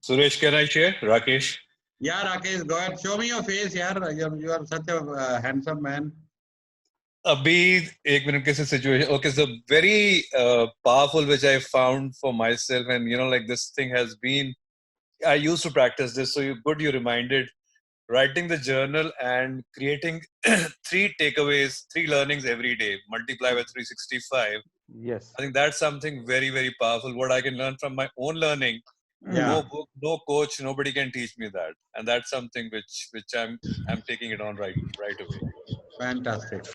Suresh, can I share? Rakesh. Yeah, Rakesh, go ahead. Show me your face, yaar. You are such a handsome man. Abhi, ek minute ke situation. Okay, so very powerful, which I found for myself, and like this thing has been I used to practice this, so you reminded. Writing the journal and creating 3 takeaways, 3 learnings every day, multiply by 365. Yes. I think that's something very, very powerful. What I can learn from my own learning. Yeah. No book, no coach, nobody can teach me that. And that's something which I'm taking it on right away. Fantastic.